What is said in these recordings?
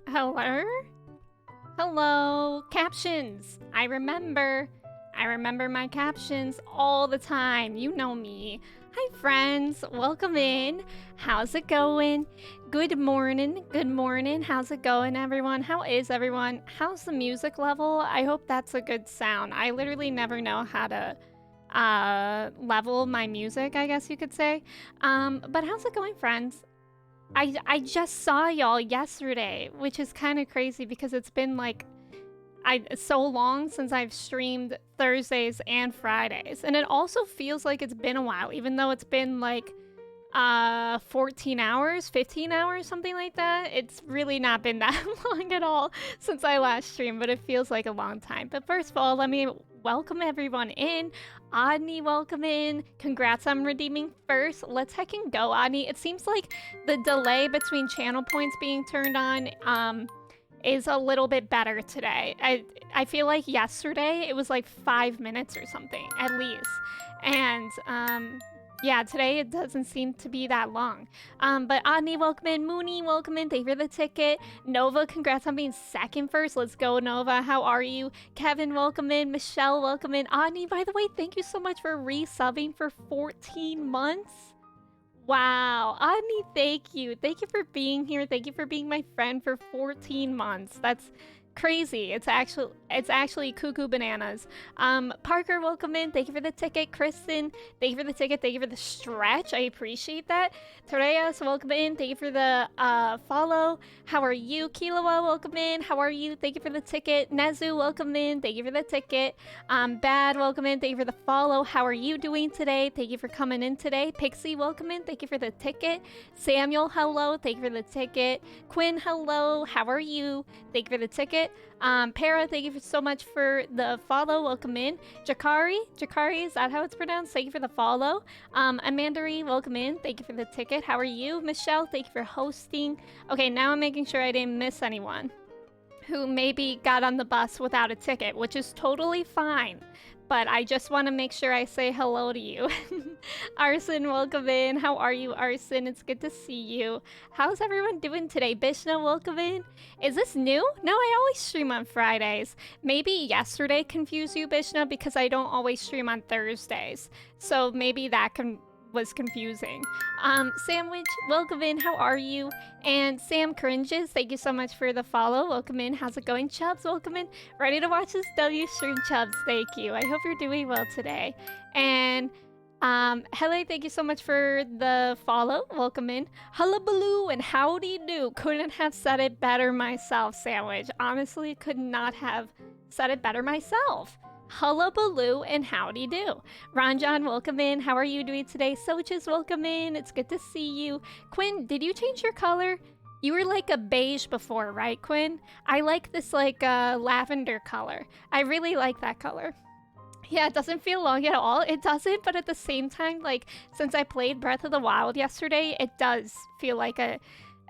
Hello? Hello. Captions. I remember my captions all the time. You know me. Hi, friends. Welcome in. How's it going? Good morning. Good morning. How's it going, everyone? How is everyone? How's the music level? I hope that's a good sound. I literally never know how to level my music, I guess you could say. But how's it going, friends? I just saw y'all yesterday, which is kind of crazy because it's been like so long since I've streamed Thursdays and Fridays. And it also feels like it's been a while, even though it's been like 14 hours, 15 hours, something like that. It's really not been that long at all since I last streamed, but it feels like a long time. But first of all, let me welcome everyone in. Adni, welcome in. Congrats on redeeming first. Let's heckin' go, Adni. It seems like the delay between channel points being turned on is a little bit better today. I feel like yesterday it was like 5 minutes or something, at least. And yeah, today it doesn't seem to be that long. But Adni, welcome in. Mooney, welcome in. Thank you for the ticket. Nova, congrats on being second first. Let's go, Nova. How are you? Kevin, welcome in. Michelle, welcome in. Adni, by the way, thank you so much for resubbing for 14 months. Wow. Adni, thank you. Thank you for being here. Thank you for being my friend for 14 months. That's crazy. It's actually cuckoo bananas. Parker, welcome in. Thank you for the ticket. Kristen, thank you for the ticket. Thank you for the stretch. I appreciate that. Toreyas, welcome in. Thank you for the follow. How are you? Kilawa, welcome in. How are you? Thank you for the ticket. Nezu, welcome in. Thank you for the ticket. Bad, welcome in. Thank you for the follow. How are you doing today? Thank you for coming in today. Pixie, welcome in. Thank you for the ticket. Samuel, hello. Thank you for the ticket. Quinn, hello. How are you? Thank you for the ticket. Para, thank you so much for the follow. Welcome in. Jakari, is that how it's pronounced? Thank you for the follow. Amandari, welcome in. Thank you for the ticket. How are you? Michelle, thank you for hosting. Okay, now I'm making sure I didn't miss anyone who maybe got on the bus without a ticket, which is totally fine. But I just want to make sure I say hello to you. Arson, welcome in. How are you, Arson? It's good to see you. How's everyone doing today? Bishna, welcome in. Is this new? No, I always stream on Fridays. Maybe yesterday confused you, Bishna, because I don't always stream on Thursdays. So maybe that was confusing. Sandwich, welcome in. How are you? And Sam Cringes, thank you so much for the follow. Welcome in. How's it going? Chubbs, welcome in. Ready to watch this W stream, Chubbs? Thank you. I hope you're doing well today. And Hele, thank you so much for the follow. Welcome in. Hullabaloo and howdy do. Couldn't have said it better myself, Sandwich. Honestly, could not have said it better myself. Hullabaloo and howdy do. Ranjan, welcome in. How are you doing today? Soches, welcome in. It's good to see you. Quinn, did you change your color? You were like a beige before, right, Quinn? I like this like lavender color. I really like that color. Yeah, it doesn't feel long at all. It doesn't, but at the same time, like, since I played Breath of the Wild yesterday, it does feel like it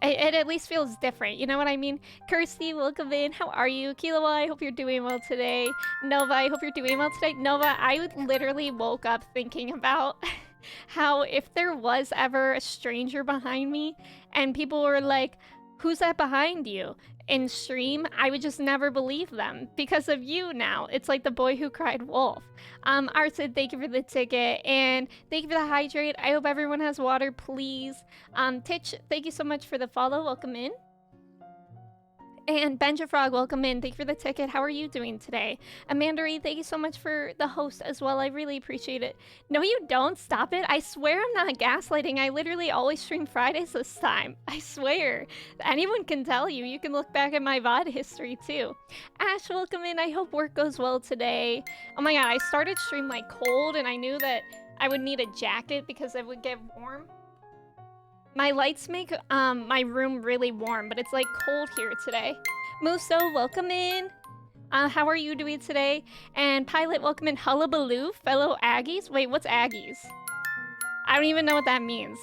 at least feels different, you know what I mean? Kirsty, welcome in. How are you? Kilawa, I hope you're doing well today. Nova, I hope you're doing well today. Nova, I literally woke up thinking about how if there was ever a stranger behind me and people were like, who's that behind you? In stream, I would just never believe them because of you now. It's like the boy who cried wolf. Arsid, thank you for the ticket, and thank you for the hydrate. I hope everyone has water, please. Titch, thank you so much for the follow. Welcome in. And Benja Frog, welcome in. Thank you for the ticket. How are you doing today? Amanda Reed, thank you so much for the host as well. I really appreciate it. No, you don't. Stop it. I swear I'm not gaslighting. I literally always stream Fridays this time. I swear. Anyone can tell you. You can look back at my VOD history too. Ash, welcome in. I hope work goes well today. Oh my god, I started stream like cold and I knew that I would need a jacket because it would get warm. My lights make my room really warm, but it's like cold here today. Muso, welcome in. How are you doing today? And Pilot, welcome in. Hullabaloo, fellow Aggies. Wait, what's Aggies? I don't even know what that means,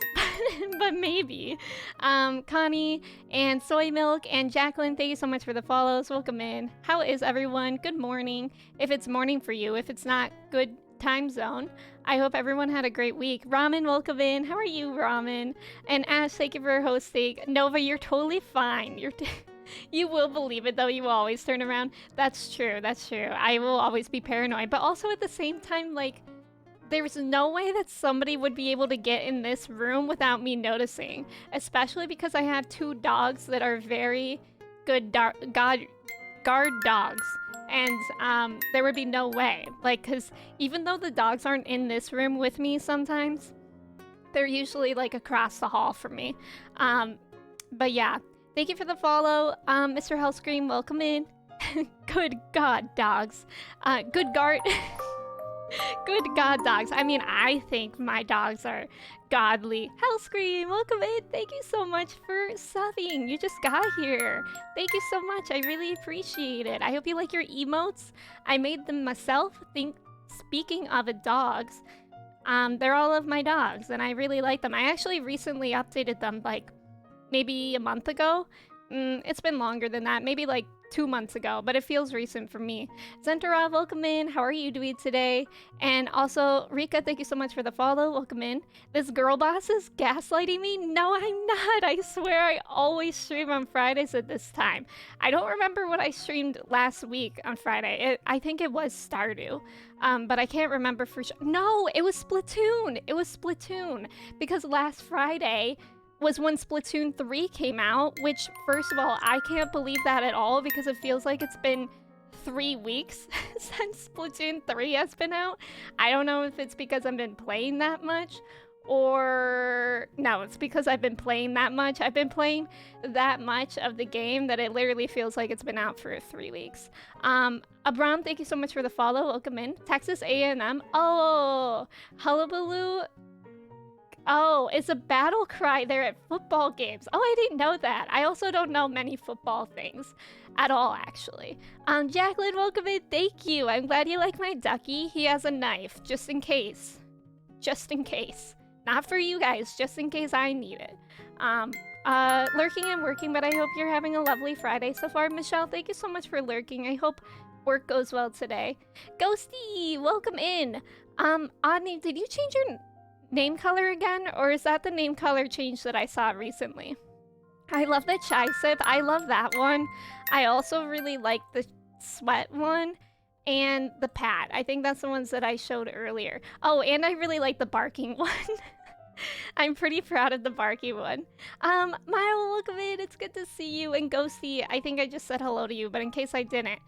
but maybe. Connie and Soy Milk and Jacqueline, thank you so much for the follows. Welcome in. How is everyone? Good morning. If it's morning for you, if it's not, good time zone. I hope everyone had a great week. Ramen, welcome in. How are you, Ramen? And Ash, thank you for hosting. Nova, you're totally fine. You will believe it, though. You will always turn around. That's true. That's true. I will always be paranoid. But also at the same time, like, there's no way that somebody would be able to get in this room without me noticing. Especially because I have two dogs that are very good guard dogs. And there would be no way, like, because even though the dogs aren't in this room with me sometimes, they're usually like across the hall from me. But yeah, thank you for the follow. Mr. Hellscream, welcome in. Good God, dogs. Good guard. Good God, dogs. I mean, I think my dogs are godly. Hellscream, welcome in. Thank you so much for subbing. You just got here. Thank you so much. I really appreciate it. I hope you like your emotes. I made them myself. Speaking of dogs, they're all of my dogs, and I really like them. I actually recently updated them, like, maybe a month ago. It's been longer than that. Maybe, like, 2 months ago, but it feels recent for me. Zentara, welcome in. How are you doing today? And also, Rika, thank you so much for the follow. Welcome in. This girl boss is gaslighting me? No, I'm not. I swear I always stream on Fridays at this time. I don't remember what I streamed last week on Friday. I think it was Stardew, but I can't remember for sure. No, it was Splatoon. It was Splatoon, because last Friday was when Splatoon 3 came out, which, first of all, I can't believe that at all because it feels like it's been 3 weeks since Splatoon 3 has been out. I don't know if it's because I've been playing that much or... No, it's because I've been playing that much. I've been playing that much of the game that it literally feels like it's been out for 3 weeks. Abram, thank you so much for the follow. Welcome in. Texas A&M. Oh, Hullabaloo. Oh, it's a battle cry there at football games. Oh, I didn't know that. I also don't know many football things at all, actually. Jacqueline, welcome in. Thank you. I'm glad you like my ducky. He has a knife, just in case. Just in case. Not for you guys, just in case I need it. Lurking and working, but I hope you're having a lovely Friday so far. Michelle, thank you so much for lurking. I hope work goes well today. Ghosty, welcome in. Odney, did you change your name color again, or is that the name color change that I saw recently? I love the chai sip. I love that one. I also really like the sweat one and the pat. I think that's the ones that I showed earlier. Oh, and I really like the barking one. I'm pretty proud of the barking one. Mile, welcome in. It's good to see you. And Ghosty, I think I just said hello to you, but in case I didn't,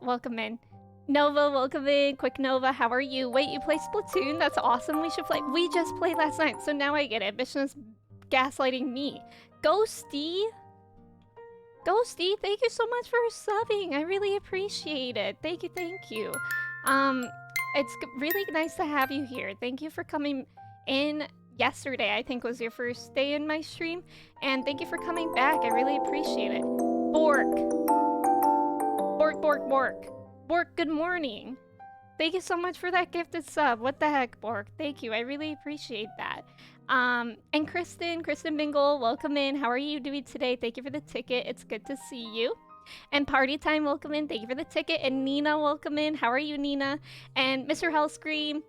welcome in. Nova, welcome in. Quick Nova, how are you? Wait, you play Splatoon? That's awesome. We should play. We just played last night, so now I get it. Vishna's gaslighting me. Ghosty? Ghosty, thank you so much for subbing. I really appreciate it. Thank you, thank you. It's really nice to have you here. Thank you for coming in. yesterday, I think, was your first day in my stream. And thank you for coming back. I really appreciate it. Bork. Bork, bork, bork. Bork, good morning. Thank you so much for that gifted sub. What the heck, Bork? Thank you. I really appreciate that. And Kristen Bingle, welcome in. How are you doing today? Thank you for the ticket. It's good to see you. And Party Time, welcome in. Thank you for the ticket. And Nina, welcome in. How are you, Nina? And Mr. Hellscream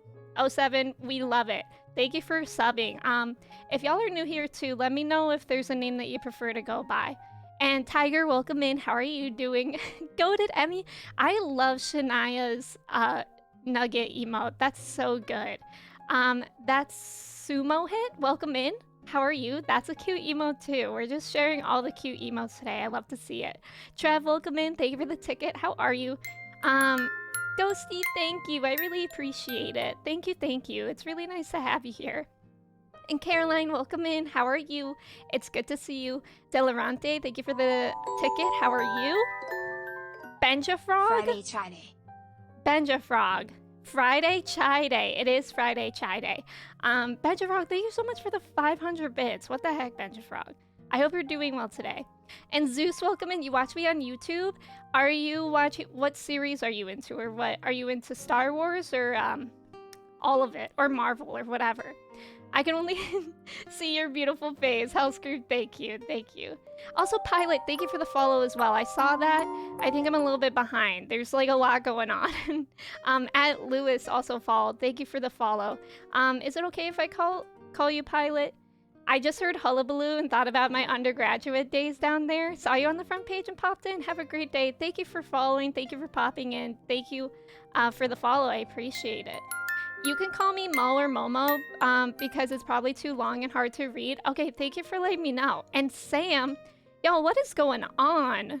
07, we love it. Thank you for subbing. If y'all are new here too, let me know if there's a name that you prefer to go by. And Tiger, welcome in. How are you doing? Goated Emmy. I love Shania's nugget emote. That's so good. That's Sumo Hit. Welcome in. How are you? That's a cute emote too. We're just sharing all the cute emotes today. I love to see it. Trev, welcome in. Thank you for the ticket. How are you? Ghosty, thank you. I really appreciate it. Thank you, thank you. It's really nice to have you here. And Caroline, welcome in. How are you? It's good to see you. Delarante, thank you for the ticket. How are you? Benja Frog? Friday Chai Day. Benja Frog. Friday Chai Day. It is Friday Chai Day. Benja Frog, thank you so much for the 500 bits. What the heck, Benja Frog? I hope you're doing well today. And Zeus, welcome in. You watch me on YouTube. Are you watching? What series are you into, or what? Are you into Star Wars or all of it, or Marvel or whatever? I can only see your beautiful face. Hellscrew, thank you, thank you. Also, Pilot, thank you for the follow as well. I saw that. I think I'm a little bit behind. There's like a lot going on. At Lewis also followed. Thank you for the follow. Is it okay if I call you Pilot? I just heard Hullabaloo and thought about my undergraduate days down there. Saw you on the front page and popped in. Have a great day. Thank you for following. Thank you for popping in. Thank you for the follow. I appreciate it. You can call me Mo or Momo because it's probably too long and hard to read. Okay, thank you for letting me know. And Sam, yo, what is going on?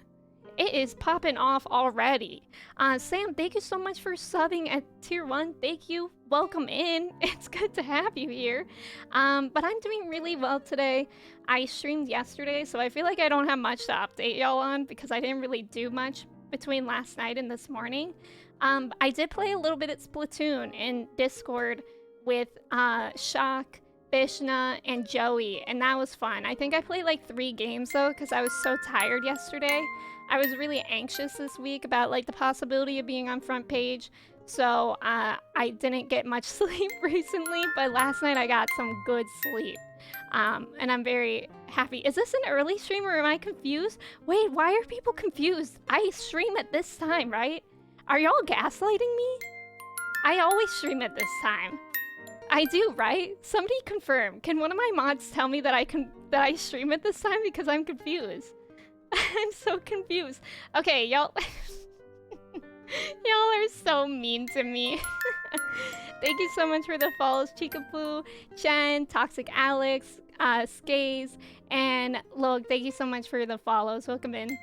It is popping off already. Sam, thank you so much for subbing at tier 1. Thank you. Welcome in. It's good to have you here. But I'm doing really well today. I streamed yesterday, so I feel like I don't have much to update y'all on because I didn't really do much between last night and this morning. I did play a little bit at Splatoon in Discord with Shock, Bishna, and Joey, and that was fun. I think I played like 3 games though because I was so tired yesterday. I was really anxious this week about like the possibility of being on front page, so I didn't get much sleep recently, but last night I got some good sleep. And I'm very happy. Is this an early stream or am I confused? Wait, why are people confused? I stream at this time, right? Are y'all gaslighting me? I always stream at this time. I do, right? Somebody confirm. Can one of my mods tell me that I stream at this time because I'm confused? I'm so confused. Okay, y'all y'all are so mean to me. Thank you so much for the follows, Chikapoo, Chen, Toxic Alex, Skaze, and Log. Thank you so much for the follows. Welcome in.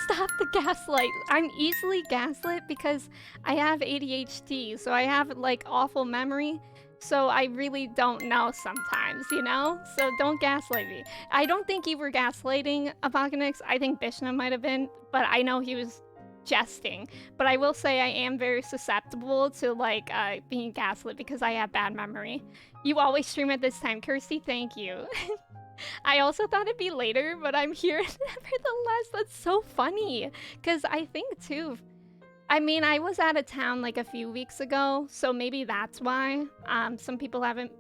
Stop the gaslight. I'm easily gaslit because I have ADHD, so I have like awful memory. So I really don't know sometimes, you know? So don't gaslight me. I don't think you were gaslighting Apocalypse. I think Bishna might have been, but I know he was jesting. But I will say I am very susceptible to like being gaslit because I have bad memory. You always stream at this time. Kirsty, thank you. I also thought it'd be later, but I'm here nevertheless. That's so funny. Because I think too, I mean, I was out of town like a few weeks ago, so maybe that's why some people haven't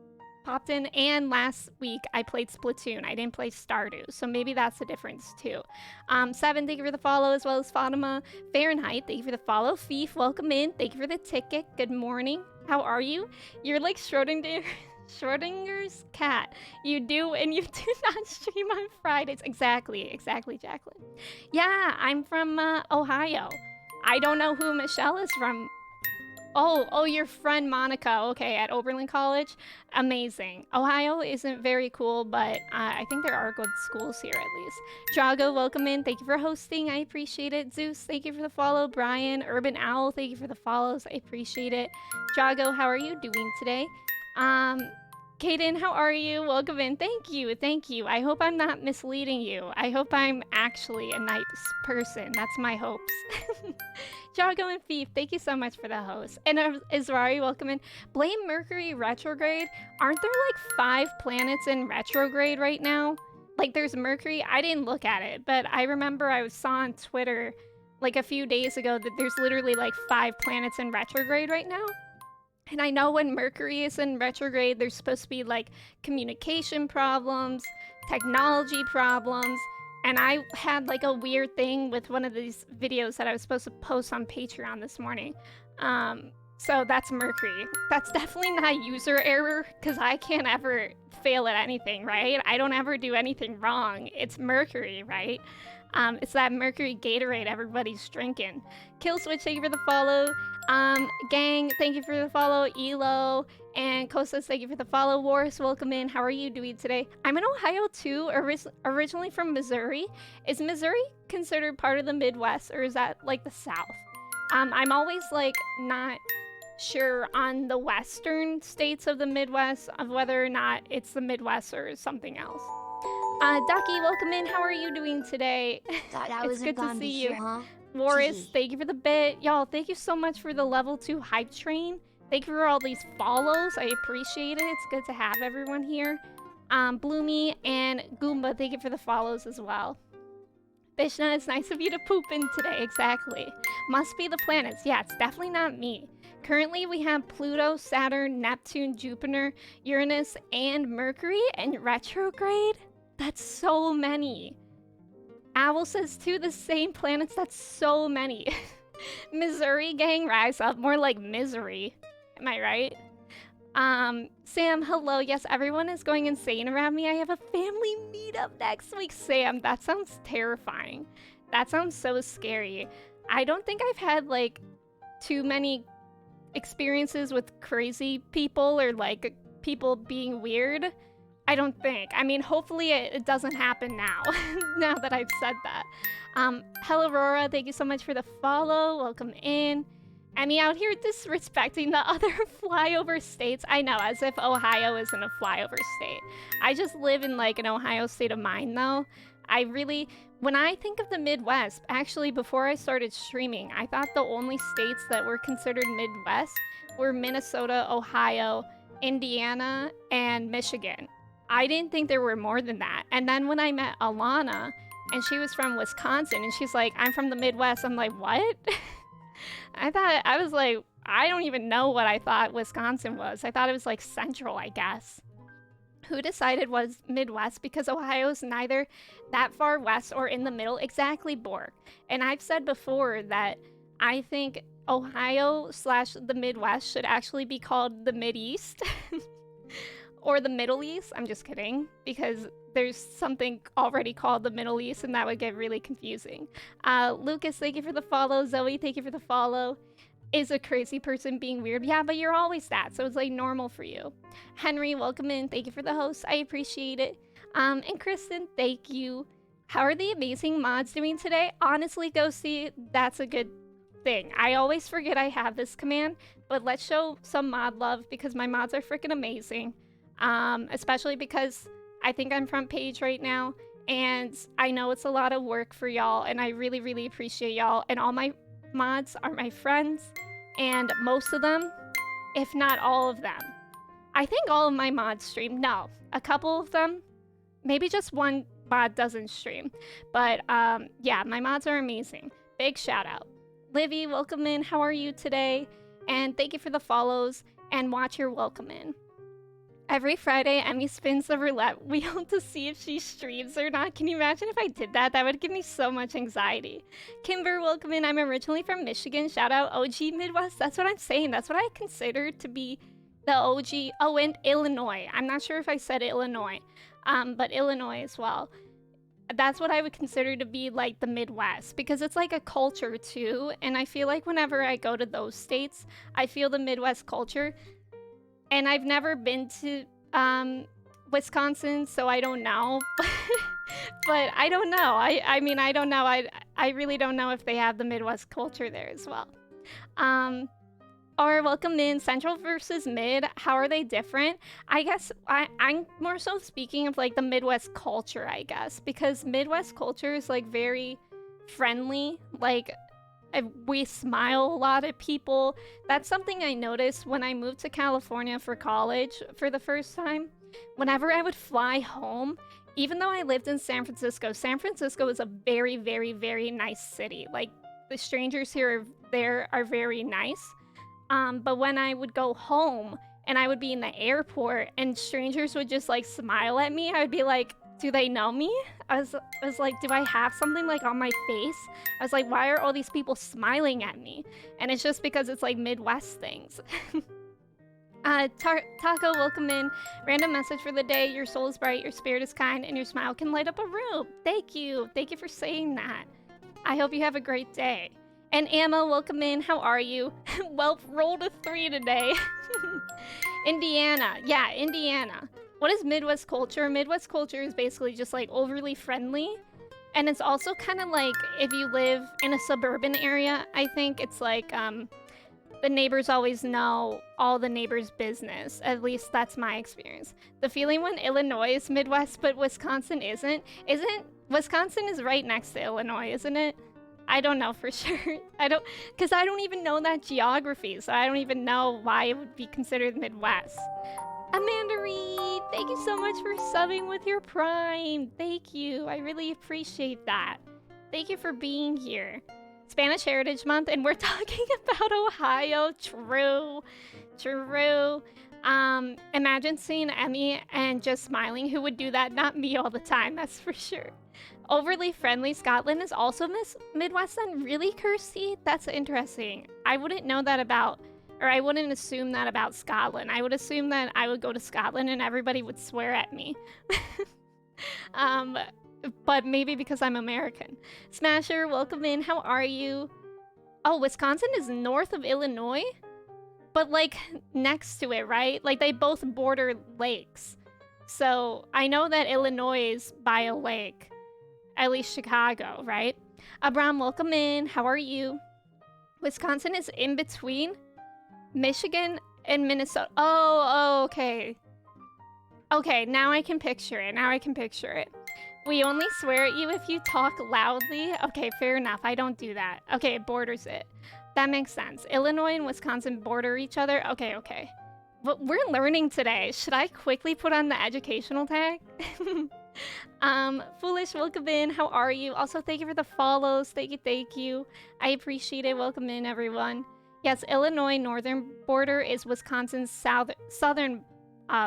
popped in. And last week I played Splatoon. I didn't play Stardew, so maybe that's the difference too. 7, thank you for the follow, as well as Fatima. Fahrenheit, thank you for the follow. Fief, welcome in. Thank you for the ticket. Good morning. How are you? You're like Schrodinger's cat. You do, and you do not stream on Fridays. Exactly, Jacqueline. Yeah, I'm from Ohio. I don't know who Michelle is from. Oh, your friend Monica. Okay, at Oberlin College. Amazing. Ohio isn't very cool, but I think there are good schools here at least. Drago, welcome in. Thank you for hosting. I appreciate it. Zeus, thank you for the follow. Brian, Urban Owl, thank you for the follows. I appreciate it. Drago, how are you doing today? Kaden, how are you? Welcome in. Thank you. Thank you. I hope I'm not misleading you. I hope I'm actually a nice person. That's my hopes. Jargo and Thief, thank you so much for the host. And Israri, welcome in. Blame Mercury retrograde. Aren't there like 5 planets in retrograde right now? Like there's Mercury. I didn't look at it, but I remember I saw on Twitter like a few days ago that there's literally like 5 planets in retrograde right now. And I know when Mercury is in retrograde, there's supposed to be like communication problems, technology problems, and I had like a weird thing with one of these videos that I was supposed to post on Patreon this morning. So that's Mercury. That's definitely not user error, because I can't ever fail at anything, right? I don't ever do anything wrong. It's Mercury, right? It's that Mercury Gatorade everybody's drinking. Killswitch, thank you for the follow. Gang, thank you for the follow. Elo and Kostas, thank you for the follow. Wars, welcome in. How are you doing today? I'm in Ohio too, originally from Missouri. Is Missouri considered part of the Midwest, or is that like the South? I'm always like not sure on the western states of the Midwest of whether or not it's the Midwest or something else. Ducky, welcome in. How are you doing today? It's good to see you. Huh? Warris, thank you for the bit. Y'all, thank you so much for the level 2 hype train. Thank you for all these follows. I appreciate it. It's good to have everyone here. Bloomy and Goomba, thank you for the follows as well. Vishna, it's nice of you to poop in today. Exactly. Must be the planets. Yeah, it's definitely not me. Currently, we have Pluto, Saturn, Neptune, Jupiter, Uranus, and Mercury in retrograde. That's so many. Owl says too, the same planets. That's so many. Missouri gang, rise up. More like misery. Am I right? Sam, hello. Yes, everyone is going insane around me. I have a family meetup next week. Sam, that sounds terrifying. That sounds so scary. I don't think I've had like too many experiences with crazy people or like people being weird. I don't think. I mean, hopefully it doesn't happen now, now that I've said that. Hello, Aurora. Thank you so much for the follow. Welcome in. Emmy out here disrespecting the other flyover states. I know, as if Ohio isn't a flyover state. I just live in like an Ohio state of mind, though. When I think of the Midwest, actually, before I started streaming, I thought the only states that were considered Midwest were Minnesota, Ohio, Indiana, and Michigan. I didn't think there were more than that. And then when I met Alana, and she was from Wisconsin, and she's like, I'm from the Midwest. I'm like, what? I was like, I don't even know what I thought Wisconsin was. I thought it was like central, I guess. Who decided was Midwest? Because Ohio's neither that far west or in the middle. Exactly, Borg. And I've said before that I think Ohio / the Midwest should actually be called the Mideast. Or the Middle East. I'm just kidding, because there's something already called the Middle East, and that would get really confusing. Lucas, thank you for the follow. Zoe, thank you for the follow. Is a crazy person being weird? Yeah, but you're always that, so it's like normal for you. Henry, welcome in. Thank you for the host. I appreciate it. And Kristen, thank you. How are the amazing mods doing today? Honestly, Ghosty, that's a good thing. I always forget I have this command, but let's show some mod love because my mods are freaking amazing. Especially because I think I'm front page right now, and I know it's a lot of work for y'all, and I really, really appreciate y'all. And all my mods are my friends, and most of them, if not all of them. I think all of my mods stream. No, a couple of them. Maybe just one mod doesn't stream. But yeah, my mods are amazing. Big shout out. Livy, welcome in. How are you today? And thank you for the follows, and watch your welcome in. Every Friday, Emmy spins the roulette wheel to see if she streams or not. Can you imagine if I did that? That would give me so much anxiety. Kimber, welcome in. I'm originally from Michigan. Shout out OG Midwest. That's what I'm saying. That's what I consider to be the OG. Oh, and Illinois. I'm not sure if I said Illinois, but Illinois as well. That's what I would consider to be like the Midwest, because it's like a culture too. And I feel like whenever I go to those states, I feel the Midwest culture. And I've never been to Wisconsin, so I don't know. But I don't know. I mean, I don't know. I really don't know if they have the Midwest culture there as well. Or welcome in Central versus Mid. How are they different? I guess I'm more so speaking of like the Midwest culture, I guess, because Midwest culture is like very friendly. Like we smile a lot at people. That's something I noticed when I moved to California for college for the first time. Whenever I would fly home, even though I lived in San Francisco is a very, very, very nice city. Like the strangers there are very nice. But when I would go home and I would be in the airport and strangers would just like smile at me, I would be like, do they know me? I was like, do I have something like on my face? I was like, why are all these people smiling at me? And it's just because it's like Midwest things. Taco, welcome in. Random message for the day. Your soul is bright, your spirit is kind, and your smile can light up a room. Thank you. Thank you for saying that. I hope you have a great day. And Emma, welcome in. How are you? Well, rolled a 3 today. Indiana. Yeah, Indiana. What is Midwest culture? Midwest culture is basically just like overly friendly. And it's also kind of like if you live in a suburban area, I think it's like the neighbors always know all the neighbors' business. At least that's my experience. The feeling when Illinois is Midwest, but Wisconsin isn't. Wisconsin is right next to Illinois, isn't it? I don't know for sure. Because I don't even know that geography, so I don't even know why it would be considered Midwest. Amanda Reed, thank you so much for subbing with your Prime. Thank you. I really appreciate that. Thank you for being here. Spanish Heritage Month, and we're talking about Ohio. True. Imagine seeing Emmy and just smiling. Who would do that? Not me all the time, that's for sure. Overly friendly. Scotland is also Midwest then? Really, Kirsty? That's interesting. I wouldn't know that about, or I wouldn't assume that about Scotland. I would assume that I would go to Scotland and everybody would swear at me. But maybe because I'm American. Smasher, welcome in. How are you? Oh, Wisconsin is north of Illinois? But like next to it, right? Like they both border lakes. So I know that Illinois is by a lake. At least Chicago, right? Abram, welcome in. How are you? Wisconsin is in between Michigan and Minnesota. Oh, okay. Okay, now I can picture it. We only swear at you if you talk loudly. Okay, fair enough. I don't do that. Okay, it borders it. That makes sense. Illinois and Wisconsin border each other. Okay. But we're learning today. Should I quickly put on the educational tag? Foolish, welcome in. How are you? Also, thank you for the follows. Thank you. I appreciate it. Welcome in, everyone. Yes, Illinois northern border is Wisconsin's southern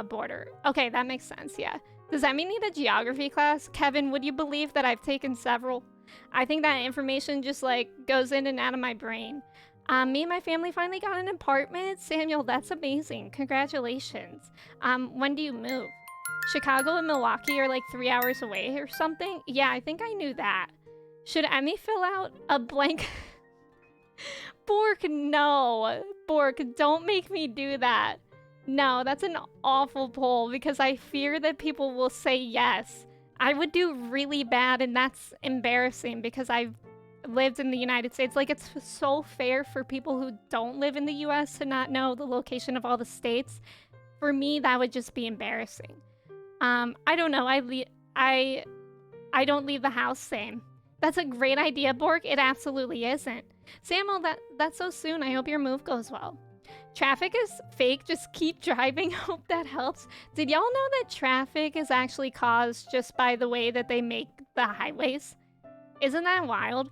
border. Okay, that makes sense, yeah. Does that mean need a geography class? Kevin, would you believe that I've taken several? I think that information just like goes in and out of my brain. Me and my family finally got an apartment. Samuel, that's amazing. Congratulations. When do you move? Chicago and Milwaukee are like 3 hours away or something? Yeah, I think I knew that. Should Emmy fill out a blank? Bork, no. Bork, don't make me do that. No, that's an awful poll because I fear that people will say yes. I would do really bad, and that's embarrassing because I've lived in the United States. Like, it's so fair for people who don't live in the US to not know the location of all the states. For me, that would just be embarrassing. I don't know. I don't leave the house same. That's a great idea, Bork. It absolutely isn't. Samuel, that's so soon. I hope your move goes well. Traffic is fake. Just keep driving. Hope that helps. Did y'all know that traffic is actually caused just by the way that they make the highways? Isn't that wild?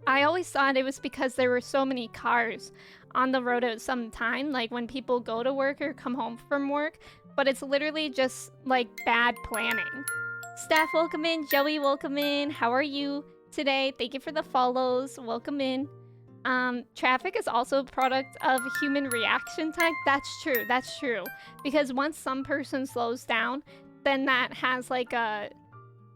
I always thought it was because there were so many cars on the road at some time, like when people go to work or come home from work, but it's literally just like bad planning. Steph, welcome in. Joey, welcome in. How are you today? Thank you for the follows. Welcome in. Traffic is also a product of human reaction time. That's true. Because once some person slows down, then that has like a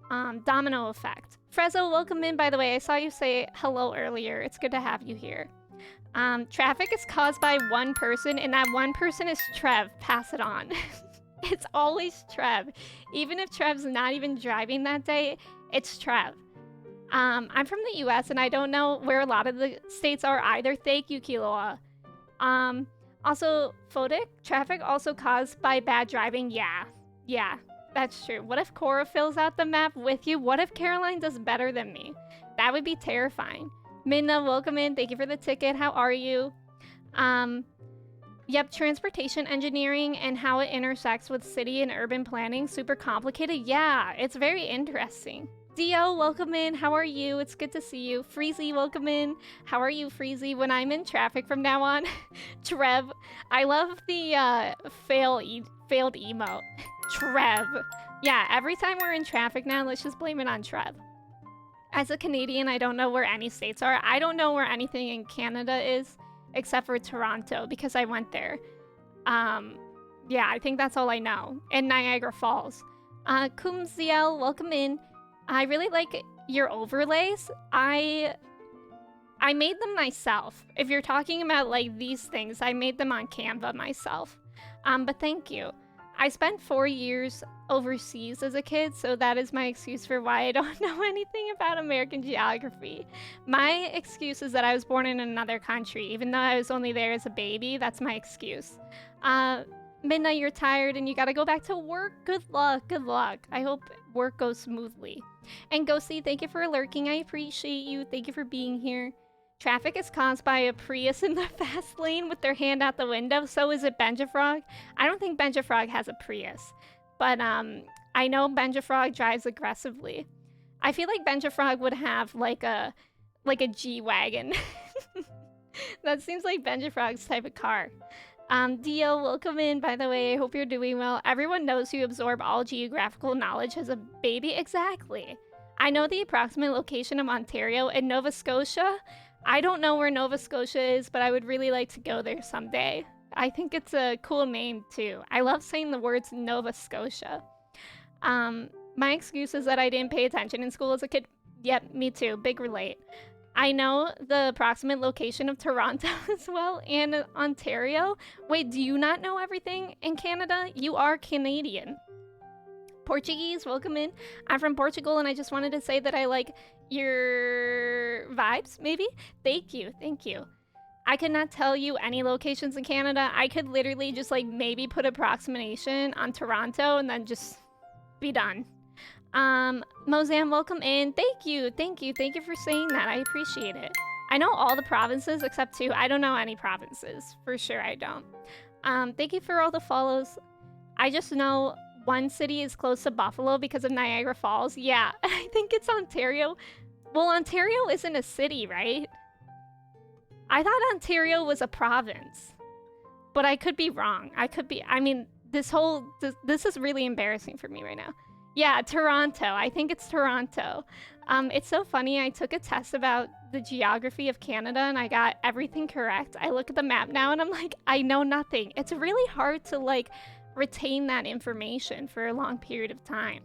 domino effect. Frezzo, welcome in, by the way. I saw you say hello earlier. It's good to have you here. Traffic is caused by one person, and that one person is Trev. Pass it on. It's always Trev. Even if Trev's not even driving that day, it's Trev. I'm from the US, and I don't know where a lot of the states are either. Thank you, Kiloa. Also, photic traffic also caused by bad driving. Yeah, that's true. What if Cora fills out the map with you? What if Caroline does better than me? That would be terrifying. Minna, welcome in. Thank you for the ticket. How are you? Yep, transportation engineering and how it intersects with city and urban planning. Super complicated. Yeah, it's very interesting. Dio, welcome in. How are you? It's good to see you. Freezy, welcome in. How are you, Freezy? When I'm in traffic from now on, Trev. I love the failed emote. Trev. Yeah, every time we're in traffic now, let's just blame it on Trev. As a Canadian, I don't know where any states are. I don't know where anything in Canada is, except for Toronto, because I went there. Yeah, I think that's all I know. And Niagara Falls. Kumziel, welcome in. I really like your overlays. I made them myself. If you're talking about like these things, I made them on Canva myself. But thank you. I spent 4 years overseas as a kid, so that is my excuse for why I don't know anything about American geography. My excuse is that I was born in another country, even though I was only there as a baby. That's my excuse. Midnight, you're tired and you gotta go back to work. Good luck, good luck. I hope work goes smoothly. And Ghosty, thank you for lurking. I appreciate you. Thank you for being here. Traffic is caused by a Prius in the fast lane with their hand out the window. So is it Benjafrog? I don't think Benjafrog has a Prius. But I know Benjafrog drives aggressively. I feel like Benjafrog would have like a G-Wagon. That seems like Benjafrog's type of car. Dio, welcome in, by the way. I hope you're doing well. Everyone knows you absorb all geographical knowledge as a baby. Exactly. I know the approximate location of Ontario and Nova Scotia. I don't know where Nova Scotia is, but I would really like to go there someday. I think it's a cool name, too. I love saying the words Nova Scotia. My excuse is that I didn't pay attention in school as a kid. Yep, me too. Big relate. I know the approximate location of Toronto as well, and Ontario. Wait, do you not know everything in Canada? You are Canadian. Portuguese, welcome in. I'm from Portugal, and I just wanted to say that I like your vibes, maybe? Thank you, thank you. I could not tell you any locations in Canada. I could literally just like maybe put approximation on Toronto and then just be done. Mozam, welcome in. Thank you for saying that. I appreciate it. I know all the provinces except 2. I don't know any provinces. For sure I don't. Thank you for all the follows. I just know one city is close to Buffalo because of Niagara Falls. Yeah, I think it's Ontario. Well, Ontario isn't a city, right? I thought Ontario was a province. But I could be wrong. I mean, this is really embarrassing for me right now. Yeah, Toronto. I think it's Toronto. It's so funny. I took a test about the geography of Canada and I got everything correct. I look at the map now and I'm like, I know nothing. It's really hard to like retain that information for a long period of time.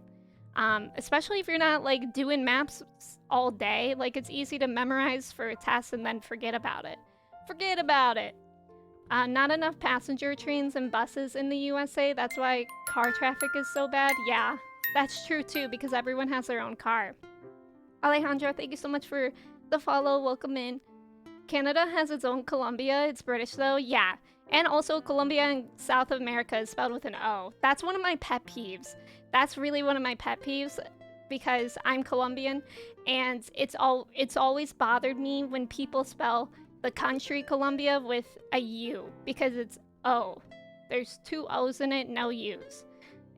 Especially if you're not like doing maps all day. Like it's easy to memorize for a test and then forget about it. Forget about it. Not enough passenger trains and buses in the USA. That's why car traffic is so bad. Yeah. That's true too, because everyone has their own car. Alejandro, thank you so much for the follow. Welcome in. Canada has its own Colombia. It's British though. Yeah. And also Colombia in South America is spelled with an O. That's one of my pet peeves. That's really one of my pet peeves because I'm Colombian and it's always bothered me when people spell the country Colombia with a U because it's O. There's 2 O's in it, no U's.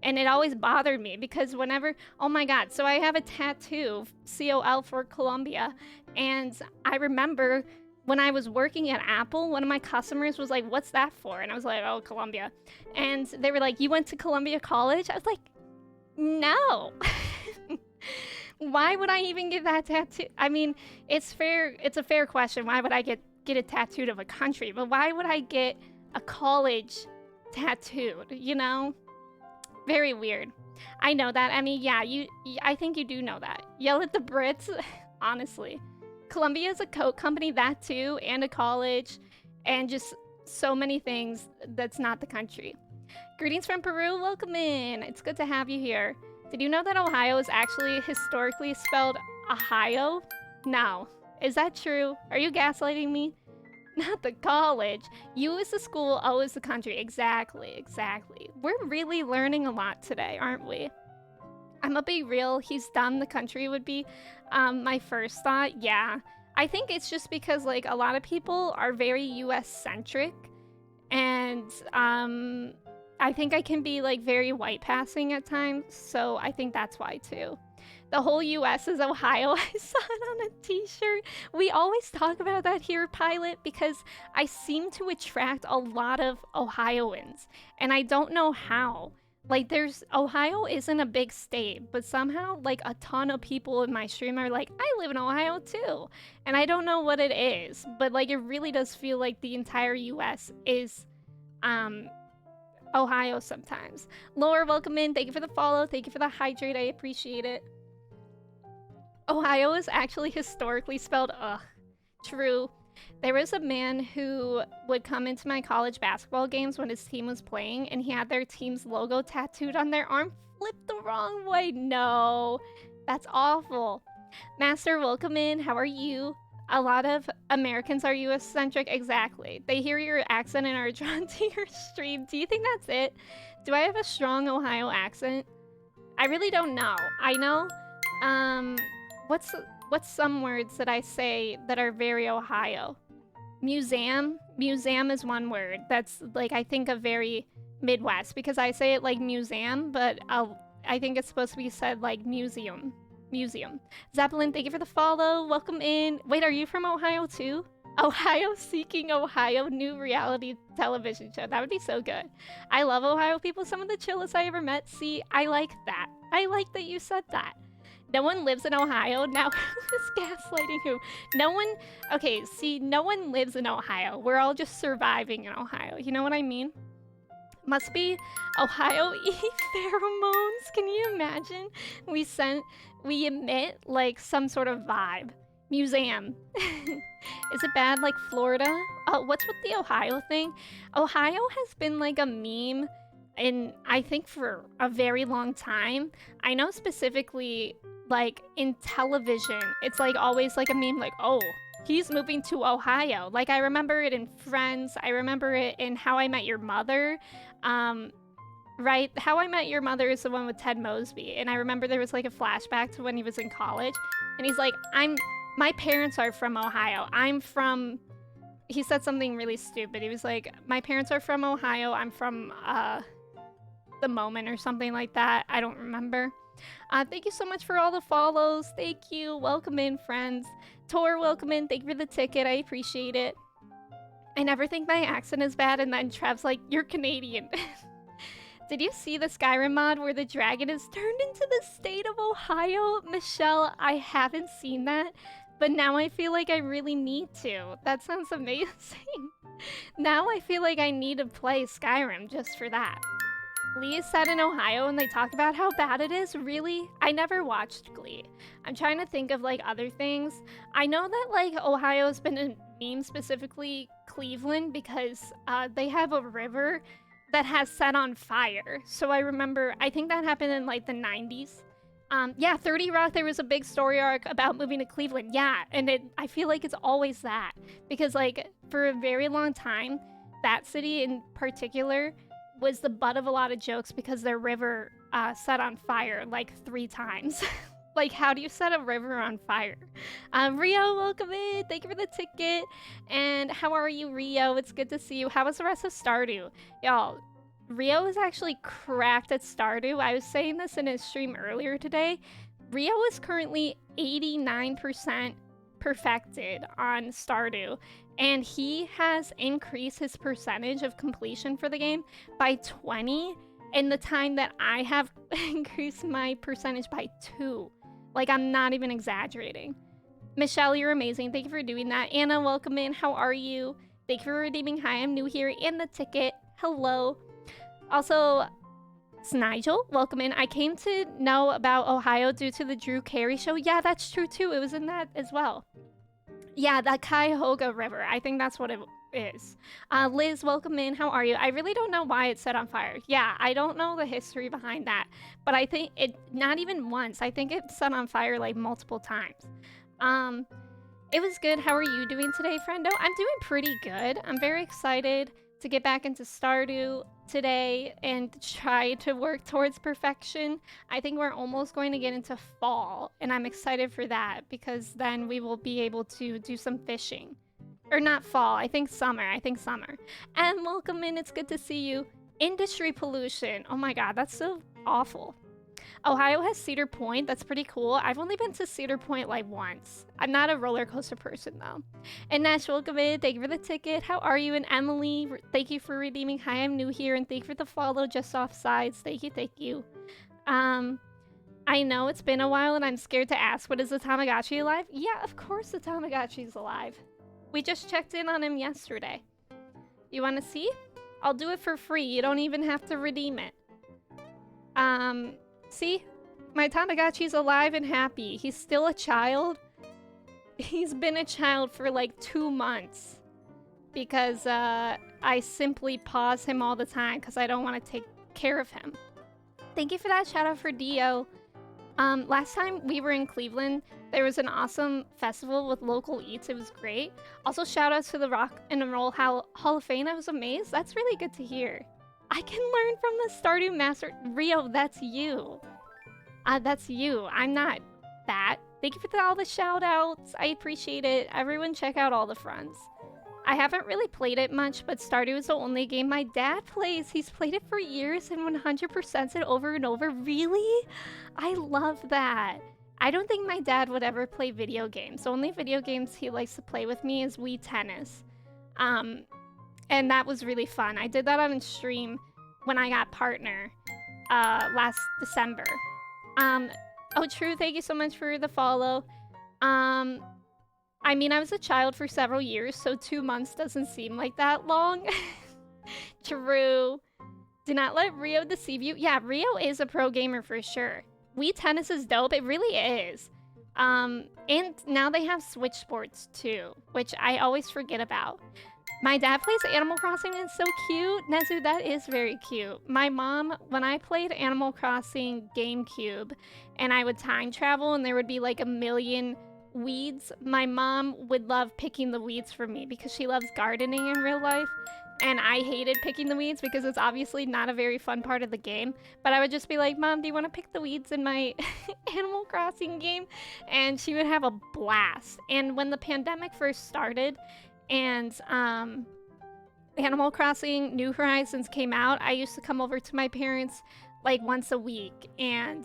And it always bothered me because whenever, oh my god, so I have a tattoo, COL for Colombia, and I remember when I was working at Apple, one of my customers was like, what's that for? And I was like, oh, Columbia. And they were like, you went to Columbia College? I was like, no. Why would I even get that tattoo? I mean, it's a fair question. Why would I get a tattooed of a country? But why would I get a college tattooed, you know? Very weird. I know that. I mean, yeah, I think you do know that. Yell at the Brits, honestly. Columbia is a Coke company, that too, and a college, and just so many things that's not the country. Greetings from Peru, welcome in. It's good to have you here. Did you know that Ohio is actually historically spelled Ohio? No. Is that true? Are you gaslighting me? Not the college. U is the school, O is the country. Exactly, exactly. We're really learning a lot today, aren't we? I'm gonna be real, he's dumb, the country would be my first thought. Yeah. I think it's just because, like, a lot of people are very US-centric, and I think I can be, like, very white passing at times, so I think that's why, too. The whole US is Ohio. I saw it on a t-shirt. We always talk about that here, Pilot, because I seem to attract a lot of Ohioans, and I don't know how. Like, Ohio isn't a big state, but somehow, like, a ton of people in my stream are like, I live in Ohio too. And I don't know what it is, but, like, it really does feel like the entire US is, Ohio sometimes. Laura, welcome in. Thank you for the follow. Thank you for the hydrate. I appreciate it. Ohio is actually historically spelled ugh. True. There was a man who would come into my college basketball games when his team was playing, and he had their team's logo tattooed on their arm flipped the wrong way. No, that's awful. Master, welcome in. How are you? A lot of Americans are US-centric. Exactly. They hear your accent and are drawn to your stream. Do you think that's it? Do I have a strong Ohio accent? I really don't know. I know, what's some words that I say that are very Ohio? Museum? Museum is one word. That's, like, I think of very Midwest, because I say it like museum, but I think it's supposed to be said like museum. Museum. Zeppelin, thank you for the follow. Welcome in. Wait, are you from Ohio too? Ohio Seeking Ohio, new reality television show. That would be so good. I love Ohio people. Some of the chillest I ever met. See, I like that. I like that you said that. No one lives in Ohio. Now, who is gaslighting who? No one... Okay, see, no one lives in Ohio. We're all just surviving in Ohio. You know what I mean? Must be Ohio pheromones. Can you imagine? We emit, like, some sort of vibe. Museum. Is it bad like Florida? What's with the Ohio thing? Ohio has been, like, a meme I think for a very long time. I know specifically, like, in television, it's, like, always, like, a meme, like, oh, he's moving to Ohio. Like, I remember it in Friends. I remember it in How I Met Your Mother. Right? How I Met Your Mother is the one with Ted Mosby. And I remember there was, like, a flashback to when he was in college. And he's like, my parents are from Ohio. He said something really stupid. He was like, my parents are from Ohio. I'm from, The Moment or something like that. I don't remember. Thank you so much for all the follows. Thank you. Welcome in, friends. Tor, welcome in. Thank you for the ticket. I appreciate it. I never think my accent is bad, and then Trev's like, you're Canadian. Did you see the Skyrim mod where the dragon is turned into the state of Ohio? Michelle, I haven't seen that, but now I feel like I really need to. That sounds amazing. Now I feel like I need to play Skyrim just for that. Glee is set in Ohio and they talk about how bad it is? Really? I never watched Glee. I'm trying to think of, like, other things. I know that, like, Ohio's been a meme, specifically Cleveland, because they have a river that has set on fire. So I remember, I think that happened in, like, the 90s. Yeah, 30 Rock, there was a big story arc about moving to Cleveland. Yeah, and I feel like it's always that. Because, like, for a very long time, that city in particular was the butt of a lot of jokes because their river set on fire, like, 3 times. Like, how do you set a river on fire? Rio, welcome in. Thank you for the ticket. And how are you, Rio? It's good to see you. How was the rest of Stardew? Y'all, Rio is actually cracked at Stardew. I was saying this in his stream earlier today. Rio is currently 89% perfected on Stardew, and he has increased his percentage of completion for the game by 20 in the time that I have increased my percentage by 2. Like, I'm not even exaggerating. Michelle, you're amazing. Thank you for doing that. Anna, welcome in. How are you? Thank you for redeeming Hi, I'm new here and the ticket. Hello. Also, it's Nigel. Welcome in. I came to know about Ohio due to the Drew Carey show. Yeah, that's true too. It was in that as well. Yeah, the Cuyahoga River. I think that's what it is. Liz, welcome in. How are you? I really don't know why it's set on fire. Yeah, I don't know the history behind that. But I think it, not even once. I think it's set on fire like multiple times. It was good. How are you doing today, friendo? I'm doing pretty good. I'm very excited to get back into Stardew today and try to work towards perfection. I think we're almost going to get into fall, and I'm excited for that because then we will be able to do some fishing. Or not fall, I think summer. And welcome in, it's good to see you. Industry pollution. Oh my god, that's so awful. Ohio has Cedar Point. That's pretty cool. I've only been to Cedar Point like once. I'm not a roller coaster person though. And Nash, welcome in. Thank you for the ticket. How are you? And Emily, thank you for redeeming. Hi, I'm new here. And thank you for the follow just off sides. Thank you. I know it's been a while and I'm scared to ask, but is the Tamagotchi alive? Yeah, of course the Tamagotchi's alive. We just checked in on him yesterday. You want to see? I'll do it for free. You don't even have to redeem it. See? My Tamagotchi's alive and happy. He's still a child. He's been a child for like 2 months. Because, I simply pause him all the time because I don't want to take care of him. Thank you for that shout out for Dio. Last time we were in Cleveland, there was an awesome festival with local eats. It was great. Also, shout outs to the Rock and Roll Hall of Fame. I was amazed. That's really good to hear. I can learn from the Stardew Master. Rio, that's you. That's you. I'm not that. Thank you for all the shout outs. I appreciate it. Everyone check out all the fronts. I haven't really played it much, but Stardew is the only game my dad plays. He's played it for years and 100%'d it over and over. Really? I love that. I don't think my dad would ever play video games. The only video games he likes to play with me is Wii Tennis. And that was really fun. I did that on stream when I got partner last December. Oh, true. Thank you so much for the follow. I mean, I was a child for several years, so 2 months doesn't seem like that long. True. Do not let Rio deceive you. Yeah, Rio is a pro gamer for sure. Wii Tennis is dope. It really is. And now they have Switch Sports too, which I always forget about. My dad plays Animal Crossing and it's so cute. Nezu, that is very cute. My mom, when I played Animal Crossing GameCube and I would time travel and there would be like a million weeds, my mom would love picking the weeds for me because she loves gardening in real life. And I hated picking the weeds because it's obviously not a very fun part of the game. But I would just be like, Mom, do you want to pick the weeds in my Animal Crossing game? And she would have a blast. And when the pandemic first started and Animal Crossing New Horizons came out, I used to come over to my parents like once a week. And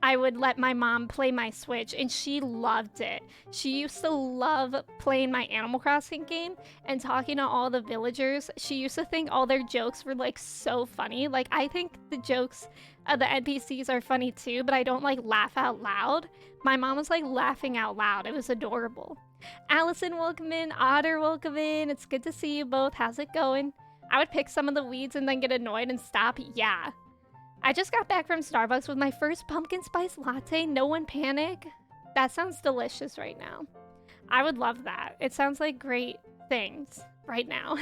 I would let my mom play my Switch, and she loved it. She used to love playing my Animal Crossing game and talking to all the villagers. She used to think all their jokes were, like, so funny. Like, I think the jokes of the NPCs are funny, too, but I don't, like, laugh out loud. My mom was, like, laughing out loud. It was adorable. Allison, welcome in. Otter, welcome in. It's good to see you both. How's it going? I would pick some of the weeds and then get annoyed and stop. Yeah. I just got back from Starbucks with my first pumpkin spice latte. No one panic. That sounds delicious right now. I would love that. It sounds like great things right now.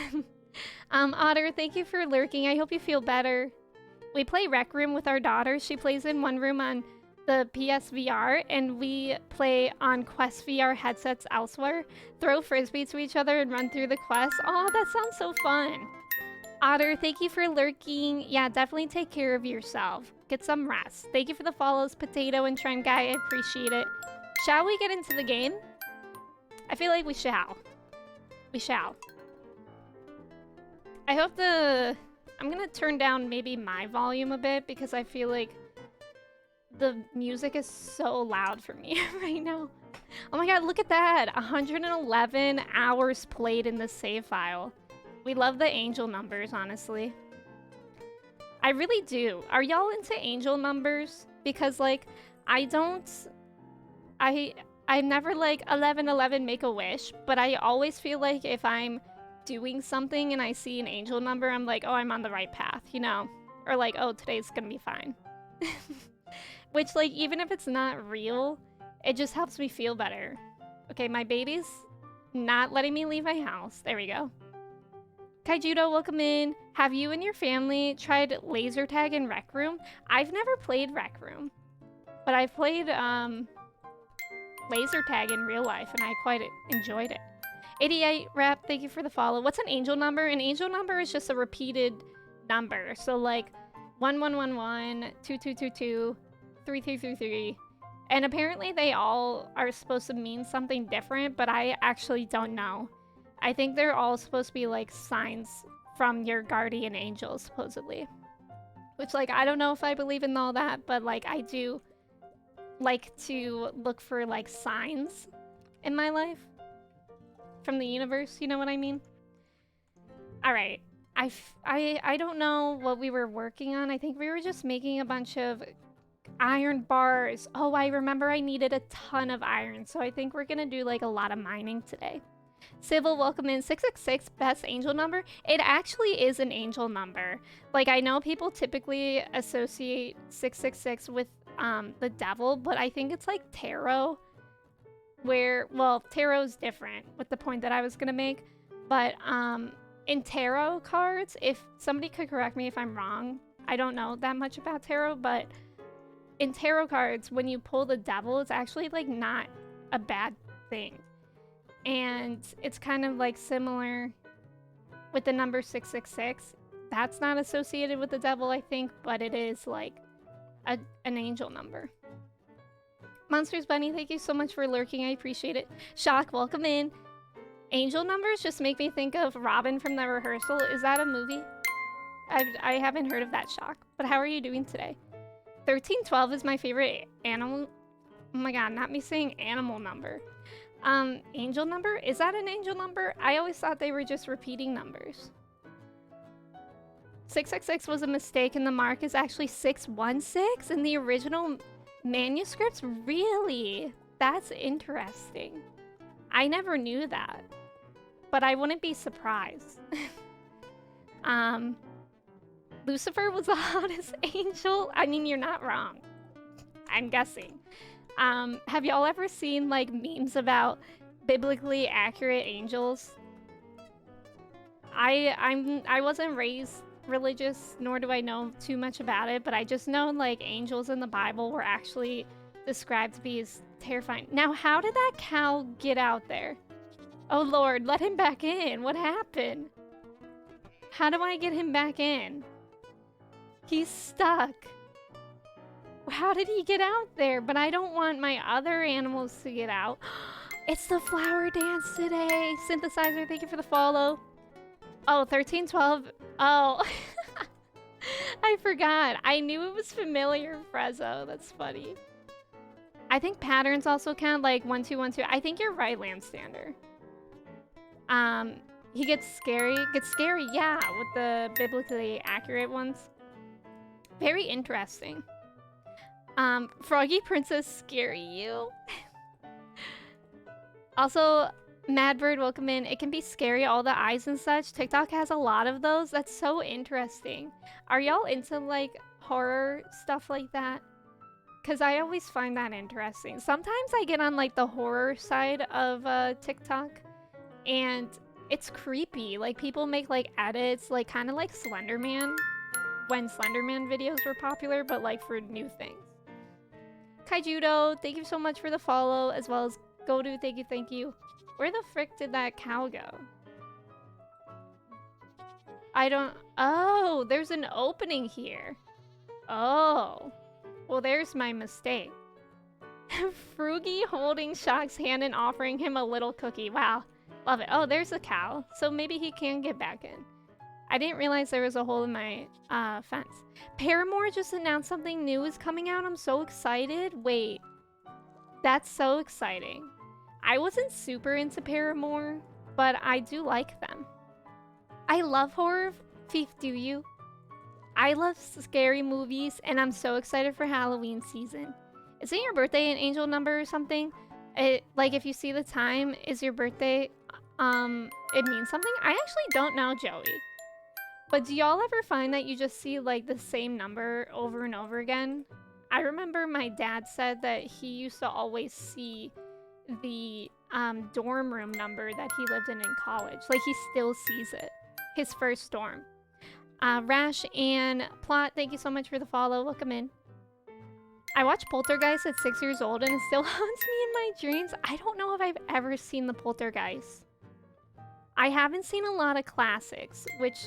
Otter, thank you for lurking. I hope you feel better. We play Rec Room with our daughter. She plays in one room on the PSVR, and we play on Quest VR headsets elsewhere. Throw frisbee to each other and run through the quest. Oh, that sounds so fun. Otter, thank you for lurking. Yeah, definitely take care of yourself. Get some rest. Thank you for the follows, Potato and Trend Guy. I appreciate it. Shall we get into the game? I feel like we shall. We shall. I hope I'm gonna turn down maybe my volume a bit because I feel like the music is so loud for me right now. Oh my god, look at that! 111 hours played in the save file. We love the angel numbers, honestly. I really do. Are y'all into angel numbers? Because, like, I'm never like 1111 make a wish, but I always feel like if I'm doing something and I see an angel number, I'm like, oh, I'm on the right path, you know? Or like, oh, today's gonna be fine. Which, like, even if it's not real, it just helps me feel better. Okay, my baby's not letting me leave my house. There we go. Kaijudo, welcome in. Have you and your family tried laser tag in Rec Room? I've never played Rec Room, but I've played laser tag in real life, and I quite enjoyed it. 88 rep, thank you for the follow. What's an angel number? An angel number is just a repeated number. So like 1111, 2222, 3333. And apparently they all are supposed to mean something different, but I actually don't know. I think they're all supposed to be like signs from your guardian angel, supposedly. Which, like, I don't know if I believe in all that, but like I do like to look for like signs in my life from the universe, you know what I mean? All right. I don't know what we were working on. I think we were just making a bunch of iron bars. Oh, I remember I needed a ton of iron, so I think we're gonna do like a lot of mining today. Civil, welcome in. 666, best angel number. It actually is an angel number. Like, I know people typically associate 666 with the devil, but I think it's like tarot, where, well, tarot's different with the point that I was gonna make, but in tarot cards, if somebody could correct me if I'm wrong, I don't know that much about tarot, but in tarot cards, when you pull the devil, it's actually like not a bad thing. And it's kind of like similar with the number 666. That's not associated with the devil, I think, but it is like an angel number. Monsters Bunny, thank you so much for lurking. I appreciate it. Shock, welcome in. Angel numbers just make me think of Robin from The Rehearsal. Is that a movie? I haven't heard of that, Shock. But how are you doing today? 1312 is my favorite animal. Oh my god, not me saying animal number. Angel number? Is that an angel number? I always thought they were just repeating numbers. 666 was a mistake and the mark is actually 616 in the original manuscripts? Really? That's interesting. I never knew that, but I wouldn't be surprised. Lucifer was the hottest angel? I mean, you're not wrong. I'm guessing. Have y'all ever seen like memes about biblically accurate angels? I wasn't raised religious, nor do I know too much about it, but I just know like angels in the Bible were actually described to be as terrifying. Now, how did that cow get out there? Oh Lord, let him back in. What happened? How do I get him back in? He's stuck. How did he get out there? But I don't want my other animals to get out. It's the flower dance today. Synthesizer, thank you for the follow. Oh, 1312. Oh. I forgot. I knew it was familiar, Frezzo. That's funny. I think patterns also count, like 1212. I think you're right, Landstander. He gets scary. Yeah, with the biblically accurate ones. Very interesting. Froggy Princess, scary you. Also, Madbird, welcome in. It can be scary, all the eyes and such. TikTok has a lot of those. That's so interesting. Are y'all into like horror stuff like that? Because I always find that interesting. Sometimes I get on like the horror side of TikTok and it's creepy. Like people make like edits, like kind of like Slenderman, when Slenderman videos were popular, but like for new things. Kaijudo, thank you so much for the follow, as well as Godu, thank you. Where the frick did that cow go? I don't... Oh, there's an opening here. Oh. Well, there's my mistake. Froogie holding Shock's hand and offering him a little cookie. Wow. Love it. Oh, there's a cow. So maybe he can get back in. I didn't realize there was a hole in my fence. Paramore just announced something new is coming out. I'm so excited. Wait. That's so exciting. I wasn't super into Paramore, but I do like them. I love horror. Fief, do you? I love scary movies, and I'm so excited for Halloween season. Isn't your birthday an angel number or something? Like, if you see the time is your birthday, it means something? I actually don't know, Joey. But do y'all ever find that you just see, like, the same number over and over again? I remember my dad said that he used to always see the dorm room number that he lived in college. Like, he still sees it. His first dorm. Rash and Plot, thank you so much for the follow. Welcome in. I watched Poltergeist at 6 years old and it still haunts me in my dreams. I don't know if I've ever seen the Poltergeist. I haven't seen a lot of classics, which,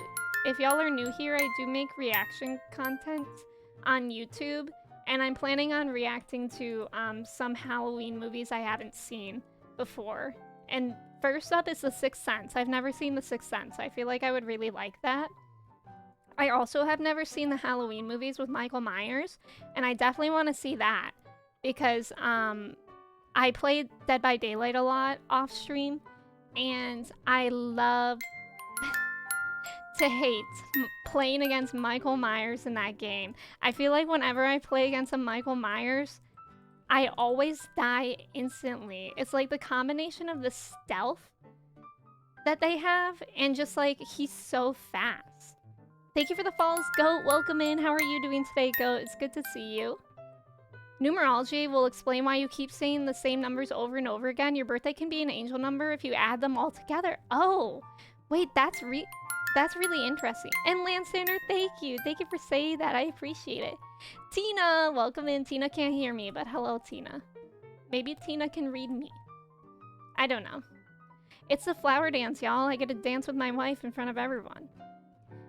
if y'all are new here, I do make reaction content on YouTube, and I'm planning on reacting to some Halloween movies I haven't seen before. And first up is The Sixth Sense. I've never seen The Sixth Sense. I feel like I would really like that. I also have never seen the Halloween movies with Michael Myers, and I definitely want to see that because I played Dead by Daylight a lot off stream, and I love to hate playing against Michael Myers in that game. I feel like whenever I play against a Michael Myers, I always die instantly. It's like the combination of the stealth that they have and just like he's so fast. Thank you for the follows, Goat. Welcome in. How are you doing today, Goat? It's good to see you. Numerology will explain why you keep saying the same numbers over and over again. Your birthday can be an angel number if you add them all together. Oh, wait, that's really interesting. And Landstander, thank you. Thank you for saying that. I appreciate it. Tina, welcome in. Tina can't hear me, but hello, Tina. Maybe Tina can read me. I don't know. It's the flower dance, y'all. I get to dance with my wife in front of everyone.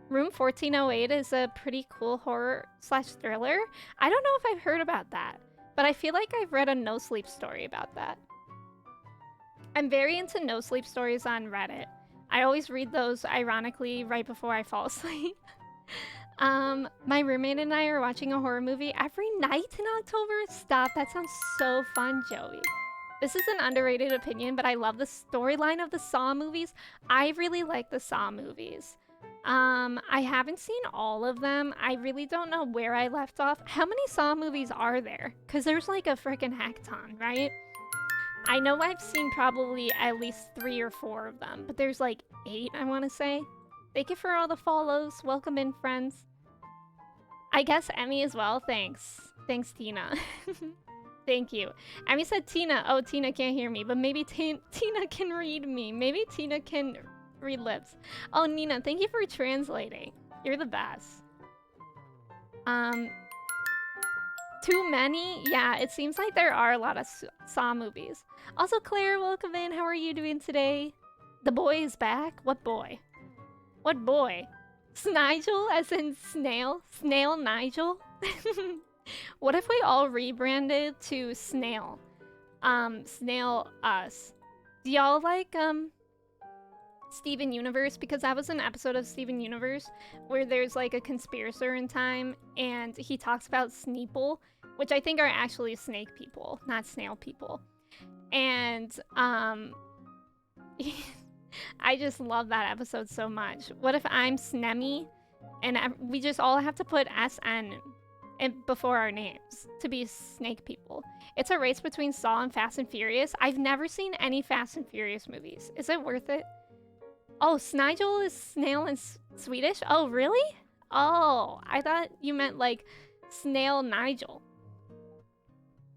Room 1408 is a pretty cool horror/thriller. I don't know if I've heard about that, but I feel like I've read a no sleep story about that. I'm very into no sleep stories on Reddit. I always read those, ironically, right before I fall asleep. My roommate and I are watching a horror movie every night in October. Stop, that sounds so fun, Joey. This is an underrated opinion, but I love the storyline of the Saw movies. I really like the Saw movies. I haven't seen all of them. I really don't know where I left off. How many Saw movies are there? Because there's like a freaking heck ton, right? I know I've seen probably at least 3 or 4 of them, but there's like 8, I want to say. Thank you for all the follows. Welcome in, friends. I guess Emmy as well. Thanks. Thanks, Tina. Thank you. Emmy said Tina. Oh, Tina can't hear me, but maybe Tina can read me. Maybe Tina can read lips. Oh, Nina, thank you for translating. You're the best. Too many? Yeah, it seems like there are a lot of Saw movies. Also, Claire, welcome in. How are you doing today? The boy is back? What boy? What boy? Snigel, as in snail? Snail Nigel? What if we all rebranded to Snail? Snail Us. Do y'all like, Steven Universe? Because that was an episode of Steven Universe where there's like a conspirator in time and he talks about Sneeple, which I think are actually snake people, not snail people. And I just love that episode so much. What if I'm Snemmy and we just all have to put SN before our names to be snake people? It's a race between Saw and Fast and Furious. I've never seen any Fast and Furious movies. Is it worth it? Oh, Snigel is snail in Swedish? Oh, really? Oh, I thought you meant like Snail Nigel.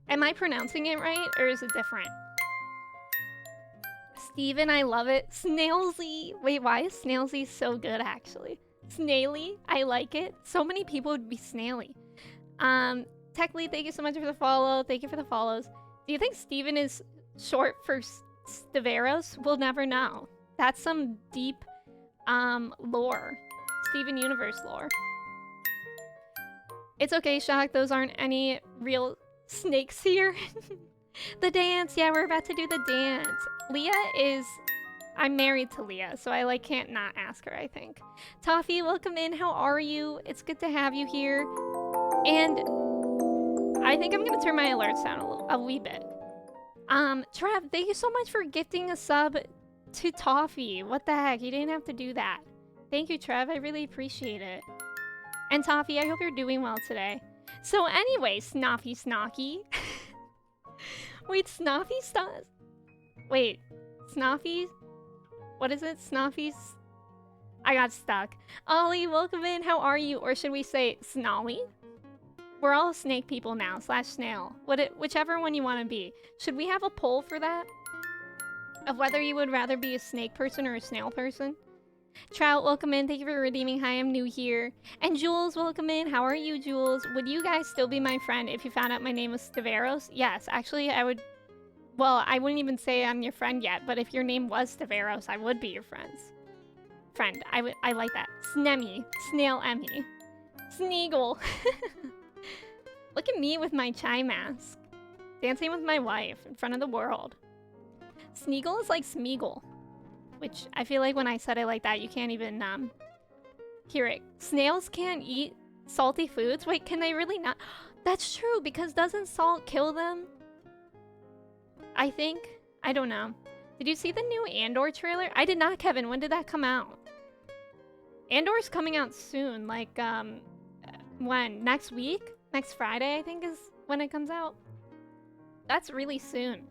Am I pronouncing it right, or is it different? Steven, I love it. Snailsy. Wait, why is Snailsy so good, actually? Snaily, I like it. So many people would be snaily. Techly, thank you so much for the follow. Thank you for the follows. Do you think Steven is short for Steveros? We'll never know. That's some deep lore. Steven Universe lore. It's okay, Shock. Those aren't any real snakes here. The dance. Yeah, we're about to do the dance. Leah is... I'm married to Leah, so I like can't not ask her, I think. Toffee, welcome in. How are you? It's good to have you here. And I think I'm going to turn my alerts down a wee bit. Trev, thank you so much for gifting a sub to Toffee. What the heck? You didn't have to do that. Thank you, Trev. I really appreciate it. And Toffee, I hope you're doing well today. So anyway, Snoffy Snocky. Wait, Snoffy Wait, Snoffy? What is it? Snoffy's? I got stuck. Ollie, welcome in. How are you? Or should we say Snolly? We're all snake people now, /snail. Whichever one you want to be. Should we have a poll for that? Of whether you would rather be a snake person or a snail person? Trout, welcome in. Thank you for redeeming. Hi, I'm new here. And Jules, welcome in. How are you, Jules? Would you guys still be my friend if you found out my name was Staveros? Yes, actually, I would. Well, I wouldn't even say I'm your friend yet, but if your name was Staveros, I would be your friend. I like that. Snemmy. Snail Emmy. Sneagle. Look at me with my chai mask. Dancing with my wife in front of the world. Sneagle is like Smeagol. Which I feel like when I said it like that, you can't even hear it. Snails can't eat salty foods? Wait, can they really not? That's true, because doesn't salt kill them? I think. I don't know. Did you see the new Andor trailer? I did not, Kevin. When did that come out? Andor's coming out soon. Like, when? Next week? Next Friday, I think, is when it comes out. That's really soon.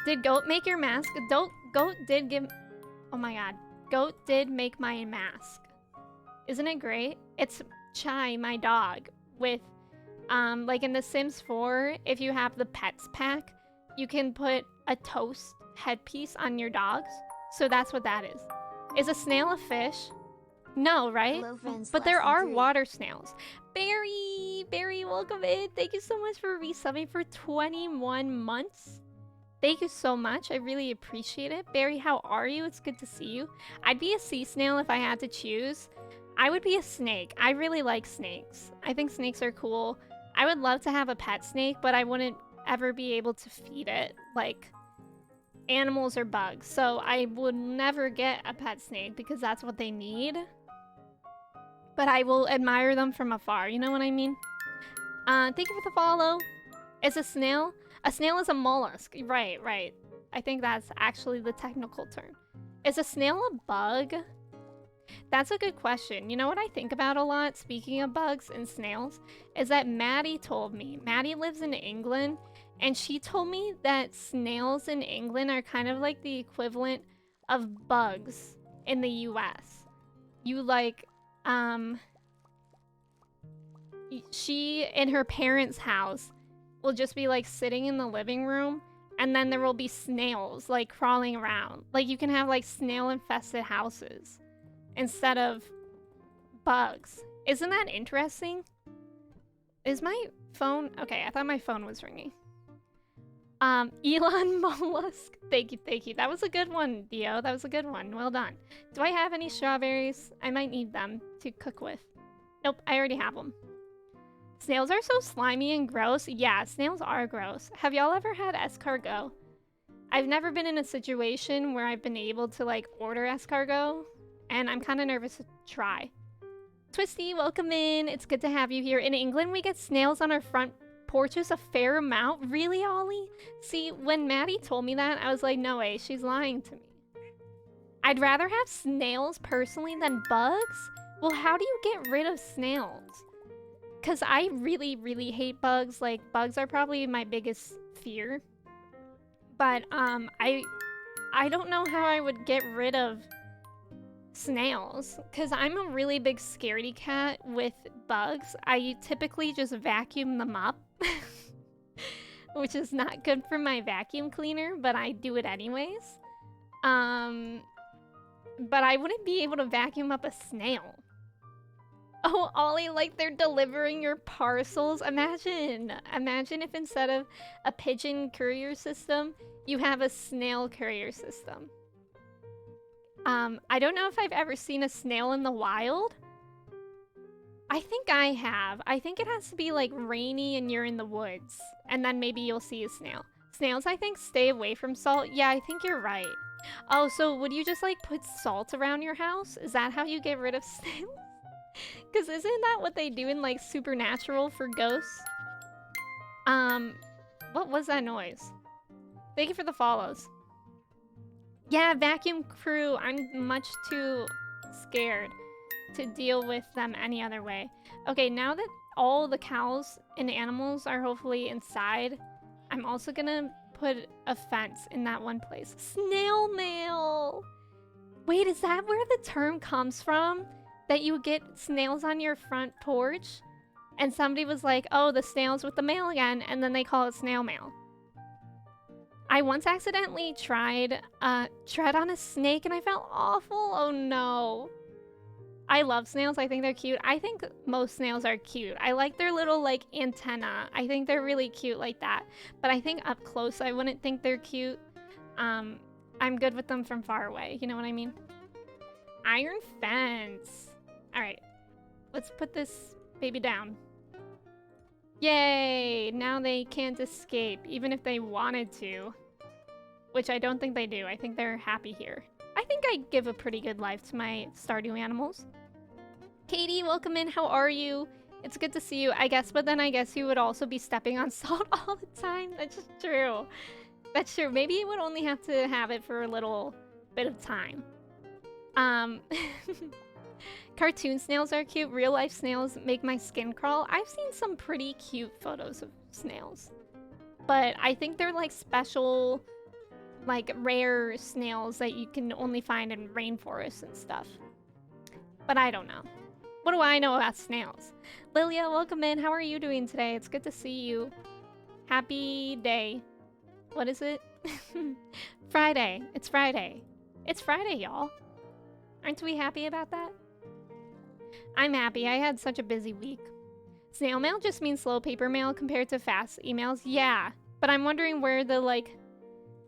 Did Goat make your mask? Goat did give... Oh my god. Goat did make my mask. Isn't it great? It's Chai, my dog, with... like in The Sims 4, if you have the pets pack, you can put a toast headpiece on your dogs. So that's what that is. Is a snail a fish? No, right? Hello, friends. But there are water snails. Barry, welcome in. Thank you so much for resubbing for 21 months. Thank you so much. I really appreciate it. Barry, how are you? It's good to see you. I'd be a sea snail if I had to choose. I would be a snake. I really like snakes. I think snakes are cool. I would love to have a pet snake, but I wouldn't ever be able to feed it like animals or bugs. So I would never get a pet snake because that's what they need. But I will admire them from afar. You know what I mean? Thank you for the follow. Is a snail? A snail is a mollusk. Right. I think that's actually the technical term. Is a snail a bug? That's a good question. You know what I think about a lot, speaking of bugs and snails, is that Maddie told me. Maddie lives in England, and she told me that snails in England are kind of like the equivalent of bugs in the US. You like, she, in her parents' house, will just be like sitting in the living room, and then there will be snails like crawling around. Like you can have like snail infested houses instead of bugs. Isn't that interesting? Is my phone... Okay, I thought my phone was ringing. Elon Mollusk. Thank you. That was a good one, Dio. That was a good one. Well done. Do I have any strawberries? I might need them to cook with. Nope, I already have them. Snails are so slimy and gross. Yeah, snails are gross. Have y'all ever had escargot? I've never been in a situation where I've been able to like order escargot, and I'm kind of nervous to try. Twisty, welcome in. It's good to have you here. In England, we get snails on our front porches a fair amount. Really, Ollie? See, when Maddie told me that, I was like, no way, she's lying to me. I'd rather have snails personally than bugs? Well, how do you get rid of snails? Because I really hate bugs. Like, bugs are probably my biggest fear. But, I don't know how I would get rid of snails. Because I'm a really big scaredy cat with bugs. I typically just vacuum them up. Which is not good for my vacuum cleaner, but I do it anyways. But I wouldn't be able to vacuum up a snail. Oh, Ollie, like they're delivering your parcels. Imagine if instead of a pigeon courier system, you have a snail courier system. I don't know if I've ever seen a snail in the wild. I think I have. I think it has to be like rainy and you're in the woods, and then maybe you'll see a snail. Snails, I think, stay away from salt. Yeah, I think you're right. Oh, so would you just like put salt around your house? Is that how you get rid of snails? Because isn't that what they do in, like, Supernatural for ghosts? What was that noise? Thank you for the follows. Yeah, vacuum crew. I'm much too scared to deal with them any other way. Okay, now that all the cows and animals are hopefully inside, I'm also gonna put a fence in that one place. Snail mail! Wait, is that where the term comes from? That you get snails on your front porch? And somebody was like, oh, the snails with the mail again, and then they call it snail mail. I once accidentally tried tread on a snake and I felt awful. Oh no. I love snails. I think they're cute. I think most snails are cute. I like their little like antenna. I think they're really cute like that. But I think up close I wouldn't think they're cute. I'm good with them from far away. You know what I mean? Iron fence. All right. Let's put this baby down. Yay! Now they can't escape, even if they wanted to. Which I don't think they do. I think they're happy here. I think I give a pretty good life to my Stardew animals. Katie, welcome in. How are you? It's good to see you, I guess, but then I guess you would also be stepping on salt all the time. That's just true. That's true. Maybe you would only have to have it for a little bit of time. Cartoon snails are cute. Real life snails make my skin crawl. I've seen some pretty cute photos of snails. But I think they're like special, like rare snails that you can only find in rainforests and stuff. But I don't know. What do I know about snails? Lilia, welcome in. How are you doing today? It's good to see you. Happy day. What is it? Friday. It's Friday. It's Friday, y'all. Aren't we happy about that? I'm happy. I had such a busy week. Snail mail just means slow paper mail compared to fast emails. Yeah, but I'm wondering where the, like,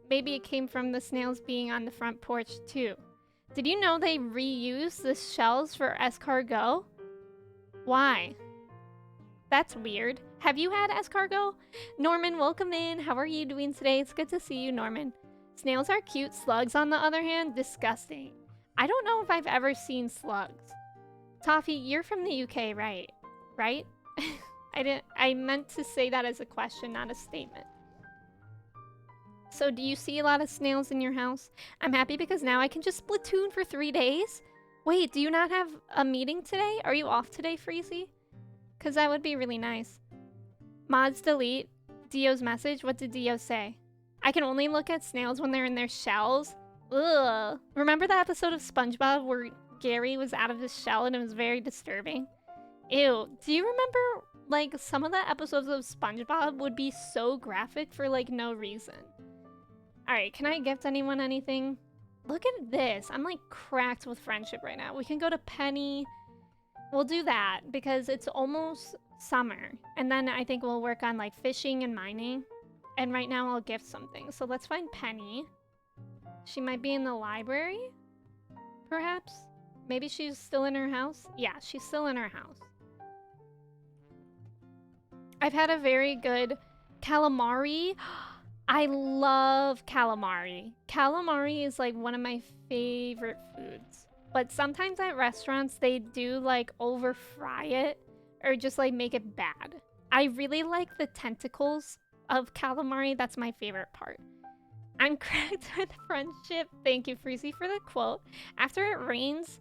maybe it came from the snails being on the front porch, too. Did you know they reuse the shells for escargot? Why? That's weird. Have you had escargot? Norman, welcome in. How are you doing today? It's good to see you, Norman. Snails are cute. Slugs, on the other hand, disgusting. I don't know if I've ever seen slugs. Toffee, you're from the UK, right? Right? I meant to say that as a question, not a statement. So do you see a lot of snails in your house? I'm happy because now I can just Splatoon for 3 days. Wait, do you not have a meeting today? Are you off today, Freezy? Because that would be really nice. Mods delete Dio's message. What did Dio say? I can only look at snails when they're in their shells. Ugh. Remember that episode of SpongeBob where Gary was out of his shell and it was very disturbing? Ew. Do you remember, like, some of the episodes of SpongeBob would be so graphic for, like, no reason? Alright, can I gift anyone anything? Look at this. I'm, like, cracked with friendship right now. We can go to Penny. We'll do that because it's almost summer. And then I think we'll work on, like, fishing and mining. And right now I'll gift something. So let's find Penny. She might be in the library, perhaps? Maybe she's still in her house? Yeah, she's still in her house. I've had a very good calamari. I love calamari. Calamari is like one of my favorite foods. But sometimes at restaurants, they do like over fry it or just like make it bad. I really like the tentacles of calamari. That's my favorite part. I'm cracked with friendship. Thank you, Freezy, for the quote. After it rains,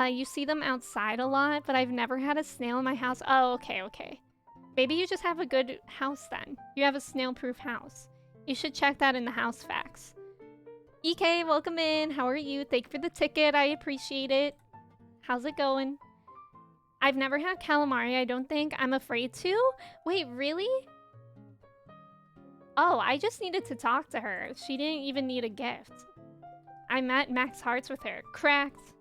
you see them outside a lot, but I've never had a snail in my house. Oh, okay, okay. Maybe you just have a good house then. You have a snail-proof house. You should check that in the house facts. EK, welcome in. How are you? Thank you for the ticket. I appreciate it. How's it going? I've never had calamari, I don't think. I'm afraid to. Wait, really? Oh, I just needed to talk to her. She didn't even need a gift. I met Max Hearts with her. Cracked.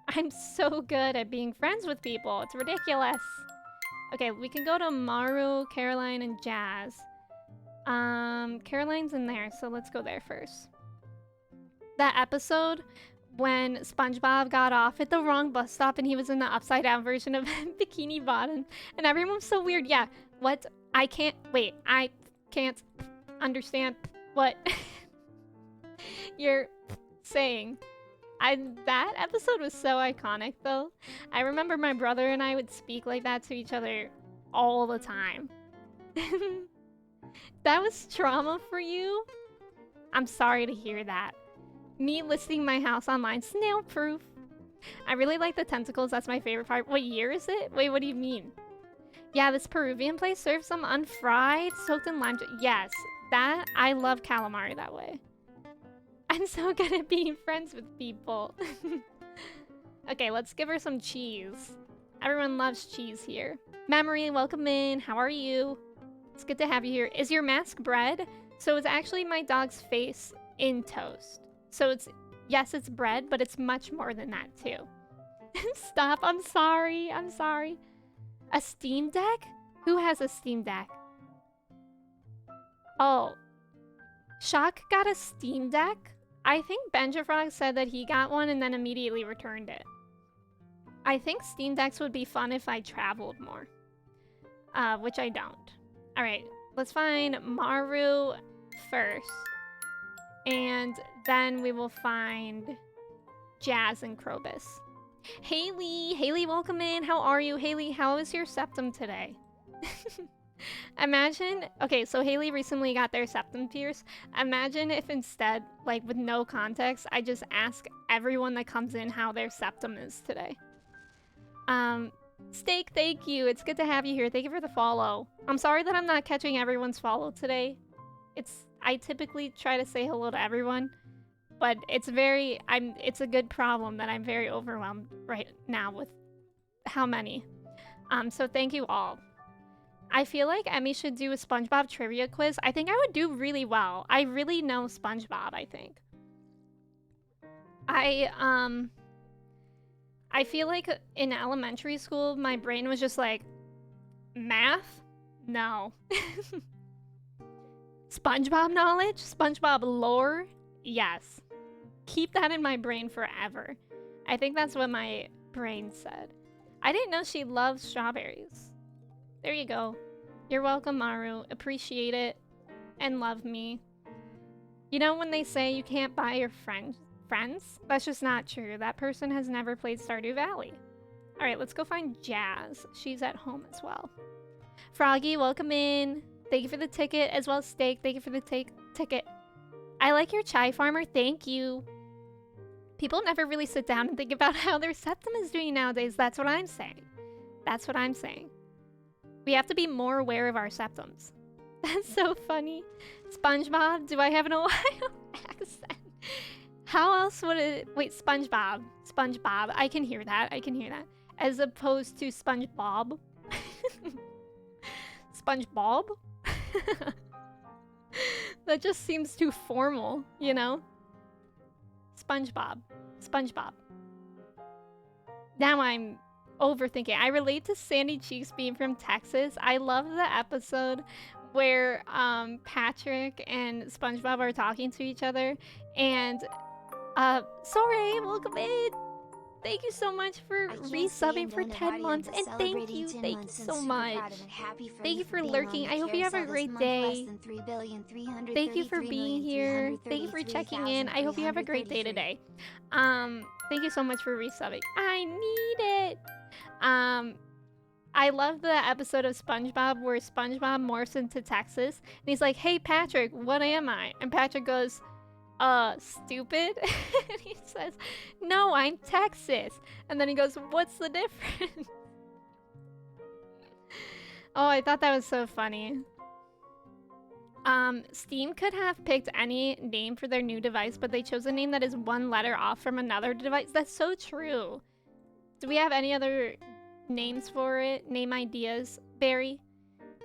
I'm so good at being friends with people. It's ridiculous. Okay, we can go to Maru, Caroline, and Jazz. Caroline's in there, so let's go there first. That episode when SpongeBob got off at the wrong bus stop and he was in the upside down version of Bikini Bottom, and everyone was so weird. Yeah, what? I can't understand what you're saying. That episode was so iconic, though. I remember my brother and I would speak like that to each other all the time. That was trauma for you? I'm sorry to hear that. Me listing my house online, snail proof. I really like the tentacles, that's my favorite part. What year is it? Wait, what do you mean? Yeah, this Peruvian place serves some unfried, soaked in lime juice. Yes, that, I love calamari that way. I'm so good at being friends with people. Okay, let's give her some cheese. Everyone loves cheese here. Memory, welcome in. How are you? It's good to have you here. Is your mask bread? So it's actually my dog's face in toast. So it's, yes, it's bread, but it's much more than that too. Stop, I'm sorry, I'm sorry. A Steam Deck? Who has a Steam Deck? Oh, Shock got a Steam Deck? I think Benjafrog said that he got one and then immediately returned it. I think Steam Decks would be fun if I traveled more. Which I don't. Alright, let's find Maru first. And then we will find Jazz and Krobus. Haley! Haley, welcome in. How are you? Haley, how is your septum today? Imagine, okay, so Haley recently got their septum pierced. Imagine if instead, like with no context, I just ask everyone that comes in how their septum is today. Steak, thank you. It's good to have you here. Thank you for the follow. I'm sorry that I'm not catching everyone's follow today. I typically try to say hello to everyone, but it's a good problem that I'm very overwhelmed right now with how many. So thank you all. I feel like Emmy should do a SpongeBob trivia quiz. I think I would do really well. I really know SpongeBob, I think. I feel like in elementary school, my brain was just like, math? No. SpongeBob knowledge? SpongeBob lore? Yes. Keep that in my brain forever. I think that's what my brain said. I didn't know she loves strawberries. There you go. You're welcome, Maru. Appreciate it. And love me. You know when they say you can't buy your friends? That's just not true. That person has never played Stardew Valley. Alright, let's go find Jazz. She's at home as well. Froggy, welcome in. Thank you for the ticket, as well as Steak. Thank you for the ticket. I like your chai farmer. Thank you. People never really sit down and think about how their septum is doing nowadays. That's what I'm saying. That's what I'm saying. We have to be more aware of our septums. That's so funny. SpongeBob, do I have an Ohio accent? How else would it... Wait, SpongeBob. SpongeBob. I can hear that. I can hear that. As opposed to SpongeBob. SpongeBob? That just seems too formal, you know? SpongeBob. SpongeBob. Now I'm overthinking. I relate to Sandy Cheeks being from Texas. I love the episode where Patrick and SpongeBob are talking to each other, and sorry, welcome in. Thank you so much for resubbing for 10 months, and thank you so much. Thank you for lurking. I hope you have a great day. Thank you for being here. Thank you for checking in. I hope you have a great day today. Thank you so much for resubbing. I need it. I love the episode of SpongeBob where SpongeBob morphs into Texas, and he's like, "Hey Patrick, what am I?" And Patrick goes, stupid? And he says, "No, I'm Texas." And then he goes, "What's the difference?" Oh, I thought that was so funny. Steam could have picked any name for their new device, but they chose a name that is one letter off from another device. That's so true. Do we have any other names for it? Name ideas? Barry?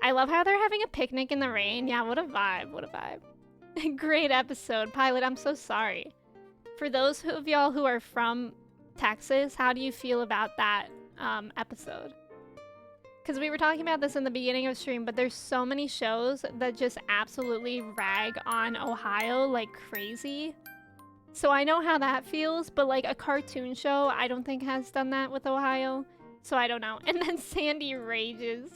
I love how they're having a picnic in the rain. Yeah, what a vibe. What a vibe. Great episode. Pilot, I'm so sorry. For those of y'all who are from Texas, how do you feel about that episode? Because we were talking about this in the beginning of stream, but there's so many shows that just absolutely rag on Ohio like crazy. So I know how that feels, but like a cartoon show, I don't think has done that with Ohio. So I don't know. And then Sandy rages.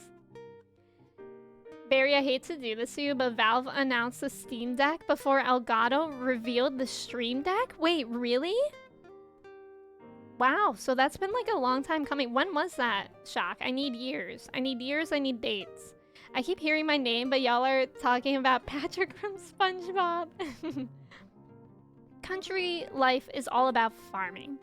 Barry, I hate to do this to you, but Valve announced the Steam Deck before Elgato revealed the Stream Deck? Wait, really? Wow, so that's been like a long time coming. When was that, Shock? I need years. I need years, I need dates. I keep hearing my name, but y'all are talking about Patrick from SpongeBob. Country life is all about farming.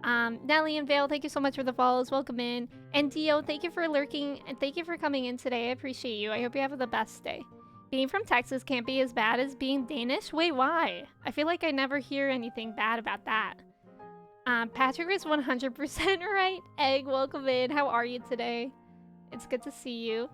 Nelly and Vale, thank you so much for the follows. Welcome in. And Dio, thank you for lurking and thank you for coming in today. I appreciate you. I hope you have the best day. Being from Texas can't be as bad as being Danish? Wait, why? I feel like I never hear anything bad about that. Patrick is 100% right. Egg, welcome in. How are you today? It's good to see you.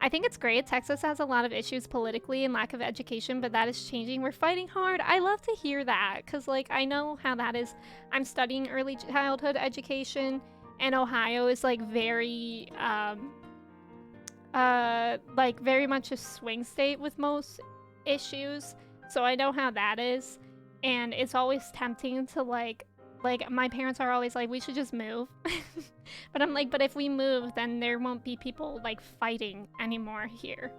I think it's great. Texas has a lot of issues politically and lack of education, but that is changing. We're fighting hard. I love to hear that because, like, I know how that is. I'm studying early childhood education, and Ohio is, like, very, like, very much a swing state with most issues. So I know how that is. And it's always tempting to, like, my parents are always like, we should just move. But I'm like, but if we move, then there won't be people, like, fighting anymore here.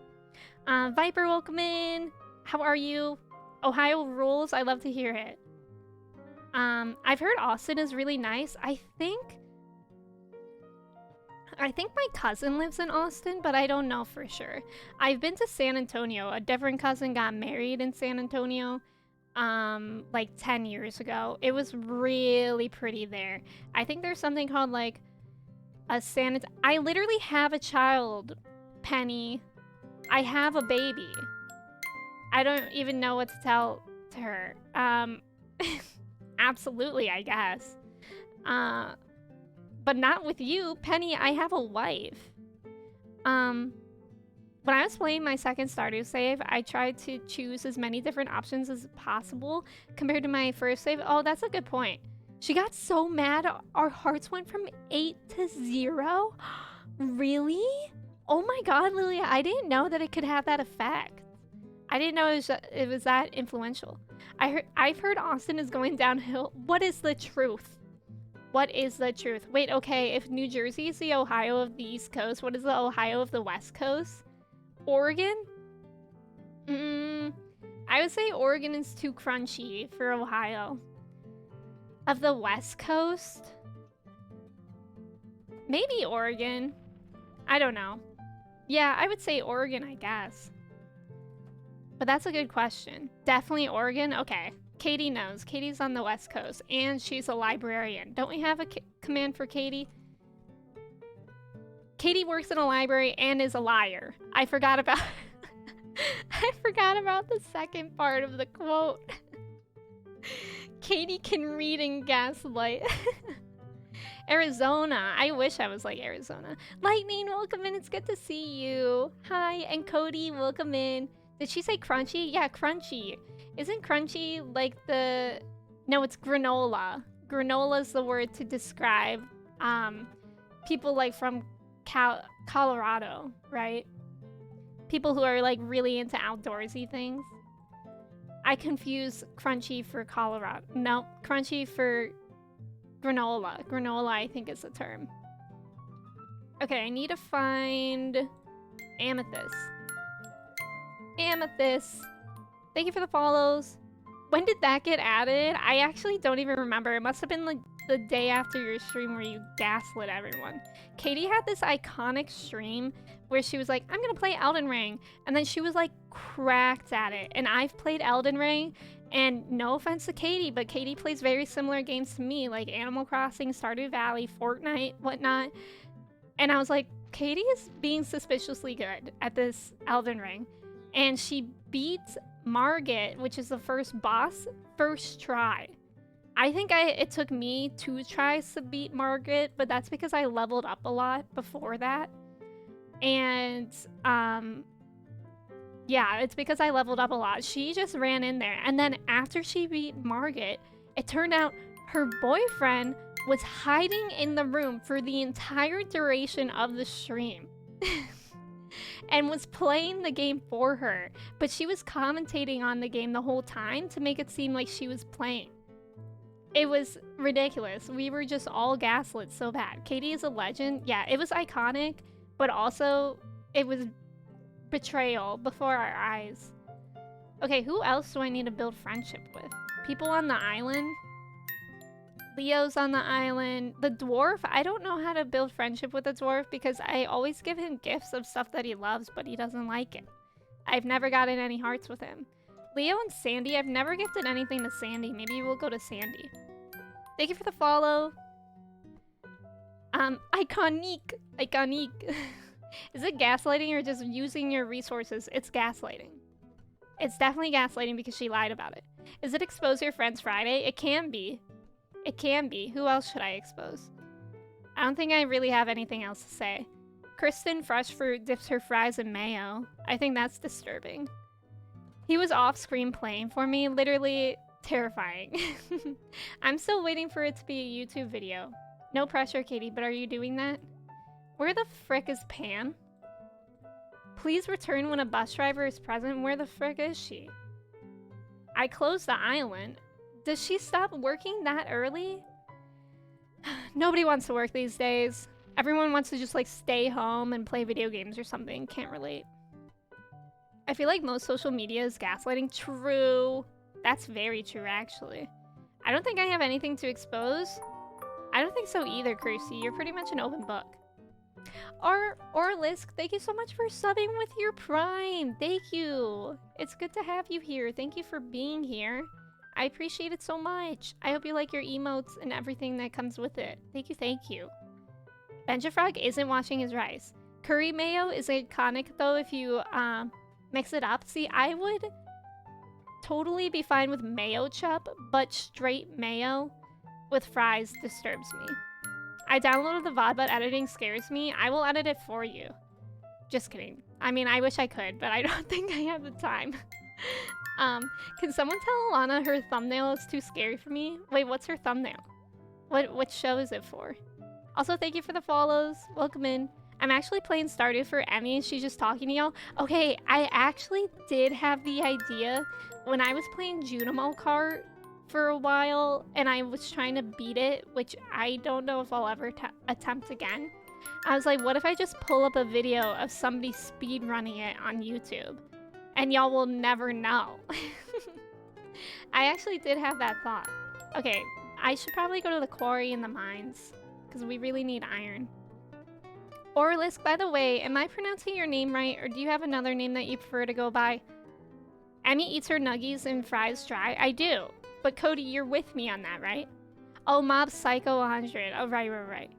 Viper, welcome in. How are you? Ohio rules. I love to hear it. I've heard Austin is really nice. I think my cousin lives in Austin, but I don't know for sure. I've been to San Antonio. A different cousin got married in San Antonio. Like 10 years ago. It was really pretty there. I think there's something called like a I literally have a child, Penny. I have a baby. I don't even know what to tell to her. Absolutely, I guess. But not with you, Penny. I have a wife. When I was playing my second Stardew save, I tried to choose as many different options as possible compared to my first save. Oh, that's a good point. She got so mad. Our hearts went from 8 to 0. Really? Oh my god, Lilia, I didn't know that it could have that effect. I didn't know it was that influential. I've heard Austin is going downhill. What is the truth? What is the truth? Wait, okay, if New Jersey is the Ohio of the East Coast, what is the Ohio of the West Coast? Oregon? I would say Oregon is too crunchy for Ohio. Of the West Coast? Maybe Oregon. I don't know. Yeah, I would say Oregon, I guess. But that's a good question. Definitely Oregon? Okay. Katie knows. Katie's on the West Coast, and she's a librarian. Don't we have a command for Katie? Katie works in a library and is a liar. I forgot about I forgot about the second part of the quote. Katie can read and gaslight. Arizona. I wish I was like Arizona. Lightning, welcome in. It's good to see you. Hi, and Cody, welcome in. Did she say crunchy? Yeah, crunchy. Isn't crunchy like the... No, it's granola. Granola is the word to describe people like from Colorado, right? People who are like really into outdoorsy things. I confuse crunchy for Colorado. No, crunchy for granola. Granola, I think, is the term. Okay, I need to find amethyst. Amethyst. Thank you for the follows. When did that get added? I actually don't even remember. It must have been like the day after your stream where you gaslit everyone. Katie had this iconic stream where she was like, I'm gonna play Elden Ring. And then she was like cracked at it. And I've played Elden Ring, and no offense to Katie, but Katie plays very similar games to me, like Animal Crossing, Stardew Valley, Fortnite, whatnot. And I was like, Katie is being suspiciously good at this Elden Ring. And she beats Margit, which is the first boss, first try. I think it took me 2 tries to beat Margit, but that's because I leveled up a lot before that. And, yeah, it's because I leveled up a lot. She just ran in there. And then after she beat Margit, it turned out her boyfriend was hiding in the room for the entire duration of the stream. And was playing the game for her. But she was commentating on the game the whole time to make it seem like she was playing. It was ridiculous. We were just all gaslit so bad. Katie is a legend. Yeah, it was iconic, but also it was betrayal before our eyes. Okay, who else do I need to build friendship with? People on the island? Leo's on the island. The dwarf, I don't know how to build friendship with the dwarf because I always give him gifts of stuff that he loves, but he doesn't like it. I've never gotten any hearts with him. Leo and Sandy, I've never gifted anything to Sandy. Maybe we'll go to Sandy. Thank you for the follow. Iconique. Iconique. Is it gaslighting or just using your resources? It's gaslighting. It's definitely gaslighting because she lied about it. Is it expose your friends Friday? It can be. It can be. Who else should I expose? I don't think I really have anything else to say. Kristen Fresh Fruit dips her fries in mayo. I think that's disturbing. He was off screen playing for me, literally terrifying. I'm still waiting for it to be a YouTube video. No pressure, Katie, but are you doing that? Where the frick is Pam? Please return when a bus driver is present. Where the frick is she? I closed the island. Does she stop working that early? Nobody wants to work these days. Everyone wants to just like stay home and play video games or something. Can't relate. I feel like most social media is gaslighting. True. That's very true, actually. I don't think I have anything to expose. I don't think so either, Kirsty. You're pretty much an open book. Or Lisk, thank you so much for subbing with your Prime. Thank you. It's good to have you here. Thank you for being here. I appreciate it so much. I hope you like your emotes and everything that comes with it. Thank you, thank you. Benjafrog isn't washing his rice. Curry mayo is iconic though if you mix it up. See, I would totally be fine with mayo chup, but straight mayo with fries disturbs me. I downloaded the VOD, but editing scares me. I will edit it for you. Just kidding. I mean, I wish I could, but I don't think I have the time. Can someone tell Alana her thumbnail is too scary for me? Wait, what's her thumbnail? What show is it for? Also, thank you for the follows. Welcome in. I'm actually playing Stardew for Emmy. She's just talking to y'all. Okay, I actually did have the idea when I was playing Junimo Kart for a while and I was trying to beat it, which I don't know if I'll ever attempt again. I was like, what if I just pull up a video of somebody speed running it on YouTube and y'all will never know. I actually did have that thought. Okay, I should probably go to the quarry in the mines because we really need iron. Orlisk, by the way, am I pronouncing your name right or do you have another name that you prefer to go by? Emmy eats her nuggies and fries dry. I do. But Cody, you're with me on that, right? Oh, Mob Psycho 100. Oh, right.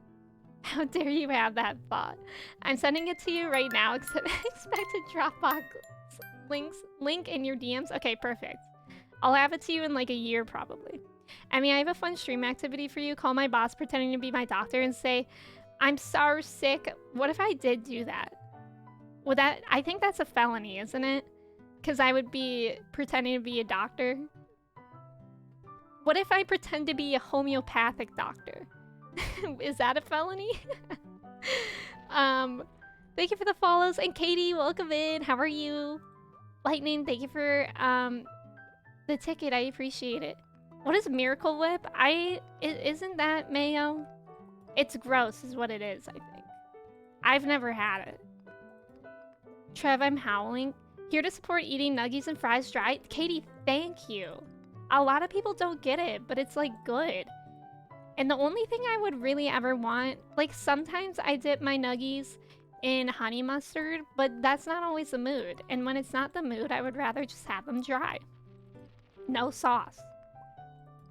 How dare you have that thought? I'm sending it to you right now, except expect a Dropbox link in your DMs. Okay, perfect. I'll have it to you in like a year, probably. I mean, I have a fun stream activity for you. Call my boss pretending to be my doctor and say, I'm so sick. What if I did do that? Would that... I think that's a felony, isn't it? Because I would be pretending to be a doctor. What if I pretend to be a homeopathic doctor? Is that a felony? Thank you for the follows. And Katie, welcome in. How are you? Lightning, thank you for the ticket. I appreciate it. What is Miracle Whip? Isn't that mayo? It's gross is what it is, I think. I've never had it. Trev, I'm howling. Here to support eating nuggies and fries dry. Katie, thank you. A lot of people don't get it, but it's like good. And the only thing I would really ever want, like sometimes I dip my nuggies in honey mustard, but that's not always the mood. And when it's not the mood, I would rather just have them dry. No sauce.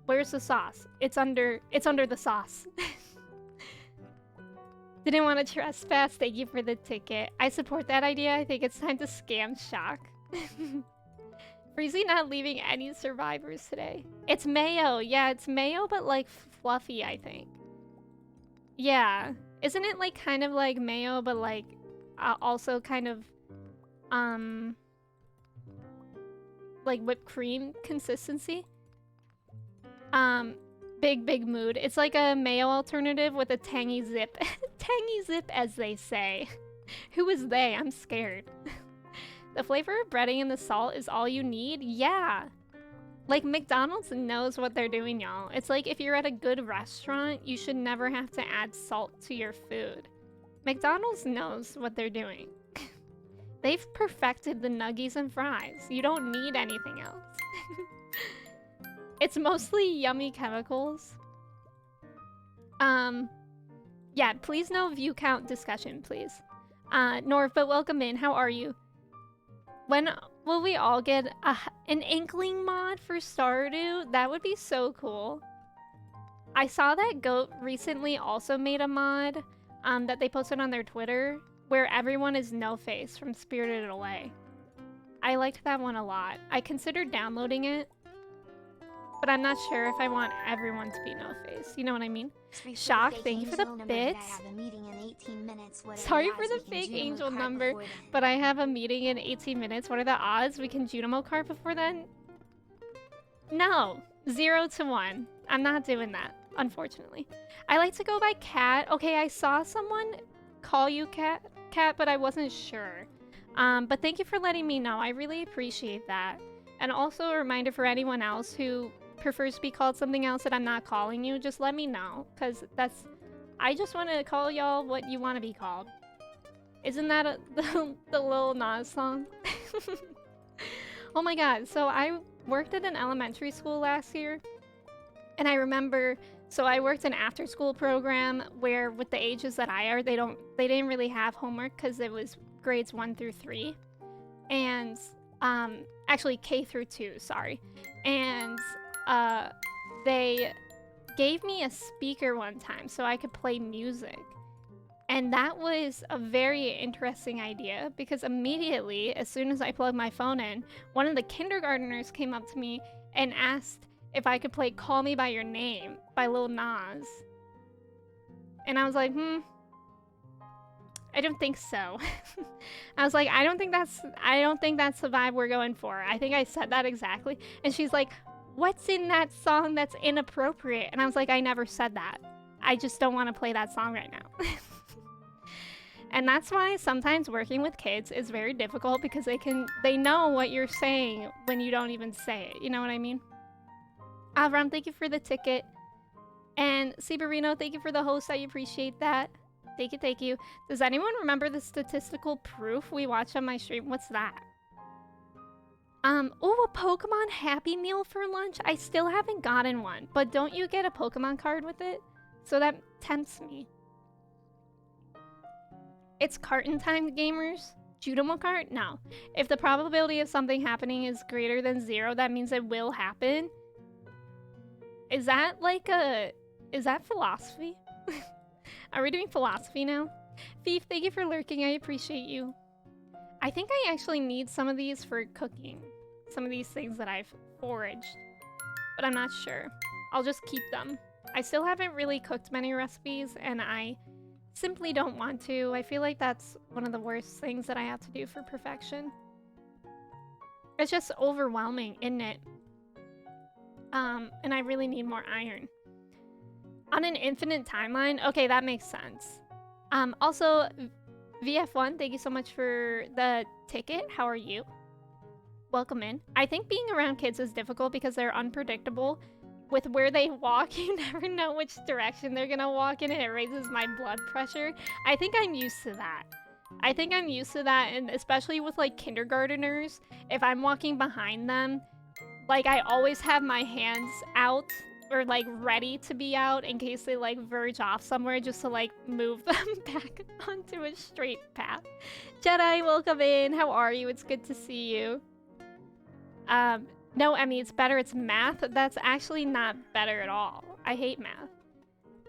Where's the sauce? It's under the sauce. Didn't want to trespass. Thank you for the ticket. I support that idea. I think it's time to scam shock. Freezy not leaving any survivors today. It's mayo. Yeah, it's mayo, but like fluffy, I think. Yeah. Isn't it like kind of like mayo, but like also kind of like whipped cream consistency? Big mood. It's like a mayo alternative with a tangy zip. Tangy zip, as they say. Who is they? I'm scared. The flavor of breading and the salt is all you need? Yeah. Like, McDonald's knows what they're doing, y'all. It's like if you're at a good restaurant, you should never have to add salt to your food. McDonald's knows what they're doing. They've perfected the nuggies and fries. You don't need anything else. It's mostly yummy chemicals. Yeah, please no view count discussion, please. Norv, but welcome in. How are you? When will we all get an inkling mod for Stardew? That would be so cool. I saw that Goat recently also made a mod that they posted on their Twitter where everyone is No Face from Spirited Away. I liked that one a lot. I considered downloading it. but I'm not sure if I want everyone to be no face. You know what I mean? Shock, thank you for the bits. Sorry for the fake angel number, but I have a meeting in 18 minutes. What are the odds we can Junimo card before then? No, 0 to 1. I'm not doing that, unfortunately. I like to go by Cat. Okay, I saw someone call you Cat, but I wasn't sure. But thank you for letting me know. I really appreciate that. And also a reminder for anyone else who prefers to be called something else that I'm not calling you, just let me know, because I just want to call y'all what you want to be called. Isn't that the Lil Nas song? Oh my god, so I worked at an elementary school last year, and I remember, so I worked an after-school program where with the ages that I are, they didn't really have homework because it was grades 1 through 3, and actually K through 2, sorry, and they gave me a speaker one time so I could play music. And that was a very interesting idea because immediately, as soon as I plugged my phone in, one of the kindergartners came up to me and asked if I could play Call Me By Your Name by Lil Nas. And I was like, I don't think so. I was like, I don't think that's the vibe we're going for. I think I said that exactly. And she's like, what's in that song that's inappropriate? And I was like, I never said that. I just don't want to play that song right now. And that's why sometimes working with kids is very difficult because they know what you're saying when you don't even say it. You know what I mean? Avram, thank you for the ticket. And Ciberino, thank you for the host. I appreciate that. Thank you, thank you. Does anyone remember the statistical proof we watched on my stream? What's that? Oh, a Pokemon Happy Meal for lunch? I still haven't gotten one, but don't you get a Pokemon card with it? So that tempts me. It's carton time, gamers. Judomo cart? No. If the probability of something happening is greater than 0, that means it will happen. Is that like is that philosophy? Are we doing philosophy now? Thief, thank you for lurking. I appreciate you. I think I actually need some of these for cooking. Some of these things that I've foraged. But I'm not sure. I'll just keep them. I still haven't really cooked many recipes, and I simply don't want to. I feel like that's one of the worst things that I have to do for perfection. It's just overwhelming, isn't it? And I really need more iron. On an infinite timeline? Okay, that makes sense. Also, VF1, thank you so much for the ticket. How are you? Welcome in. I think being around kids is difficult because they're unpredictable. With where they walk, you never know which direction they're gonna walk in, and it raises my blood pressure. I think I'm used to that. And especially with like kindergarteners, if I'm walking behind them, like I always have my hands out or like ready to be out in case they like verge off somewhere, just to like move them back onto a straight path. Jedi, welcome in. How are you? It's good to see you. No, Emmy, it's better. It's math. That's actually not better at all. I hate math.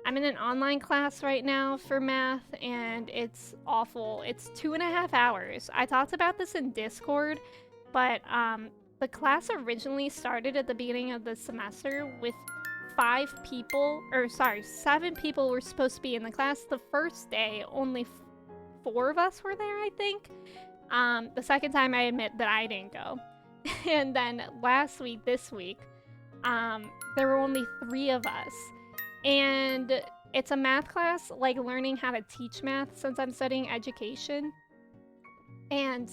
I'm in an online class right now for math, and it's awful. It's 2.5 hours. I talked about this in Discord, but the class originally started at the beginning of the semester with 7 people were supposed to be in the class. The first day, only 4 of us were there, I think. The second time, I admit that I didn't go. And then this week, there were only 3 of us. And it's a math class, like learning how to teach math since I'm studying education. And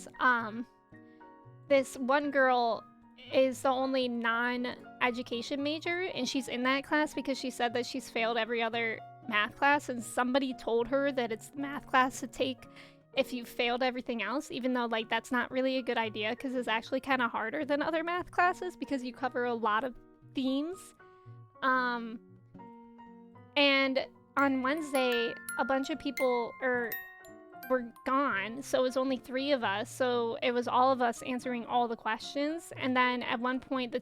this one girl is the only non-education major, and she's in that class because she said that she's failed every other math class, and somebody told her that it's the math class to take if you failed everything else, even though like that's not really a good idea because it's actually kind of harder than other math classes because you cover a lot of themes. And on Wednesday, a bunch of people were gone, so it was only 3 of us, so it was all of us answering all the questions. And then at one point the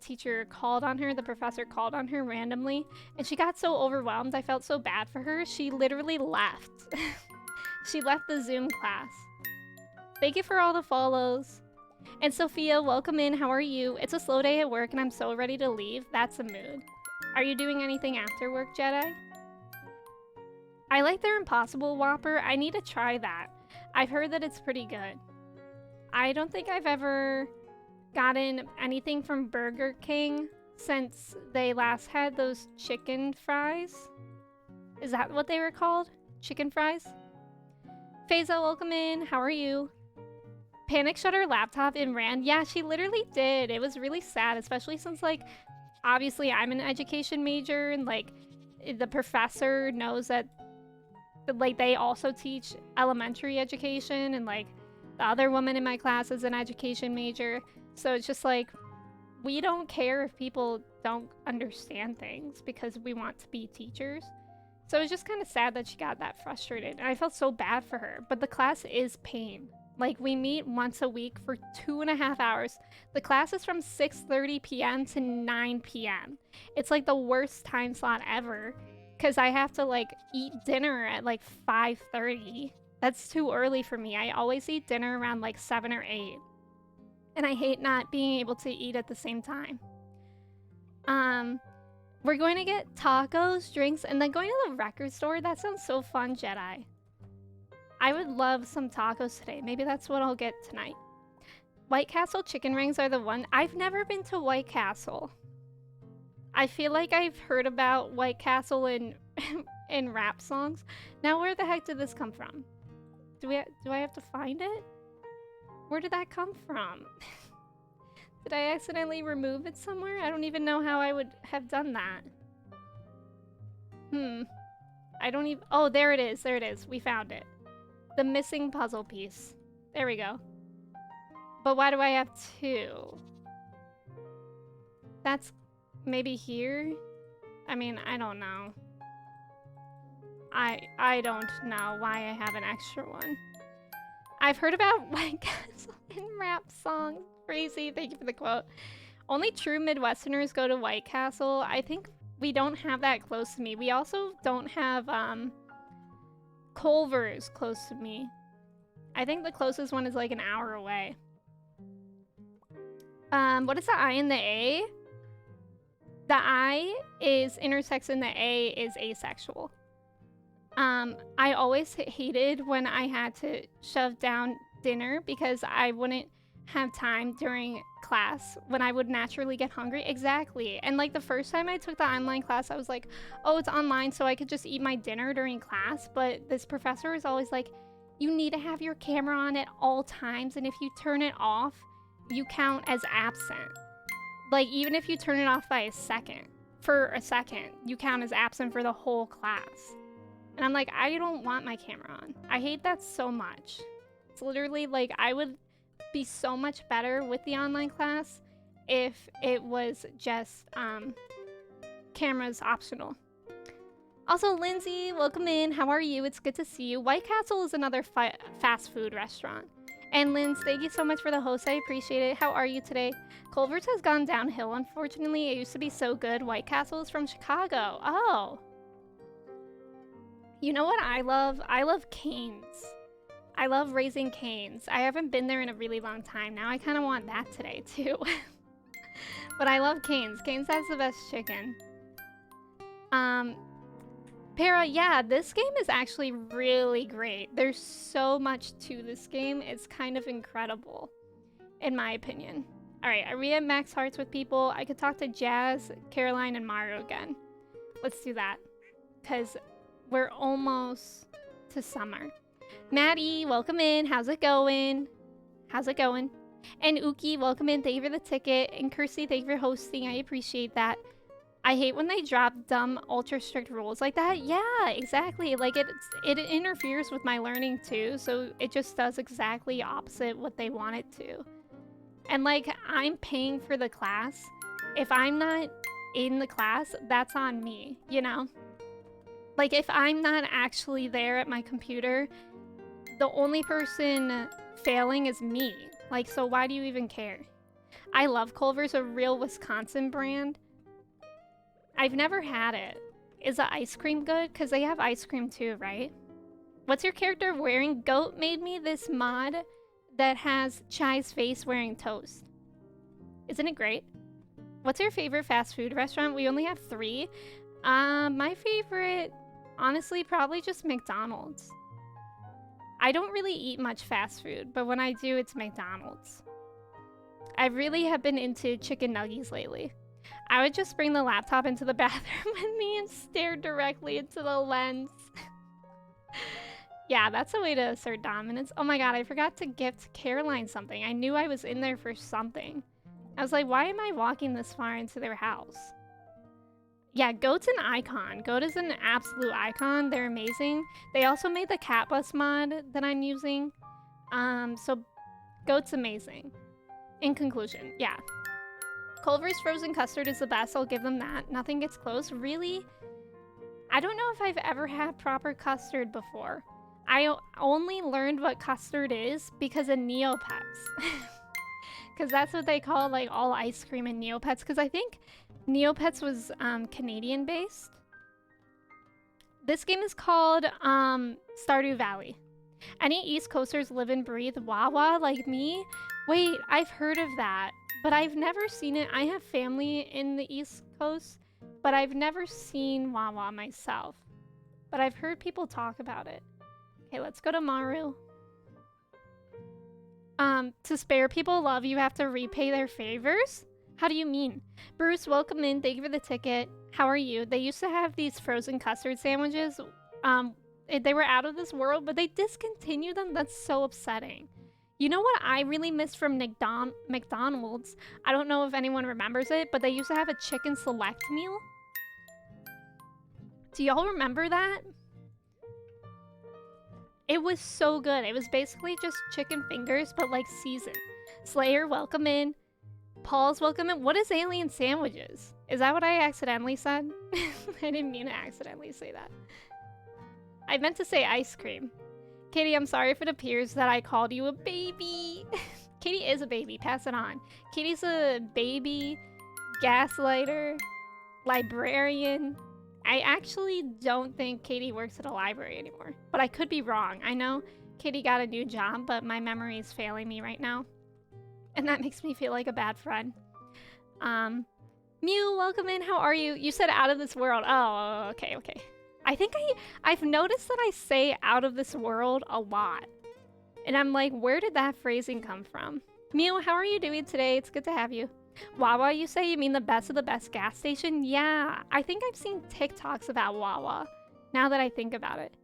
professor called on her randomly, and she got so overwhelmed. I felt so bad for her. She literally left. She left the Zoom class. Thank you for all the follows. And Sophia, welcome in. How are you? It's a slow day at work and I'm so ready to leave. That's a mood. Are you doing anything after work, Jedi? I like their Impossible Whopper. I need to try that. I've heard that it's pretty good. I don't think I've ever gotten anything from Burger King since they last had those chicken fries. Is that what they were called? Chicken fries? Faiza, welcome in. How are you? Panic shut her laptop and ran. Yeah, she literally did. It was really sad, especially since, like, obviously I'm an education major and, like, the professor knows that, like, they also teach elementary education and, like, the other woman in my class is an education major. So it's just like, we don't care if people don't understand things because we want to be teachers. So it's just kind of sad that she got that frustrated. And I felt so bad for her. But the class is pain. Like, we meet once a week for 2.5 hours. The class is from 6:30 p.m. to 9 p.m. It's like the worst time slot ever. Because I have to, like, eat dinner at, like, 5:30. That's too early for me. I always eat dinner around, like, 7 or 8. And I hate not being able to eat at the same time. We're going to get tacos, drinks, and then going to the record store. That sounds so fun, Jedi. I would love some tacos today. Maybe that's what I'll get tonight. White Castle chicken rings are the one. I've never been to White Castle. I feel like I've heard about White Castle in in rap songs. Now, where the heck did this come from? Do I have to find it? Where did that come from? Did I accidentally remove it somewhere? I don't even know how I would have done that. I don't even... Oh, there it is. There it is. We found it. The missing puzzle piece. There we go. But why do I have 2? That's maybe here? I mean, I don't know. I don't know why I have an extra one. I've heard about White Castle in rap songs. Crazy. Thank you for the quote. Only true Midwesterners go to White Castle. I think we don't have that close to me. We also don't have Culver's close to me. I think the closest one is like an hour away. What is the I and the A? The I is intersex and the A is asexual. I always hated when I had to shove down dinner because I wouldn't have time during class when I would naturally get hungry. Exactly. And like the first time I took the online class, I was like, oh, it's online so I could just eat my dinner during class. But this professor is always like, you need to have your camera on at all times. And if you turn it off, you count as absent. Like, even if you turn it off for a second, you count as absent for the whole class. And I'm like, I don't want my camera on. I hate that so much. It's literally like, I would be so much better with the online class if it was just cameras optional. Also, Lindsay, welcome in. How are you? It's good to see you. White Castle is another fast food restaurant. And Linz, thank you so much for the host. I appreciate it. How are you today? Culver's has gone downhill, unfortunately. It used to be so good. White Castle is from Chicago. Oh. You know what I love? I love Cane's. I love Raising Cane's. I haven't been there in a really long time. Now I kind of want that today, too. But I love Cane's. Cane's has the best chicken. Para, yeah, this game is actually really great. There's so much to this game. It's kind of incredible, in my opinion. Alright, are we at max hearts with people? I could talk to Jazz, Caroline, and Mario again. Let's do that. Because we're almost to summer. Maddie, welcome in. How's it going? How's it going? And Uki, welcome in. Thank you for the ticket. And Kirsty, thank you for hosting. I appreciate that. I hate when they drop dumb, ultra strict rules like that. Yeah, exactly. Like, it interferes with my learning too, so it just does exactly opposite what they want it to. And like, I'm paying for the class. If I'm not in the class, that's on me, you know? Like, if I'm not actually there at my computer, the only person failing is me. Like, so why do you even care? I love Culver's, a real Wisconsin brand. I've never had it. Is the ice cream good? Because they have ice cream too, right? What's your character wearing? Goat made me this mod that has Chai's face wearing toast. Isn't it great? What's your favorite fast food restaurant? We only have 3. My favorite, honestly, probably just McDonald's. I don't really eat much fast food, but when I do, it's McDonald's. I really have been into chicken nuggets lately. I would just bring the laptop into the bathroom with me and stare directly into the lens. Yeah, that's a way to assert dominance. Oh my god, I forgot to gift Caroline something. I knew I was in there for something. I was like, why am I walking this far into their house? Yeah, Goat's an icon. Goat is an absolute icon. They're amazing. They also made the cat bus mod that I'm using. So Goat's amazing. In conclusion, yeah. Culver's frozen custard is the best. I'll give them that. Nothing gets close. Really? I don't know if I've ever had proper custard before. I only learned what custard is because of Neopets. Because that's what they call like all ice cream in Neopets. Because I think Neopets was Canadian based. This game is called Stardew Valley. Any East Coasters live and breathe Wawa like me? Wait, I've heard of that, but I've never seen it. I have family in the East Coast, but I've never seen Wawa myself. But I've heard people talk about it. Okay, let's go to Maru. To spare people love, you have to repay their favors? How do you mean? Bruce, welcome in. Thank you for the ticket. How are you? They used to have these frozen custard sandwiches. They were out of this world, but they discontinued them. That's so upsetting. You know what I really miss from McDonald's? I don't know if anyone remembers it, but they used to have a chicken select meal. Do y'all remember that? It was so good. It was basically just chicken fingers, but like seasoned. Slayer, welcome in. Paul's welcome in. What is alien sandwiches? Is that what I accidentally said? I didn't mean to accidentally say that. I meant to say ice cream. Katie, I'm sorry if it appears that I called you a baby. Katie is a baby. Pass it on. Katie's a baby, gaslighter, librarian. I actually don't think Katie works at a library anymore, but I could be wrong. I know Katie got a new job, but my memory is failing me right now, and that makes me feel like a bad friend. Mew, welcome in. How are you? You said out of this world. Oh, okay. I think I've noticed that I say out of this world a lot, and I'm like, where did that phrasing come from? Mew, how are you doing today? It's good to have you. Wawa, you say? You mean the best of the best gas station? Yeah, I think I've seen TikToks about Wawa, now that I think about it.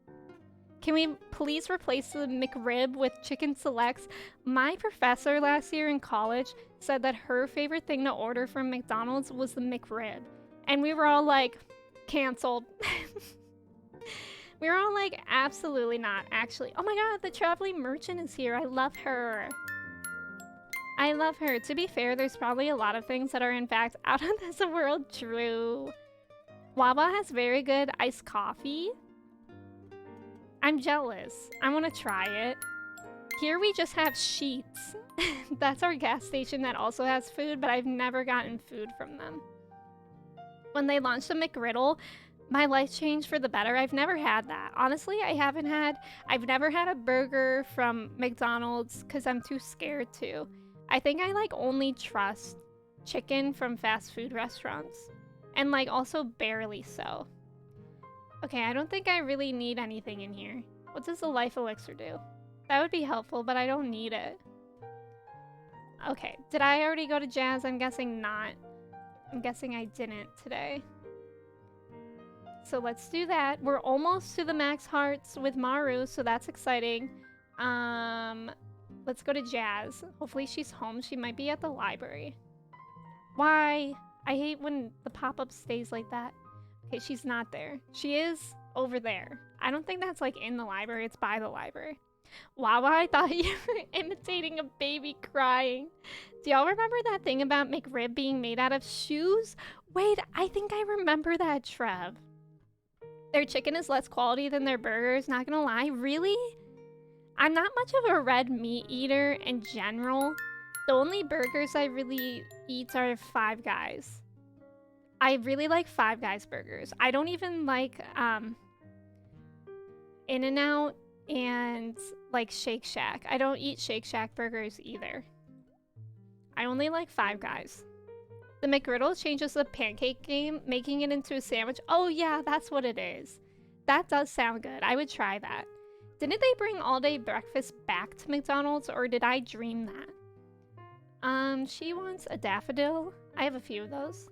Can we please replace the McRib with chicken selects? My professor last year in college said that her favorite thing to order from McDonald's was the McRib. And we were all like, canceled. We were all like, absolutely not, actually. Oh my god, the traveling merchant is here. I love her. I love her. To be fair, there's probably a lot of things that are in fact out of this world true. Wawa has very good iced coffee. I'm jealous. I want to try it. Here we just have Sheets. That's our gas station that also has food, but I've never gotten food from them. When they launched the McGriddle, my life changed for the better. I've never had that. Honestly, I've never had a burger from McDonald's because I'm too scared to. I think I like only trust chicken from fast food restaurants. And like also barely so. Okay, I don't think I really need anything in here. What does the life elixir do? That would be helpful, but I don't need it. Okay, did I already go to Jazz? I'm guessing not. I'm guessing I didn't today. So let's do that. We're almost to the max hearts with Maru, so that's exciting. Let's go to Jazz. Hopefully she's home. She might be at the library. Why? I hate when the pop-up stays like that. Okay, she's not there. She is over there. I don't think that's like in the library. It's by the library. Wawa, I thought you were imitating a baby crying. Do y'all remember that thing about McRib being made out of shoes? Wait, I think I remember that, Trev. Their chicken is less quality than their burgers, not gonna lie. Really? I'm not much of a red meat eater in general. The only burgers I really eat are Five Guys. I really like Five Guys burgers. I don't even like In-N-Out. and like Shake Shack. I don't eat Shake Shack burgers either. I only like Five Guys. The McGriddle changes the pancake game, making it into a sandwich. Oh yeah, that's what it is. That does sound good. I would try that. Didn't they bring all-day breakfast back to McDonald's, or did I dream that? She wants a daffodil. I have a few of those.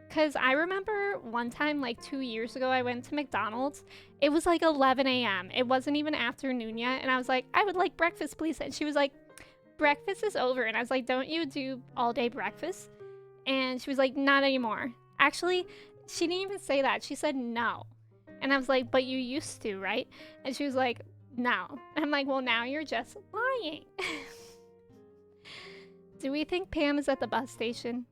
Because I remember one time, like 2 years ago, I went to McDonald's. It was like 11 a.m. It wasn't even afternoon yet. And I was like, I would like breakfast, please. And she was like, breakfast is over. And I was like, don't you do all day breakfast? And she was like, not anymore. Actually, she didn't even say that. She said no. And I was like, but you used to, right? And she was like, no. And I'm like, well, now you're just lying. Do we think Pam is at the bus station?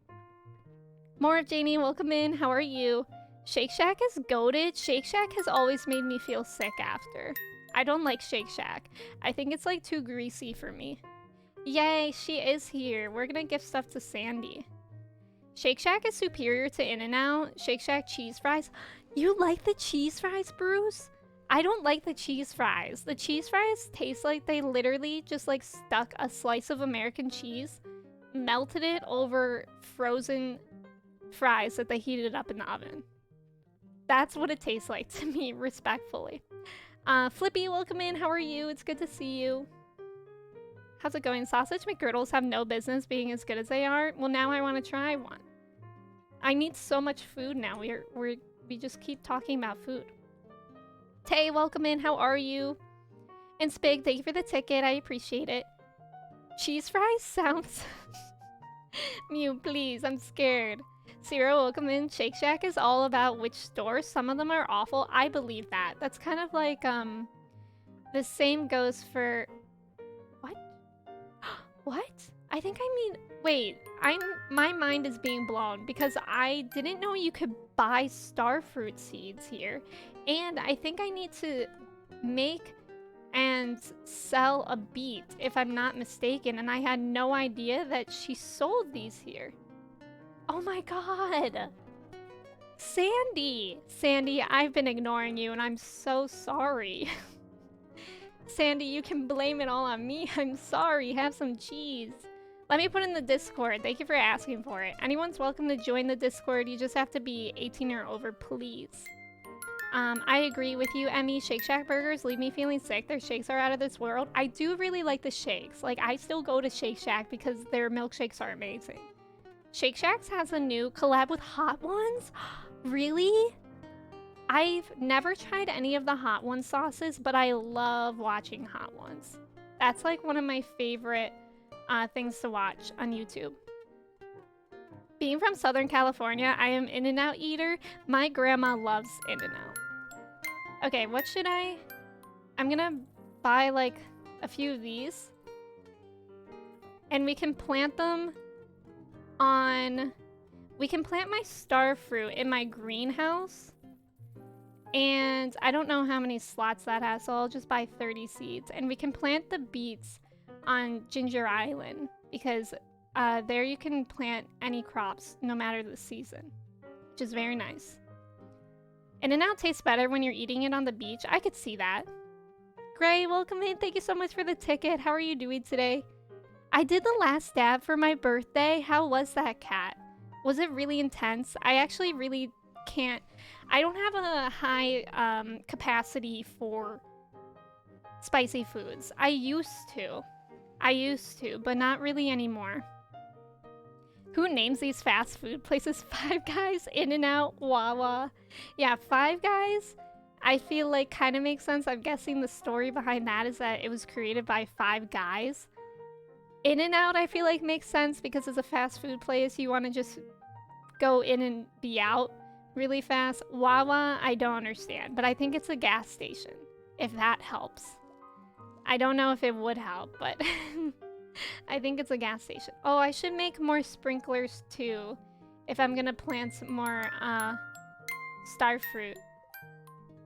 More of Janie, welcome in. How are you? Shake Shack is goated. Shake Shack has always made me feel sick after. I don't like Shake Shack. I think it's like too greasy for me. Yay, she is here. We're gonna gift stuff to Sandy. Shake Shack is superior to In-N-Out. Shake Shack cheese fries. You like the cheese fries, Bruce? I don't like the cheese fries. The cheese fries taste like they literally just like stuck a slice of American cheese, melted it over frozen fries that they heated up in the oven. That's what it tastes like to me, respectfully. Flippy, welcome in. How are you? It's good to see you. How's it going? Sausage McGriddles have no business being as good as they are. Well, now I want to try one. I need so much food now. We just keep talking about food. Tay, welcome in. How are you? And Spig, thank you for the ticket. I appreciate it. Cheese fries sounds... Mew, please. I'm scared. Zero, welcome in. Shake Shack is all about which store. Some of them are awful. I believe that. That's kind of like, the same goes for... What? What? I think I mean... Wait, my mind is being blown because I didn't know you could buy starfruit seeds here. And I think I need to make and sell a beet, if I'm not mistaken. And I had no idea that she sold these here. Oh my god! Sandy! Sandy, I've been ignoring you and I'm so sorry. Sandy, you can blame it all on me. I'm sorry. Have some cheese. Let me put in the Discord. Thank you for asking for it. Anyone's welcome to join the Discord. You just have to be 18 or over, please. I agree with you, Emmy. Shake Shack burgers leave me feeling sick. Their shakes are out of this world. I do really like the shakes. Like, I still go to Shake Shack because their milkshakes are amazing. Shake Shack's has a new collab with Hot Ones? Really? I've never tried any of the Hot Ones sauces, but I love watching Hot Ones. That's like one of my favorite things to watch on YouTube. Being from Southern California, I am In-N-Out eater. My grandma loves In-N-Out. Okay, what should I'm gonna buy like a few of these. And we can plant them on... We can plant my star fruit in my greenhouse. And I don't know how many slots that has, so I'll just buy 30 seeds. And we can plant the beets on Ginger Island because there you can plant any crops no matter the season, which is very nice. In-N-Out tastes better when you're eating it on the beach. I could see that. Gray, welcome in. Thank you so much for the ticket. How are you doing today? I did the last dab for my birthday. How was that, Cat? Was it really intense? I actually really can't. I don't have a high capacity for spicy foods. I used to, but not really anymore. Who names these fast food places? Five Guys, In-N-Out, Wawa. Yeah, Five Guys, I feel like kind of makes sense. I'm guessing the story behind that is that it was created by five guys. In-N-Out, I feel like makes sense because it's a fast food place. You want to just go in and be out really fast. Wawa, I don't understand, but I think it's a gas station, if that helps. I don't know if it would help, but I think it's a gas station. Oh, I should make more sprinklers too if I'm gonna plant some more star fruit.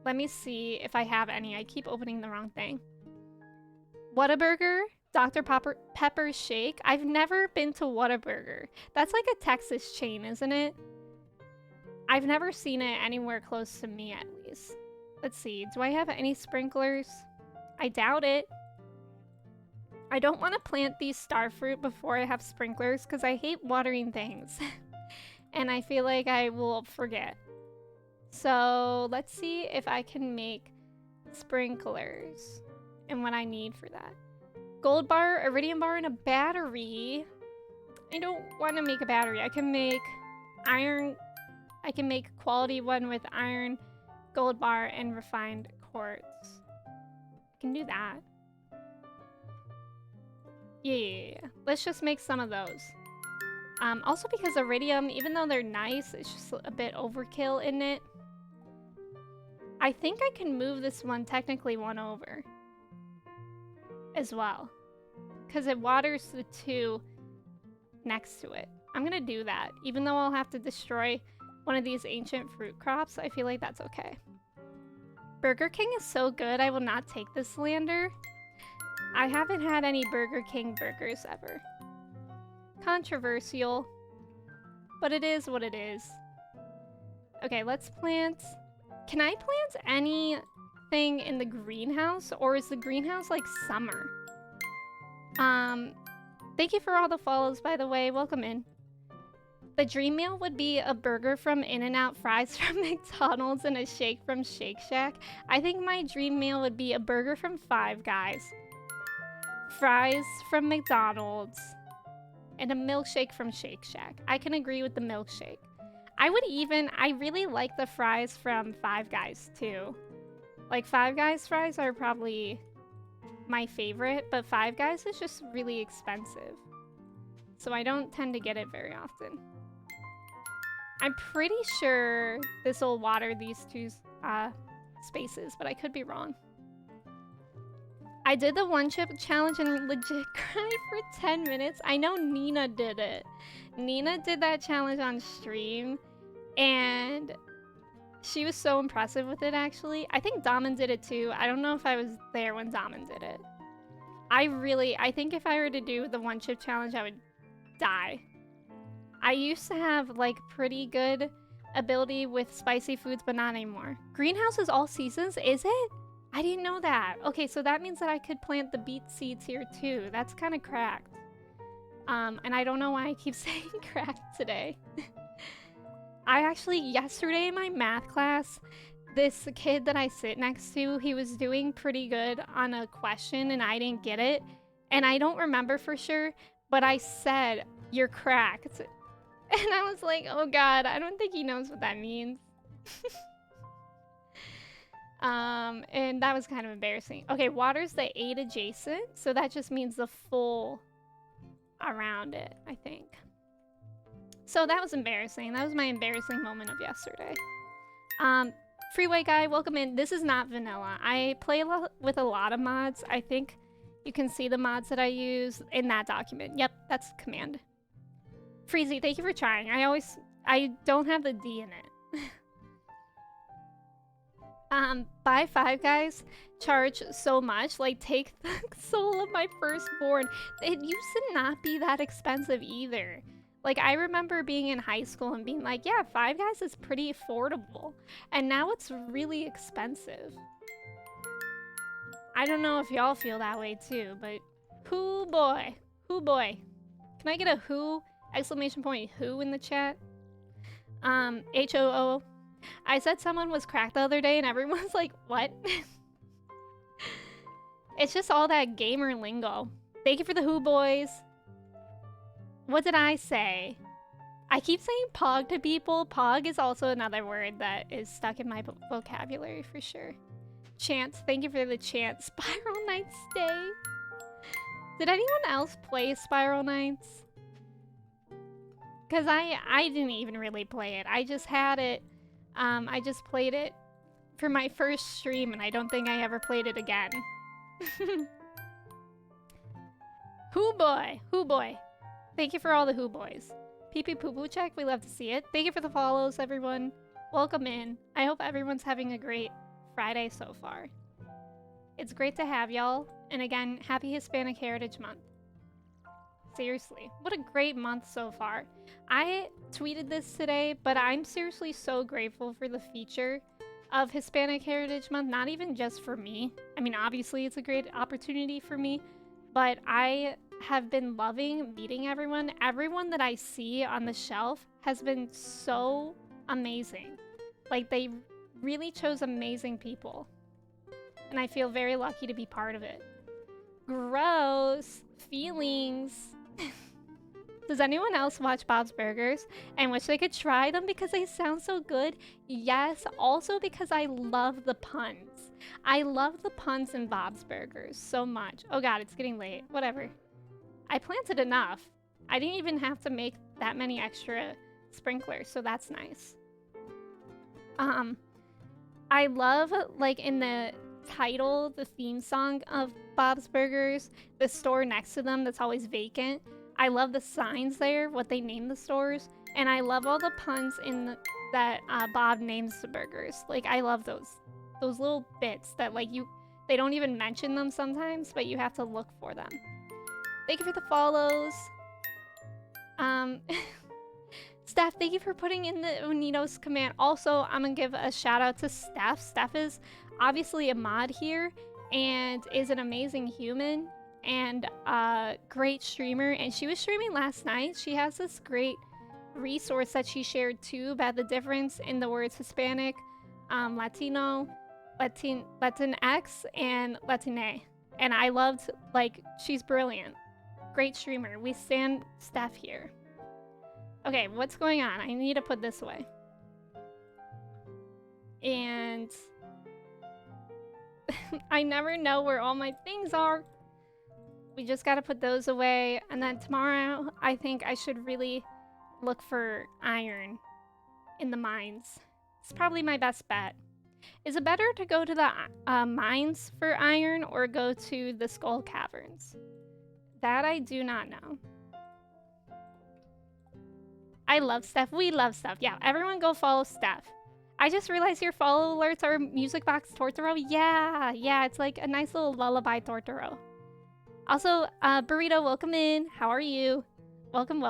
Let me see if I have any. I keep opening the wrong thing. Whataburger? Dr. Pepper's Shake? I've never been to Whataburger. That's like a Texas chain, isn't it? I've never seen it anywhere close to me, at least. Let's see. Do I have any sprinklers? I doubt it. I don't want to plant these starfruit before I have sprinklers because I hate watering things. And I feel like I will forget. So let's see if I can make sprinklers and what I need for that. Gold bar, iridium bar, and a battery. I don't want to make a battery. I can make iron. I can make a quality one with iron, gold bar, and refined quartz. I can do that. Yeah. Let's just make some of those. Also because iridium, even though they're nice, it's just a bit overkill in it. I think I can move this one technically one over as well, because it waters the two next to it. I'm gonna do that, even though I'll have to destroy one of these ancient fruit crops. I feel like that's okay. Burger King is so good, I will not take this slander. I haven't had any Burger King burgers ever. Controversial, but it is what it is. Okay, let's plant. Can I plant anything in the greenhouse, or is the greenhouse like summer? Thank you for all the follows, by the way. Welcome in. The dream meal would be a burger from In-N-Out, fries from McDonald's, and a shake from Shake Shack. I think my dream meal would be a burger from Five Guys, fries from McDonald's, and a milkshake from Shake Shack. I can agree with the milkshake. I really like the fries from Five Guys too. Like, Five Guys fries are probably my favorite, but Five Guys is just really expensive. So I don't tend to get it very often. I'm pretty sure this will water these two spaces, but I could be wrong. I did the one chip challenge and legit cried for 10 minutes. I know Nina did it. Nina did that challenge on stream, and she was so impressive with it, actually. I think Daman did it too. I don't know if I was there when Daman did it. I think if I were to do the one chip challenge, I would die. I used to have like pretty good ability with spicy foods, but not anymore. Greenhouse is all seasons, is it? I didn't know that. Okay, so that means that I could plant the beet seeds here too. That's kind of cracked. And I don't know why I keep saying cracked today. I actually, yesterday in my math class, this kid that I sit next to, he was doing pretty good on a question and I didn't get it. And I don't remember for sure, but I said, "You're cracked." And I was like, oh god, I don't think he knows what that means. And that was kind of embarrassing. Okay, water's the 8 adjacent, so that just means the full around it, I think. So that was embarrassing. That was my embarrassing moment of yesterday. Freeway guy, welcome in. This is not vanilla. I play with a lot of mods. I think you can see the mods that I use in that document. Yep, that's command. Freezy, thank you for trying. I don't have the D in it. Buy Five Guys, charge so much. Like, take the soul of my firstborn. It used to not be that expensive either. Like, I remember being in high school and being like, yeah, Five Guys is pretty affordable. And now it's really expensive. I don't know if y'all feel that way too, but whoo boy. Whoo boy. Can I get a who? Exclamation point who in the chat? H-O-O. I said someone was cracked the other day and everyone's like, what? It's just all that gamer lingo. Thank you for the who boys. What did I say? I keep saying pog to people. Pog is also another word that is stuck in my vocabulary for sure. Chance. Thank you for the chant. Spiral Knights Day. Did anyone else play Spiral Knights? Because I didn't even really play it. I just had it. I just played it for my first stream, and I don't think I ever played it again. Hoo boy. Hoo boy. Thank you for all the hoo boys. Pee pee poo poo check. We love to see it. Thank you for the follows, everyone. Welcome in. I hope everyone's having a great Friday so far. It's great to have y'all. And again, happy Hispanic Heritage Month. Seriously, what a great month so far. I tweeted this today, but I'm seriously so grateful for the feature of Hispanic Heritage Month, not even just for me. I mean, obviously it's a great opportunity for me, but I have been loving meeting everyone. Everyone that I see on the shelf has been so amazing. Like, they really chose amazing people. And I feel very lucky to be part of it. Gross feelings. Does anyone else watch Bob's Burgers and wish they could try them because they sound so good? Yes, also because I love the puns. I love the puns in Bob's Burgers so much. Oh god, it's getting late. Whatever. I planted enough. I didn't even have to make that many extra sprinklers, so that's nice. I love, like, in the title, the theme song of Bob's Burgers, the store next to them that's always vacant. I love the signs there, what they name the stores, and I love all the puns that Bob names the burgers. Like, I love those little bits that, like, they don't even mention them sometimes, but you have to look for them. Thank you for the follows. Steph, thank you for putting in the Unitos command. Also, I'm gonna give a shout out to Steph. Steph is obviously a mod here and is an amazing human and a great streamer. And she was streaming last night. She has this great resource that she shared too about the difference in the words Hispanic, Latino, Latinx, and Latine. And I loved, like, she's brilliant. Great streamer. We stand Steph here. Okay, what's going on? I need to put this away. And I never know where all my things are. We just gotta put those away. And then tomorrow, I think I should really look for iron in the mines. It's probably my best bet. Is it better to go to the mines for iron or go to the Skull Caverns? That I do not know. I love Steph. We love Steph. Yeah, everyone go follow Steph. I just realized your follow alerts are Music Box Tortoro. Yeah, it's like a nice little lullaby Tortoro. Also, Burrito, welcome in. How are you? Welcome.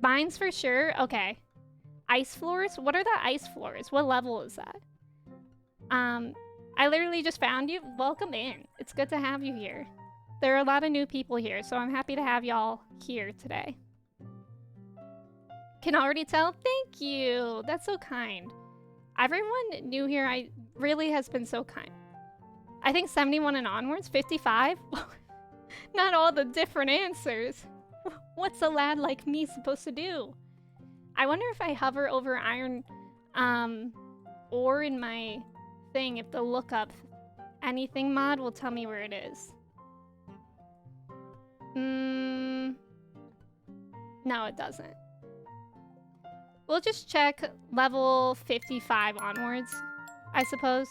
Mines for sure. Okay. Ice floors? What are the ice floors? What level is that? I literally just found you. Welcome in. It's good to have you here. There are a lot of new people here, so I'm happy to have y'all here today. Can already tell? Thank you. That's so kind. Everyone new here really has been so kind. I think 71 and onwards, 55? Not all the different answers. What's a lad like me supposed to do? I wonder if I hover over iron ore in my thing, if the lookup anything mod will tell me where it is. No, it doesn't. We'll just check level 55 onwards, I suppose.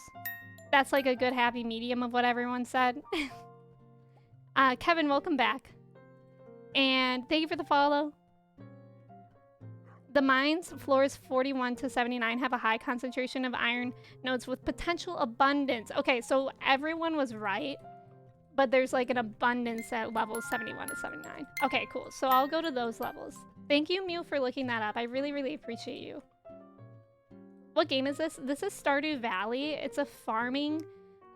That's like a good happy medium of what everyone said. Kevin, welcome back. And thank you for the follow. The mines, floors 41 to 79, have a high concentration of iron nodes with potential abundance. Okay, so everyone was right, but there's like an abundance at levels 71 to 79. Okay, cool. So I'll go to those levels. Thank you, Mew, for looking that up. I really appreciate you. What game is this? This is Stardew Valley. It's a farming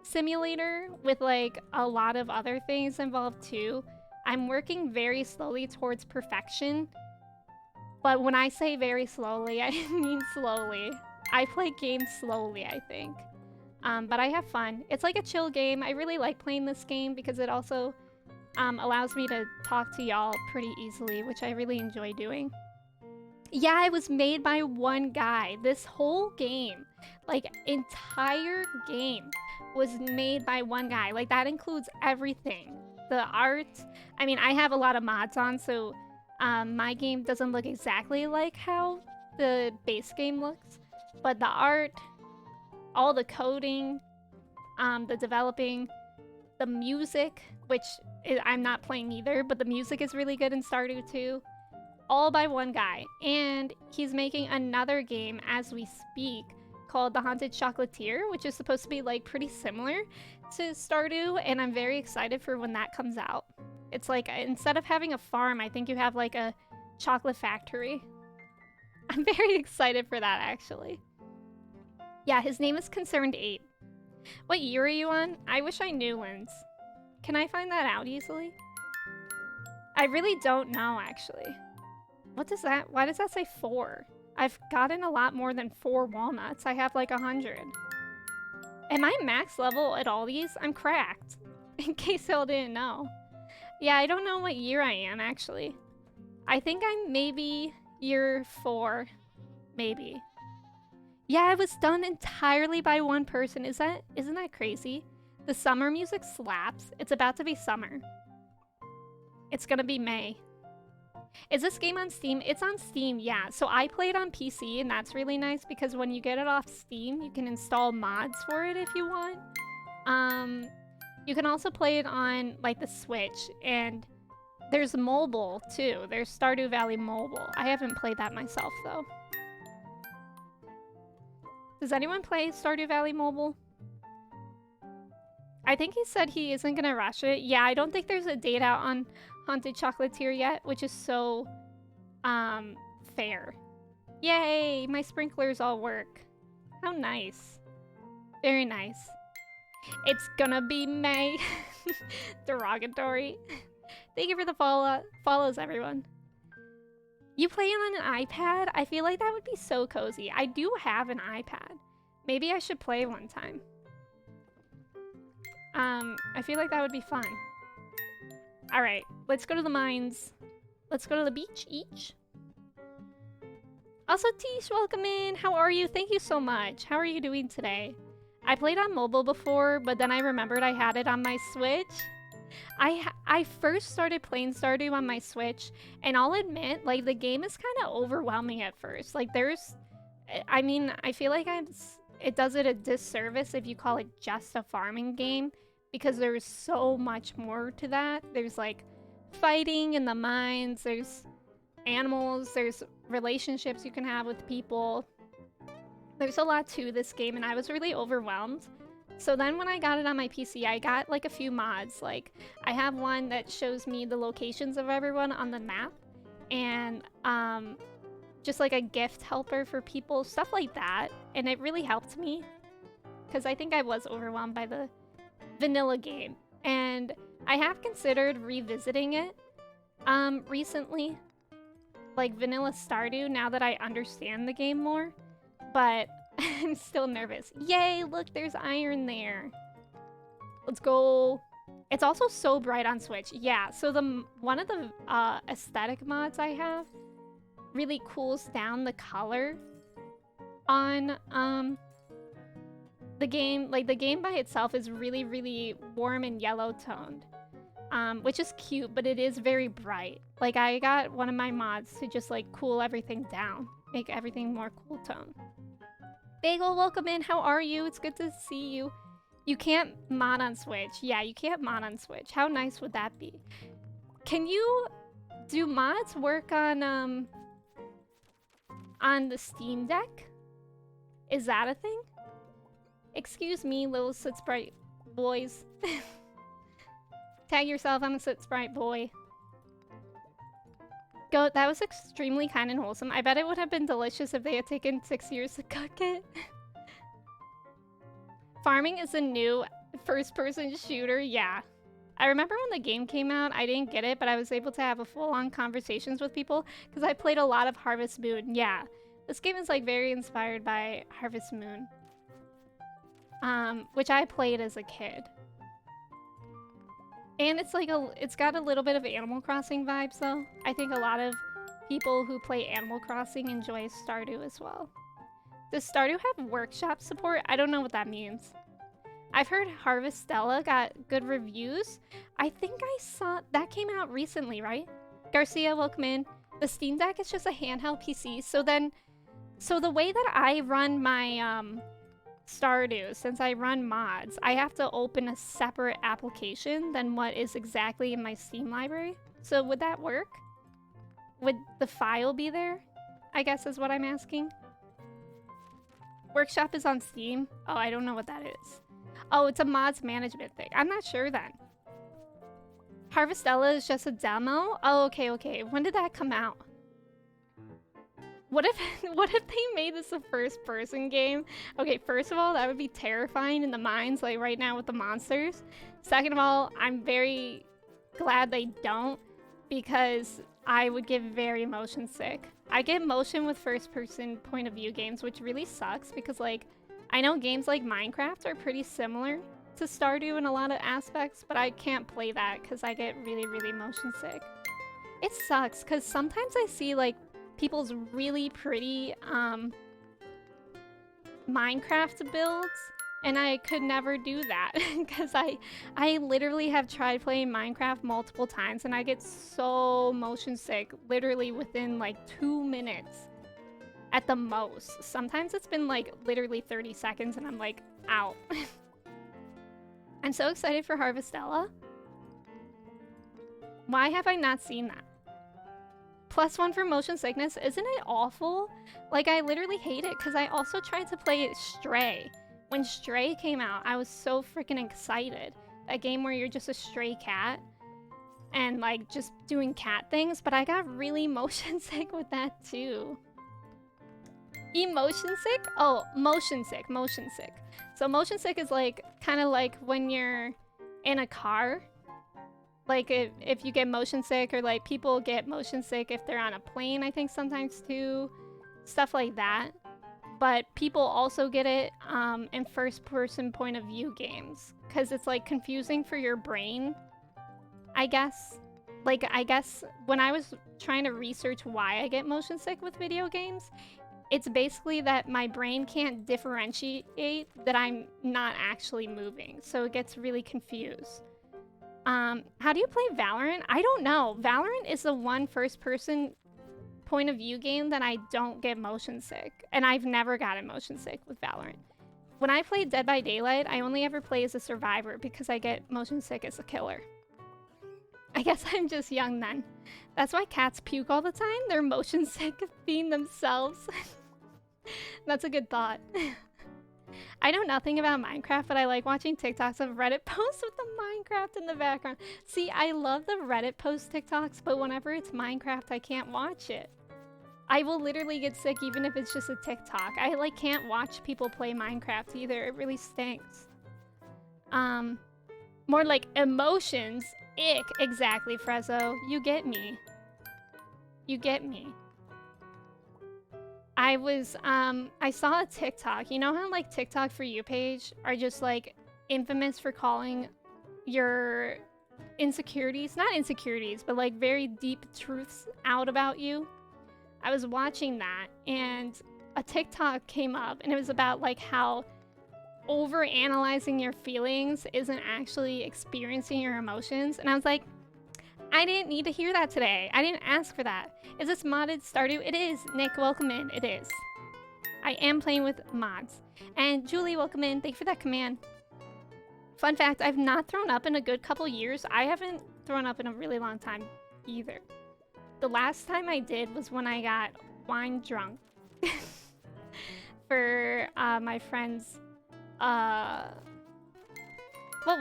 simulator with like a lot of other things involved too. I'm working very slowly towards perfection. But when I say very slowly, I mean slowly. I play games slowly, I think. But I have fun. It's like a chill game. I really like playing this game because it also allows me to talk to y'all pretty easily, which I really enjoy doing. Yeah, it was made by one guy. This whole game, like entire game, was made by one guy. Like that includes everything. The art. I mean, I have a lot of mods on, so my game doesn't look exactly like how the base game looks, but the art, all the coding, the developing, the music, which I'm not playing either, but the music is really good in Stardew too, all by one guy. And he's making another game as we speak called The Haunted Chocolatier, which is supposed to be like pretty similar to Stardew, and I'm very excited for when that comes out. It's like, instead of having a farm, I think you have like a chocolate factory. I'm very excited for that, actually. Yeah, his name is Concerned Ape. What year are you on? I wish I knew, Linz. Can I find that out easily? I really don't know, actually. What does that... Why does that say 4? I've gotten a lot more than 4 walnuts. I have like 100. Am I max level at all these? I'm cracked. In case y'all didn't know. Yeah, I don't know what year I am, actually. I think I'm maybe year 4. Maybe. Yeah, it was done entirely by one person. Isn't that crazy? The summer music slaps. It's about to be summer. It's gonna be May. Is this game on Steam? It's on Steam, yeah. So I play it on PC, and that's really nice because when you get it off Steam, you can install mods for it if you want. You can also play it on like the Switch, and there's mobile too. There's Stardew Valley mobile. I haven't played that myself though. Does anyone play Stardew Valley mobile? I think he said he isn't gonna rush it. Yeah, I don't think there's a date out on Haunted Chocolatier yet, which is so, fair. Yay! My sprinklers all work. How nice. Very nice. It's gonna be May. Derogatory. Thank you for the follows, everyone. You play it on an iPad? I feel like that would be so cozy. I do have an iPad. Maybe I should play one time. I feel like that would be fun. Alright, let's go to the mines. Let's go to the beach each. Also, Tish, welcome in. How are you? Thank you so much. How are you doing today? I played on mobile before, but then I remembered I had it on my Switch. I first started playing Stardew on my Switch, and I'll admit, like, the game is kind of overwhelming at first. Like, I mean, I feel like it does it a disservice if you call it just a farming game, because there's so much more to that. There's, like, fighting in the mines, there's animals, there's relationships you can have with people. There's a lot to this game, and I was really overwhelmed. So then when I got it on my PC, I got like a few mods. Like, I have one that shows me the locations of everyone on the map, and just like a gift helper for people, stuff like that. And it really helped me because I think I was overwhelmed by the vanilla game. And I have considered revisiting it recently, like vanilla Stardew, now that I understand the game more. But I'm still nervous. Yay, look, there's iron there. Let's go. It's also so bright on Switch. Yeah, so one of the aesthetic mods I have really cools down the color on the game. Like, the game by itself is really, really warm and yellow toned, which is cute, but it is very bright. Like, I got one of my mods to just like cool everything down, make everything more cool tone. Bagel, welcome in. How are you? It's good to see you. You can't mod on Switch. Yeah, you can't mod on Switch. How nice would that be? Do mods work on the Steam Deck? Is that a thing? Excuse me, little Soot Sprite boys. Tag yourself, I'm a Soot Sprite boy. Goat, that was extremely kind and wholesome. I bet it would have been delicious if they had taken 6 years to cook it. Farming is a new first-person shooter, yeah. I remember when the game came out, I didn't get it, but I was able to have a full-on conversations with people because I played a lot of Harvest Moon. Yeah, this game is like very inspired by Harvest Moon, which I played as a kid. And it's like it's got a little bit of Animal Crossing vibes though. I think a lot of people who play Animal Crossing enjoy Stardew as well. Does Stardew have workshop support? I don't know what that means. I've heard Harvestella got good reviews. I think I saw that came out recently, right? Garcia, welcome in. The Steam Deck is just a handheld PC. So the way that I run my Stardew, since I run mods, I have to open a separate application than what is exactly in my Steam library. So would that work? Would the file be there? I guess is what I'm asking. Workshop is on Steam. Oh, I don't know what that is. Oh, it's a mods management thing. I'm not sure then. Harvestella is just a demo? Oh, okay. When did that come out? What if what if they made this a first-person game? Okay, first of all, that would be terrifying in the mines, like right now with the monsters. Second of all, I'm very glad they don't, because I would get very motion sick. I get motion with first-person point of view games, which really sucks because like I know games like Minecraft are pretty similar to Stardew in a lot of aspects, but I can't play that because I get really, really motion sick. It sucks because sometimes I see like people's really pretty Minecraft builds, and I could never do that because I literally have tried playing Minecraft multiple times and I get so motion sick literally within like 2 minutes at the most. Sometimes it's been like literally 30 seconds and I'm like out. I'm so excited for Harvestella. Why have I not seen that? +1 for motion sickness, isn't it awful? Like, I literally hate it because I also tried to play Stray. When Stray came out, I was so freaking excited. That game where you're just a stray cat and like just doing cat things, but I got really motion sick with that too. Emotion sick? Oh, motion sick, motion sick. So motion sick is like, kind of like when you're in a car. Like if you get motion sick, or like people get motion sick if they're on a plane, I think sometimes too. Stuff like that. But people also get it in first-person point of view games. Because it's like confusing for your brain, I guess. Like, I guess when I was trying to research why I get motion sick with video games, it's basically that my brain can't differentiate that I'm not actually moving. So it gets really confused. How do you play Valorant? I don't know. Valorant is the one first-person point of view game that I don't get motion sick. And I've never gotten motion sick with Valorant. When I play Dead by Daylight, I only ever play as a survivor because I get motion sick as a killer. I guess I'm just young then. That's why cats puke all the time. They're motion sick of being themselves. That's a good thought. I know nothing about Minecraft, but I like watching TikToks of Reddit posts with the Minecraft in the background. See, I love the Reddit post TikToks, but whenever it's Minecraft, I can't watch it. I will literally get sick even if it's just a TikTok. I like can't watch people play Minecraft either. It really stinks. More like emotions. Ick. Exactly, Frezzo. You get me. You get me. I saw a TikTok. You know how like TikTok For You page are just like infamous for calling your insecurities, not insecurities, but like very deep truths out about you? I was watching that and a TikTok came up and it was about like how over analyzing your feelings isn't actually experiencing your emotions. And I was like, I didn't need to hear that today. I didn't ask for that. Is this modded Stardew? It is. Nick, welcome in. It is. I am playing with mods. And Julie, welcome in. Thank you for that command. Fun fact, I've not thrown up in a good couple years. I haven't thrown up in a really long time either. The last time I did was when I got wine drunk for my friend's, what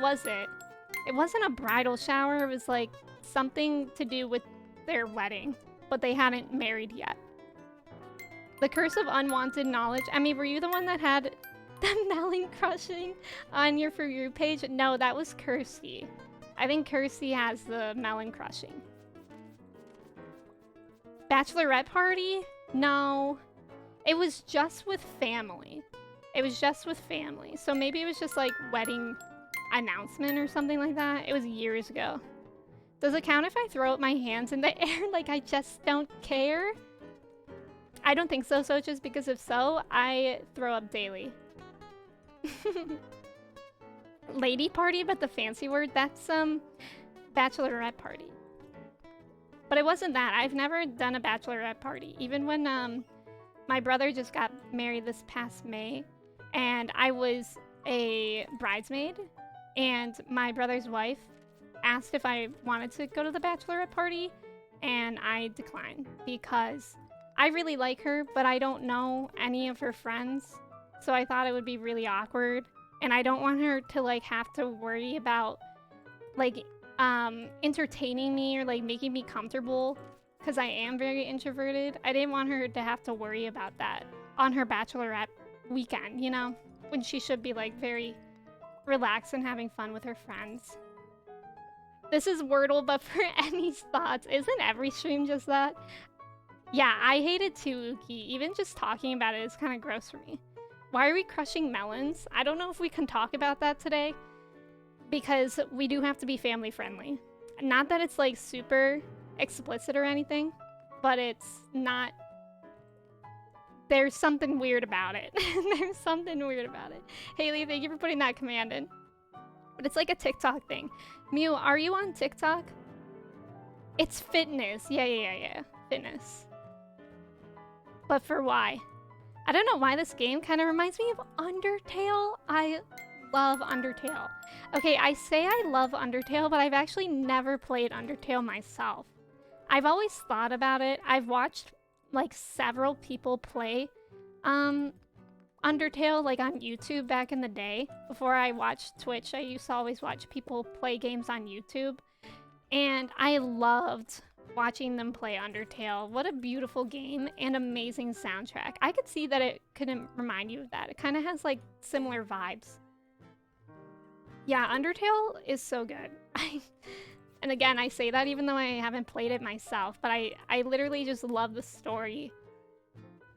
was it? It wasn't a bridal shower. It was like something to do with their wedding, but they hadn't married yet. The curse of unwanted knowledge. I mean, were you the one that had the melon crushing on your For You page? No, that was Kirsty. I think Kirsty has the melon crushing. Bachelorette party? No. It was just with family. It was just with family. So maybe it was just like wedding announcement or something like that. It was years ago. Does it count if I throw up my hands in the air like I just don't care? I don't think so, just because if so, I throw up daily. Lady party, but the fancy word, that's bachelorette party. But it wasn't that. I've never done a bachelorette party. Even when my brother just got married this past May, and I was a bridesmaid, and my brother's wife asked if I wanted to go to the bachelorette party, and I declined because I really like her, but I don't know any of her friends, so I thought it would be really awkward, and I don't want her to like have to worry about like entertaining me or like making me comfortable, because I am very introverted. I didn't want her to have to worry about that on her bachelorette weekend, you know? When she should be like very relaxed and having fun with her friends. This is Wordle, but for Emmy's thoughts. Isn't every stream just that? Yeah, I hate it too, Uki. Even just talking about it is kind of gross for me. Why are we crushing melons? I don't know if we can talk about that today, because we do have to be family friendly. Not that it's like super explicit or anything, but it's not... There's something weird about it. There's something weird about it. Haley, thank you for putting that command in. But it's like a TikTok thing. Mew, are you on TikTok? It's fitness. Yeah. Fitness. But for why? I don't know why this game kind of reminds me of Undertale. I love Undertale. Okay, I say I love Undertale, but I've actually never played Undertale myself. I've always thought about it. I've watched like several people play Undertale like on YouTube back in the day. Before I watched Twitch, I used to always watch people play games on YouTube. And I loved watching them play Undertale. What a beautiful game and amazing soundtrack. I could see that it couldn't remind you of that. It kind of has like similar vibes. Yeah, Undertale is so good. And again, I say that even though I haven't played it myself, but I literally just love the story.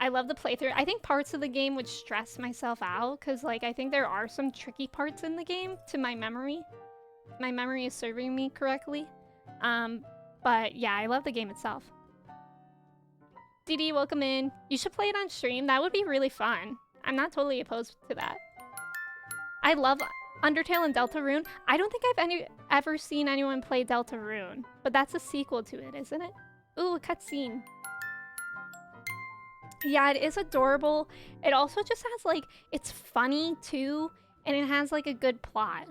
I love the playthrough. I think parts of the game would stress myself out, because like I think there are some tricky parts in the game to my memory. My memory is serving me correctly. But yeah, I love the game itself. DD, welcome in. You should play it on stream. That would be really fun. I'm not totally opposed to that. I love Undertale and Deltarune. I don't think I've ever seen anyone play Deltarune, but that's a sequel to it, isn't it? Ooh, a cutscene. Yeah, it is adorable. It also just has like, it's funny too, and it has like a good plot.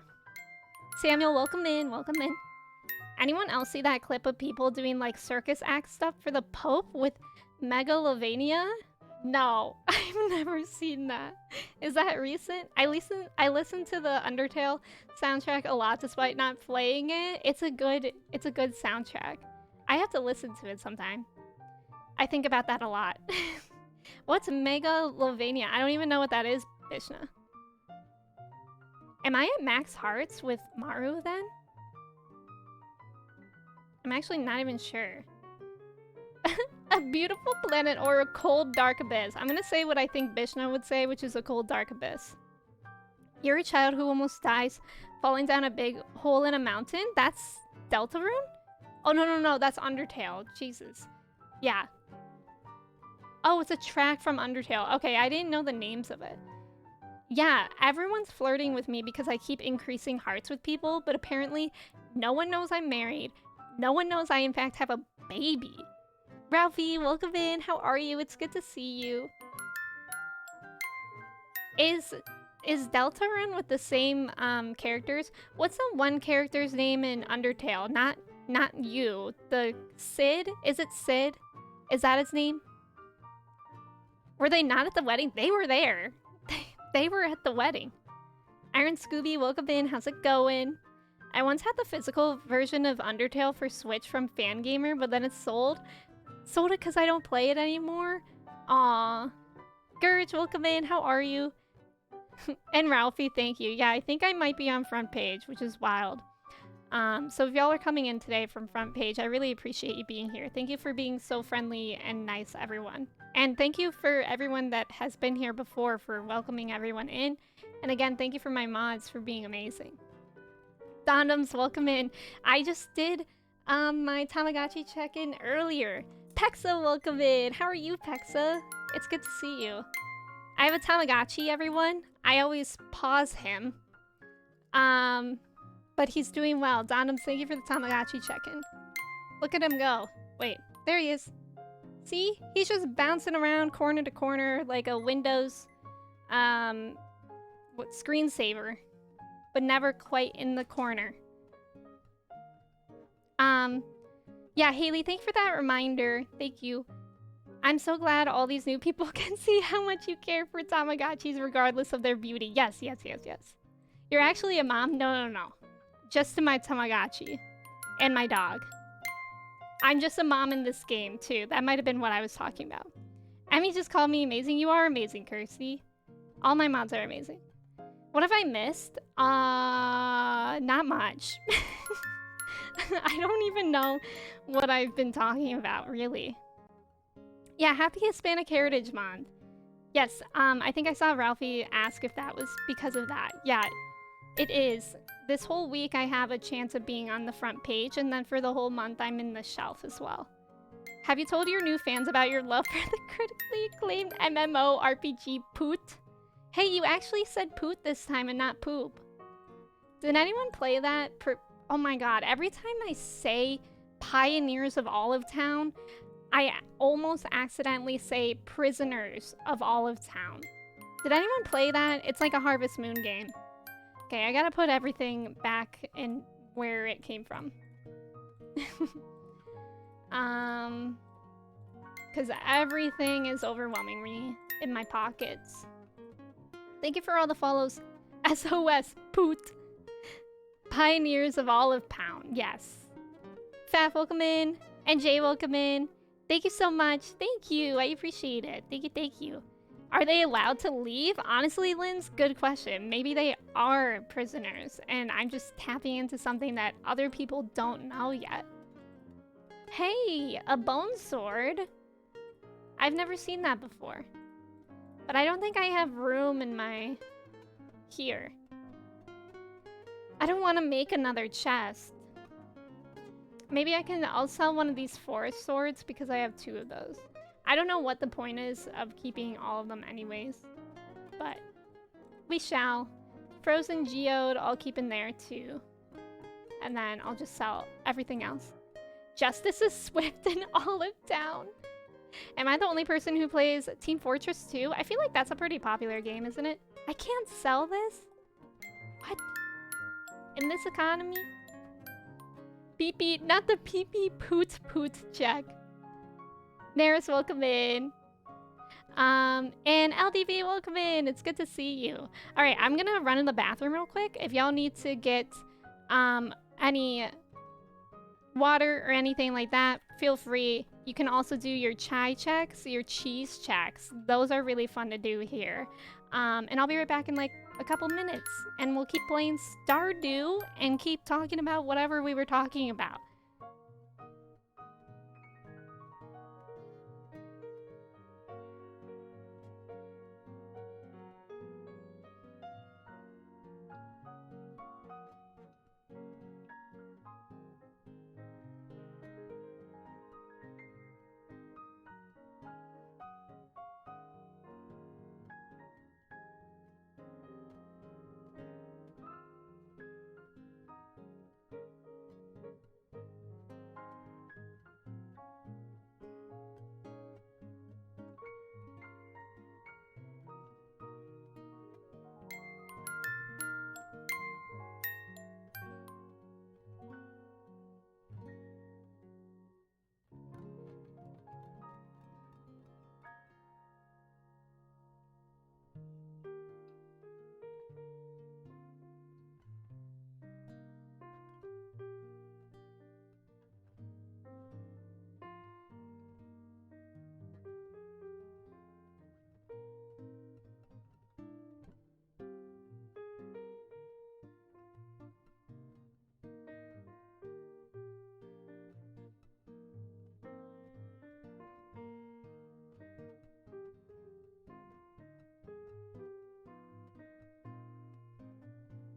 Samuel, welcome in, welcome in. Anyone else see that clip of people doing like circus act stuff for the Pope with Megalovania? No, I've never seen that. Is that recent? I listen to the Undertale soundtrack a lot despite not playing it. It's a good soundtrack. I have to listen to it sometime. I think about that a lot. What's Megalovania? I don't even know what that is, Bishna. Am I at max hearts with Maru then? I'm actually not even sure. A beautiful planet or a cold dark abyss. I'm gonna say what I think Bishna would say, which is a cold dark abyss. You're a child who almost dies falling down a big hole in a mountain? That's Deltarune? Oh, no, that's Undertale. Jesus. Yeah. Oh, it's a track from Undertale. Okay, I didn't know the names of it. Yeah, everyone's flirting with me because I keep increasing hearts with people, but apparently no one knows I'm married. No one knows I, in fact, have a baby. Ralphie, welcome in. How are you? It's good to see you. Is Deltarune with the same characters? What's the one character's name in Undertale? Not you. The Sid? Is it Sid? Is that his name? Were they not at the wedding? They were there. They were at the wedding. Iron Scooby, welcome in. How's it going? I once had the physical version of Undertale for Switch from Fangamer, but then it's sold. Sold it because I don't play it anymore? Aww. Gurge, welcome in. How are you? And Ralphie, thank you. Yeah, I think I might be on front page, which is wild. So if y'all are coming in today from front page, I really appreciate you being here. Thank you for being so friendly and nice, everyone. And thank you for everyone that has been here before for welcoming everyone in. And again, thank you for my mods for being amazing. Dondoms, welcome in. I just did my Tamagotchi check-in earlier. Pexa, welcome in. How are you, Pexa? It's good to see you. I have a Tamagotchi, everyone. I always pause him. But he's doing well. Dondoms, thank you for the Tamagotchi check-in. Look at him go. Wait, there he is. See? He's just bouncing around corner to corner like a Windows screensaver, but never quite in the corner. Yeah, Haley, thank you for that reminder. Thank you. I'm so glad all these new people can see how much you care for Tamagotchis regardless of their beauty. Yes. You're actually a mom? No. Just to my Tamagotchi. And my dog. I'm just a mom in this game, too. That might have been what I was talking about. Emmy just called me amazing. You are amazing, Kirsty. All my mods are amazing. What have I missed? Not much. I don't even know what I've been talking about, really. Yeah, happy Hispanic Heritage Month. Yes, I think I saw Ralphie ask if that was because of that. Yeah, it is. This whole week I have a chance of being on the front page, and then for the whole month I'm in the shelf as well. Have you told your new fans about your love for the critically acclaimed MMO RPG Poot? Hey, you actually said Poot this time and not Poop. Did anyone play that? Oh my god, every time I say Pioneers of Olive Town, I almost accidentally say Prisoners of Olive Town. Did anyone play that? It's like a Harvest Moon game. Okay, I gotta put everything back in where it came from. Because everything is overwhelming me in my pockets. Thank you for all the follows. SOS, Poot. Pioneers of Olive Pound, yes. Fat, welcome in. And Jay, welcome in. Thank you so much. Thank you. I appreciate it. Thank you, thank you. Are they allowed to leave? Honestly, Linz, good question. Maybe they are prisoners, and I'm just tapping into something that other people don't know yet. Hey, a bone sword. I've never seen that before. But I don't think I have room in my... here. I don't want to make another chest. Maybe I'll sell one of these forest swords because I have 2 of those. I don't know what the point is of keeping all of them anyways. But we shall. Frozen geode I'll keep in there too. And then I'll just sell everything else. Justice is swift in Olive Town. Am I the only person who plays Team Fortress 2? I feel like that's a pretty popular game, isn't it? I can't sell this? What? In this economy? Pee-pee, not the pee-pee poot check. Naris, welcome in. And LDV, welcome in. It's good to see you. All right, I'm gonna run in the bathroom real quick. If y'all need to get any water or anything like that, feel free. You can also do your chai checks, your cheese checks. Those are really fun to do here. And I'll be right back in like a couple minutes. And we'll keep playing Stardew and keep talking about whatever we were talking about.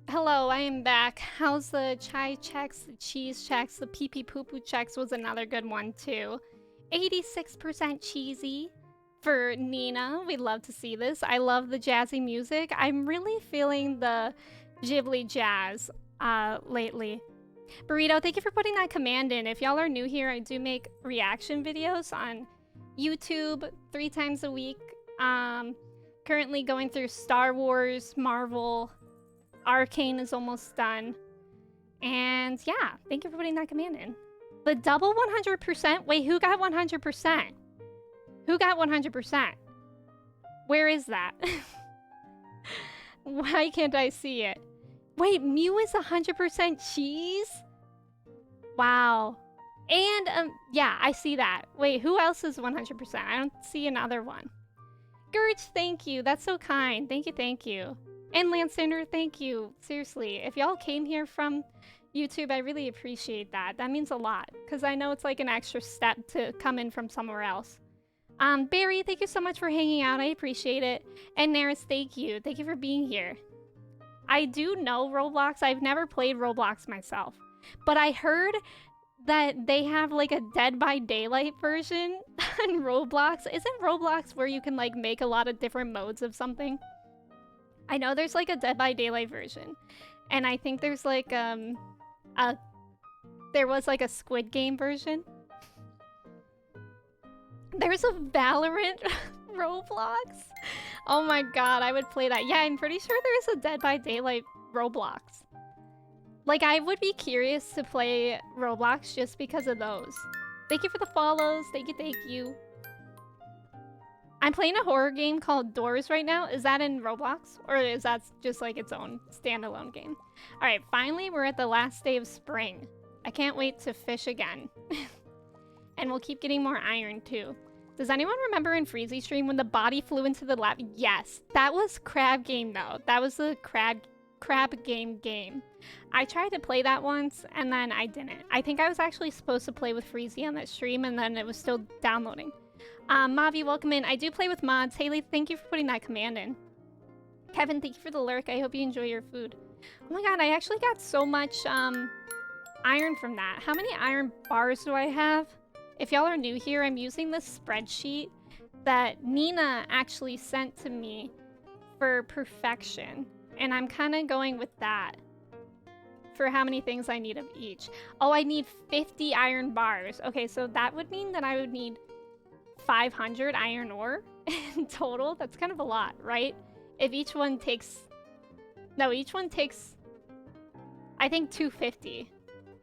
Hello, I am back. How's the chai checks, the cheese checks, the pee-pee poo-poo checks was another good one too. 86% cheesy for Nina. We'd love to see this. I love the jazzy music. I'm really feeling the Ghibli jazz lately. Burrito, thank you for putting that command in. If y'all are new here, I do make reaction videos on YouTube 3 times a week. Currently going through Star Wars, Marvel, Arcane is almost done. And yeah, thank you for putting that command in. The double 100%? Wait, who got 100%? Who got 100%? Where is that? Why can't I see it? Wait, Mew is 100% cheese? Wow. And, yeah, I see that. Wait, who else is 100%? I don't see another one. Gertz, thank you. That's so kind. Thank you, thank you. And Landstander, thank you. Seriously, if y'all came here from YouTube, I really appreciate that. That means a lot, because I know it's like an extra step to come in from somewhere else. Barry, thank you so much for hanging out. I appreciate it. And Naris, thank you. Thank you for being here. I do know Roblox. I've never played Roblox myself, but I heard that they have like a Dead by Daylight version on Roblox. Isn't Roblox where you can like make a lot of different modes of something? I know there's like a Dead by Daylight version, and I think there's like there was like a Squid Game version. There's a Valorant Roblox. Oh my god, I would play that. Yeah, I'm pretty sure there's a Dead by Daylight Roblox. Like, I would be curious to play Roblox just because of those. Thank you for the follows. Thank you, thank you. I'm playing a horror game called Doors right now. Is that in Roblox? Or is that just like its own standalone game? Alright, finally we're at the last day of spring. I can't wait to fish again. And we'll keep getting more iron too. Does anyone remember in Freezy Stream when the body flew into the lava? Yes, that was Crab Game though. That was the Crab Game. I tried to play that once and then I didn't. I think I was actually supposed to play with Freezy on that stream and then it was still downloading. Mavi, welcome in. I do play with mods. Haley, thank you for putting that command in. Kevin, thank you for the lurk. I hope you enjoy your food. Oh my god, I actually got so much iron from that. How many iron bars do I have? If y'all are new here, I'm using this spreadsheet that Nina actually sent to me for perfection. And I'm kind of going with that for how many things I need of each. Oh, I need 50 iron bars. Okay, so that would mean that I would need 500 iron ore in total. That's kind of a lot, right? If each one takes... No, each one takes... I think 250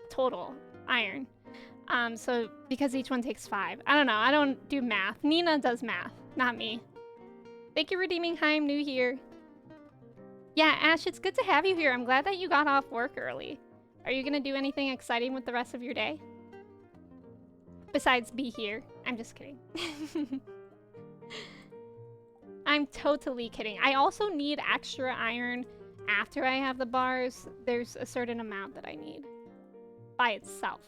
total iron. So because each one takes 5. I don't know. I don't do math. Nina does math, not me. Thank you, Redeeming. Hi, I'm new here. Yeah, Ash, it's good to have you here. I'm glad that you got off work early. Are you gonna do anything exciting with the rest of your day? Besides be here. I'm just kidding. I'm totally kidding. I also need extra iron after I have the bars. There's a certain amount that I need by itself.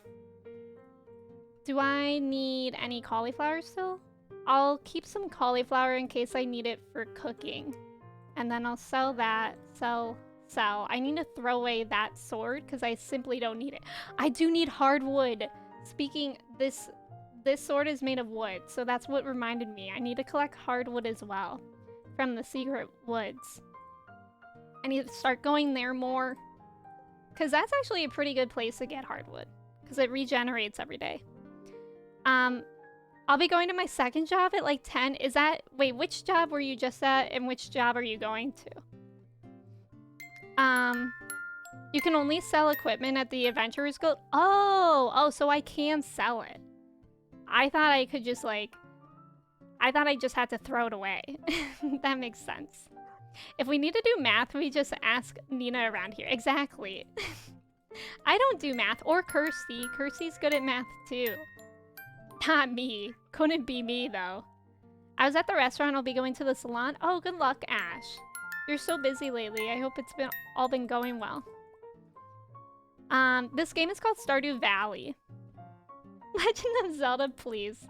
Do I need any cauliflower still? I'll keep some cauliflower in case I need it for cooking. And then I'll sell that. Sell. I need to throw away that sword because I simply don't need it. I do need hardwood. Speaking, this sword is made of wood, so that's what reminded me. I need to collect hardwood as well from the secret woods. I need to start going there more because that's actually a pretty good place to get hardwood because it regenerates every day. I'll be going to my second job at like 10. Is that... Wait, which job were you just at and which job are you going to? You can only sell equipment at the Adventurers Guild. Oh, so I can sell it. I thought I could just like... I thought I just had to throw it away. That makes sense. If we need to do math, we just ask Nina around here. Exactly. I don't do math. Or Kirsty. Kirsty's good at math too. Not me. Couldn't be me, though. I was at the restaurant. I'll be going to the salon. Oh, good luck, Ash. You're so busy lately. I hope it's all been going well. This game is called Stardew Valley. Legend of Zelda, please.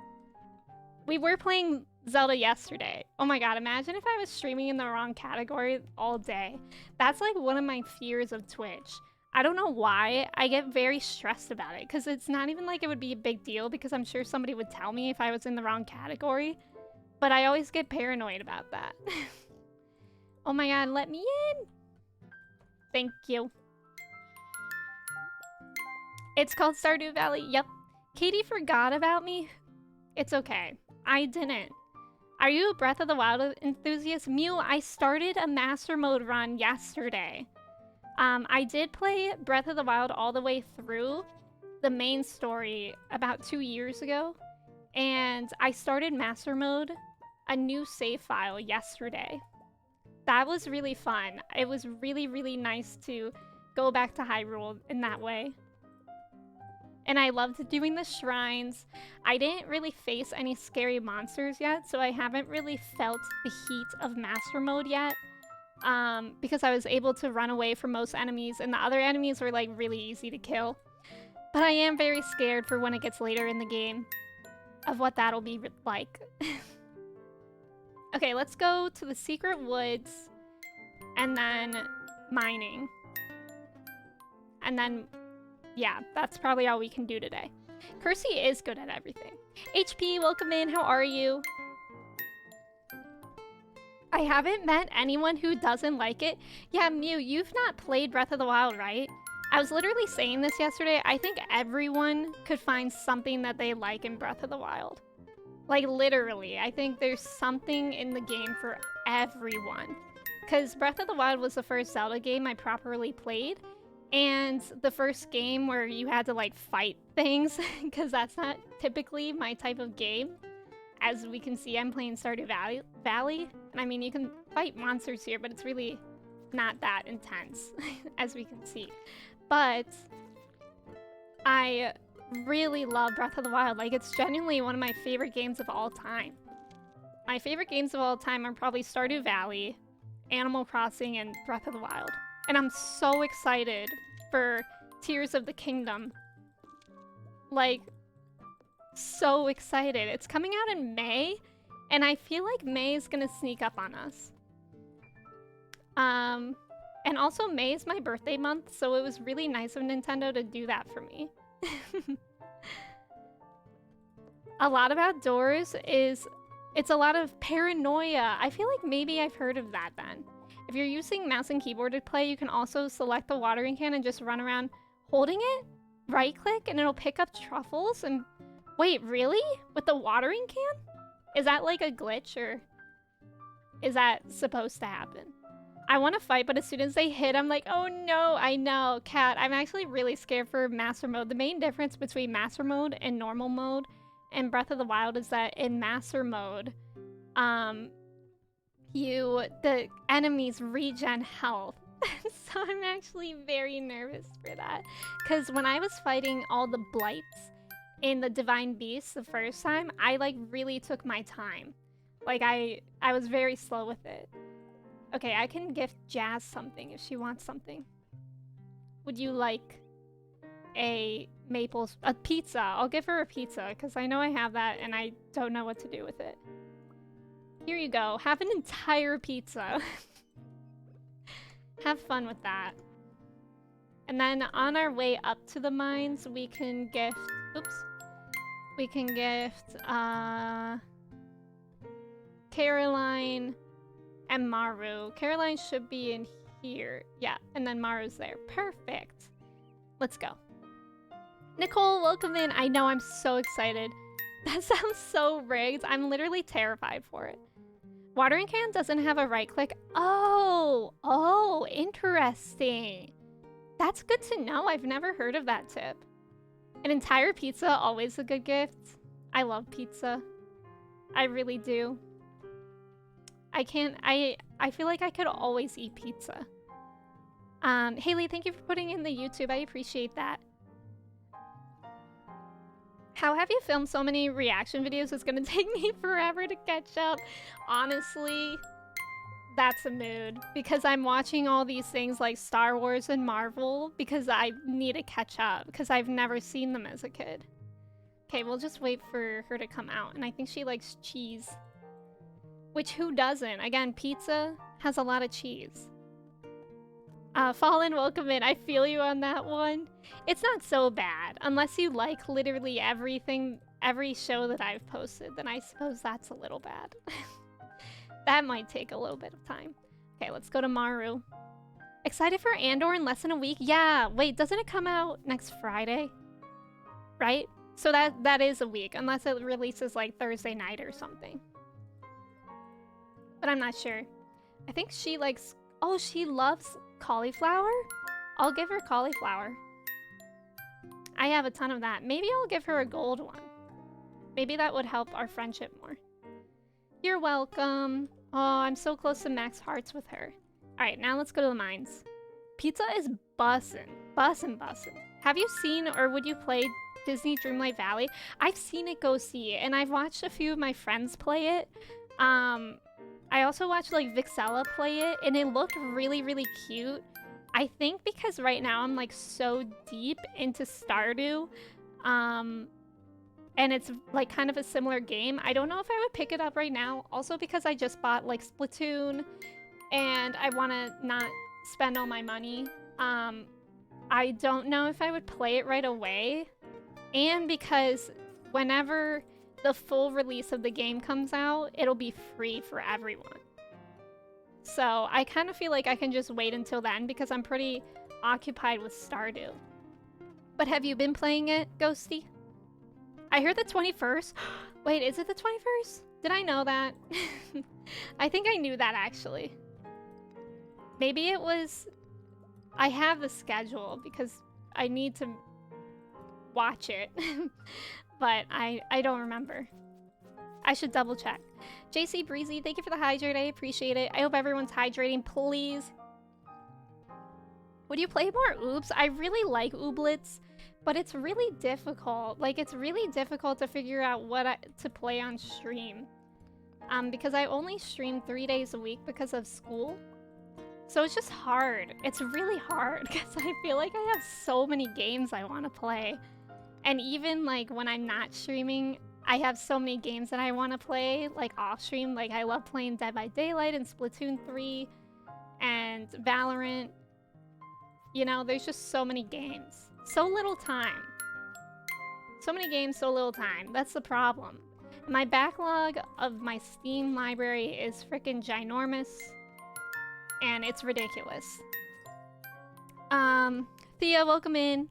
We were playing Zelda yesterday. Oh my god, imagine if I was streaming in the wrong category all day. That's like one of my fears of Twitch. I don't know why. I get very stressed about it because it's not even like it would be a big deal because I'm sure somebody would tell me if I was in the wrong category. But I always get paranoid about that. Oh my god, let me in! Thank you. It's called Stardew Valley. Yep. Katie forgot about me. It's okay. I didn't. Are you a Breath of the Wild enthusiast? Mew, I started a Master Mode run yesterday. I did play Breath of the Wild all the way through the main story about 2 years ago. And I started Master Mode, a new save file, yesterday. That was really fun. It was really, really nice to go back to Hyrule in that way. And I loved doing the shrines. I didn't really face any scary monsters yet, so I haven't really felt the heat of Master Mode yet. Because I was able to run away from most enemies, and the other enemies were like really easy to kill. But I am very scared for when it gets later in the game of what that'll be like. Okay, let's go to the secret woods and then mining. And then, yeah, that's probably all we can do today. Kersey is good at everything. HP, welcome in. How are you? I haven't met anyone who doesn't like it. Yeah, Mew, you've not played Breath of the Wild, right? I was literally saying this yesterday. I think everyone could find something that they like in Breath of the Wild. Like, literally. I think there's something in the game for everyone. Because Breath of the Wild was the first Zelda game I properly played. And the first game where you had to, like, fight things. Because that's not typically my type of game. As we can see, I'm playing Stardew Valley. And I mean, you can fight monsters here, but it's really not that intense, as we can see. But I really love Breath of the Wild. Like, it's genuinely one of my favorite games of all time. My favorite games of all time are probably Stardew Valley, Animal Crossing, and Breath of the Wild. And I'm so excited for Tears of the Kingdom. Like, so excited. It's coming out in May, and I feel like May is gonna sneak up on us. And also May is my birthday month, so it was really nice of Nintendo to do that for me. A lot of outdoors is, it's a lot of paranoia. I feel like maybe I've heard of that then. If you're using mouse and keyboard to play, you can also select the watering can and just run around holding it, right click, and it'll pick up truffles and... Wait, really? With the watering can? Is that like a glitch, or is that supposed to happen? I want to fight, but as soon as they hit, I'm like, oh no, I know, Cat. I'm actually really scared for Master Mode. The main difference between Master Mode and normal mode in Breath of the Wild is that in Master Mode, the enemies regen health. So I'm actually very nervous for that. Because when I was fighting all the blights in the Divine Beast the first time, I like really took my time. Like I was very slow with it. Okay, I can gift Jazz something if she wants something. Would you like a pizza? I'll give her a pizza because I know I have that and I don't know what to do with it. Here you go. Have an entire pizza. Have fun with that. And then on our way up to the mines, we can gift... Oops. We can gift Caroline and Maru. Caroline should be in here. Yeah, and then Maru's there. Perfect. Let's go. Nicole, welcome in. I know, I'm so excited. That sounds so rigged. I'm literally terrified for it. Watering can doesn't have a right click. Oh, interesting. That's good to know. I've never heard of that tip. An entire pizza, always a good gift. I love pizza. I really do. I feel like I could always eat pizza. Haley, thank you for putting in the YouTube. I appreciate that. How have you filmed so many reaction videos? It's gonna take me forever to catch up. Honestly, that's a mood. Because I'm watching all these things like Star Wars and Marvel because I need to catch up because I've never seen them as a kid. Okay, we'll just wait for her to come out. And I think she likes cheese. Which, who doesn't? Again, pizza has a lot of cheese. Fallen, welcome in. I feel you on that one. It's not so bad. Unless you like literally everything, every show that I've posted, then I suppose that's a little bad. That might take a little bit of time. Okay, let's go to Maru. Excited for Andor in less than a week? Yeah, wait, doesn't it come out next Friday? Right? So that is a week, unless it releases like Thursday night or something. But I'm not sure. I think she likes... Oh, she loves cauliflower? I'll give her cauliflower. I have a ton of that. Maybe I'll give her a gold one. Maybe that would help our friendship more. You're welcome. Oh, I'm so close to max hearts with her. Alright, now let's go to the mines. Pizza is bussin'. Bussin'. Have you seen or would you play Disney Dreamlight Valley. I've seen it, Ghosty, and I've watched a few of my friends play it. I also watched like Vixella play it, and it looked really, really cute. I think because right now I'm like so deep into Stardew, and it's like kind of a similar game. I don't know if I would pick it up right now. Also because I just bought like Splatoon, and I want to not spend all my money. I don't know if I would play it right away, and because whenever the full release of the game comes out, it'll be free for everyone. So I kind of feel like I can just wait until then because I'm pretty occupied with Stardew. But have you been playing it, Ghosty? I heard the 21st. Wait, is it the 21st? Did I know that? I think I knew that actually. Maybe it was... I have the schedule because I need to watch it. But I don't remember. I should double check. JC Breezy, thank you for the hydrate. I appreciate it. I hope everyone's hydrating, please. Would you play more Oops? I really like Ooblets, but it's really difficult. Like, it's really difficult to figure out what to play on stream. Because I only stream 3 days a week because of school. So it's just hard. It's really hard because I feel like I have so many games I want to play. And even like when I'm not streaming, I have so many games that I want to play like off stream. Like I love playing Dead by Daylight and Splatoon 3 and Valorant. You know, there's just so many games. So little time. So many games, so little time. That's the problem. My backlog of my Steam library is freaking ginormous. And it's ridiculous. Thea, welcome in.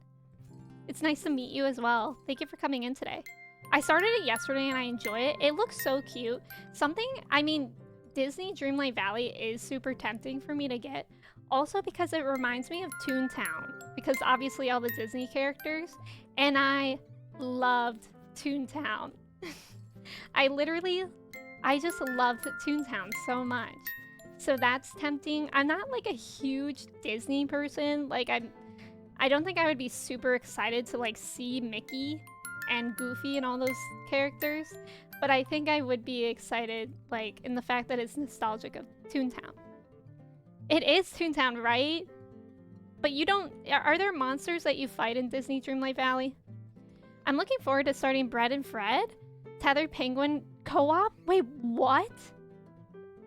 It's nice to meet you as well. Thank you for coming in today. I started it yesterday and I enjoy it. It looks so cute. I mean, Disney Dreamlight Valley is super tempting for me to get. Also because it reminds me of Toontown. Because obviously all the Disney characters. And I loved Toontown. I just loved Toontown so much. So that's tempting. I'm not like a huge Disney person. Like I don't think I would be super excited to like see Mickey and Goofy and all those characters, but I think I would be excited like in the fact that it's nostalgic of Toontown. It is Toontown, right? But you don't... Are there monsters that you fight in Disney Dreamlight Valley? I'm looking forward to starting Bread and Fred. Tethered Penguin co-op? Wait, what?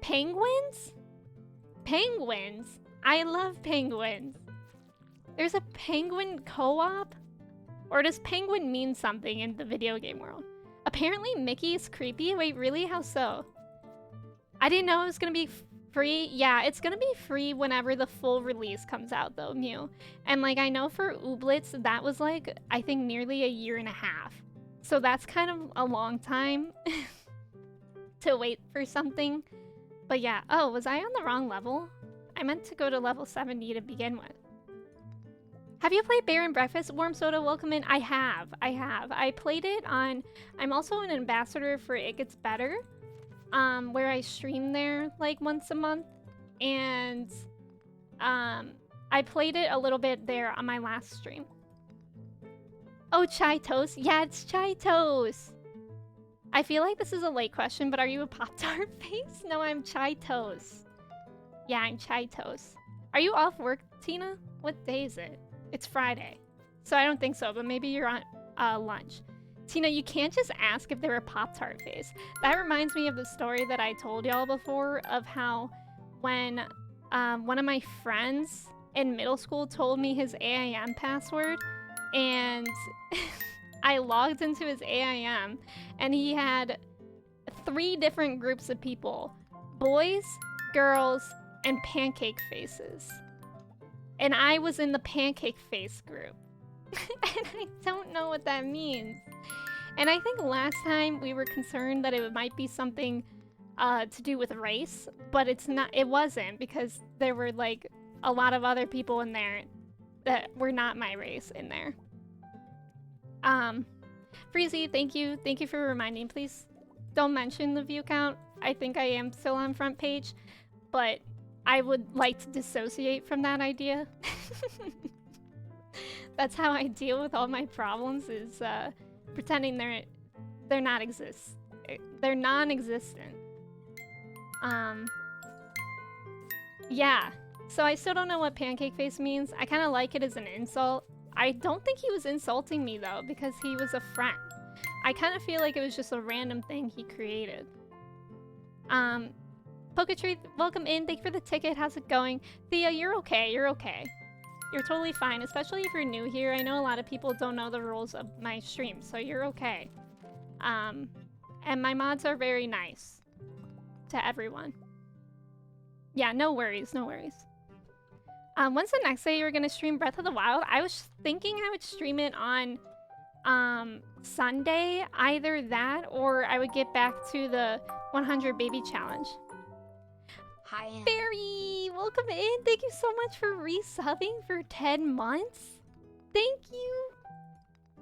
Penguins? Penguins? I love penguins. There's a penguin co-op? Or does penguin mean something in the video game world? Apparently Mickey is creepy. Wait, really? How so? I didn't know it was gonna be free. Yeah, it's gonna be free whenever the full release comes out though, Mew. And like I know for Ooblets, that was like, I think nearly 1.5 years. So that's kind of a long time to wait for something. But yeah, oh, was I on the wrong level? I meant to go to level 70 to begin with. Have you played Bear and Breakfast? Warm Soda, welcome in. I have. I played it on... I'm also an ambassador for It Gets Better, where I stream there like once a month. And I played it a little bit there on my last stream. Oh, Chai Toast? Yeah, it's Chai Toast. I feel like this is a late question, but are you a Pop-Tart face? No, I'm Chai Toast. Yeah, I'm Chai Toast. Are you off work, Tina? What day is it? It's Friday. So I don't think so, but maybe you're on lunch. Tina, you can't just ask if they're a Pop-Tart face. That reminds me of the story that I told y'all before of how when one of my friends in middle school told me his AIM password, and I logged into his AIM, and he had 3 different groups of people. Boys, girls, and pancake faces. And I was in the pancake face group. And I don't know what that means. And I think last time we were concerned that it might be something to do with race, but it wasn't, because there were like a lot of other people in there that were not my race in there. Freezy, thank you for reminding. Please don't mention the view count. I think I am still on front page, but I would like to dissociate from that idea. That's how I deal with all my problems, is pretending they're not exist. They're non-existent. Yeah. So I still don't know what pancake face means. I kind of like it as an insult. I don't think he was insulting me though, because he was a friend. I kind of feel like it was just a random thing he created. Poketreat, welcome in. Thank you for the ticket. How's it going? Thea, you're okay. You're okay. You're totally fine, especially if you're new here. I know a lot of people don't know the rules of my stream, so you're okay. And my mods are very nice to everyone. Yeah, no worries, no worries. When's the next day you're gonna stream Breath of the Wild? I was thinking I would stream it on Sunday. Either that or I would get back to the 100 baby challenge. Hi, Anne. Barry, welcome in. Thank you so much for resubbing for 10 months. Thank you.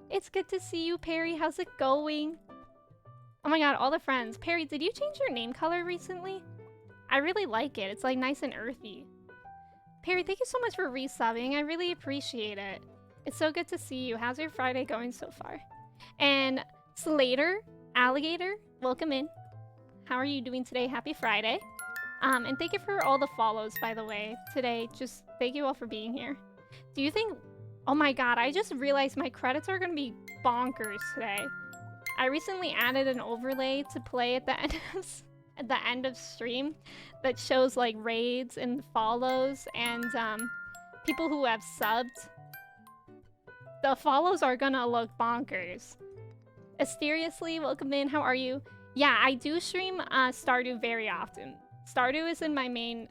It's good to see you, Perry. How's it going? Oh my god, all the friends. Perry, did you change your name color recently? I really like it. It's like nice and earthy. Perry, thank you so much for resubbing. I really appreciate it. It's so good to see you. How's your Friday going so far? And Slater, Alligator, welcome in. How are you doing today? Happy Friday. And thank you for all the follows, by the way, today. Just thank you all for being here. Do you think... Oh my god, I just realized my credits are going to be bonkers today. I recently added an overlay to play at the end of stream that shows like raids and follows and people who have subbed. The follows are gonna look bonkers. Asteriously, welcome in. How are you? Yeah, I do stream Stardew very often. Stardew is in my main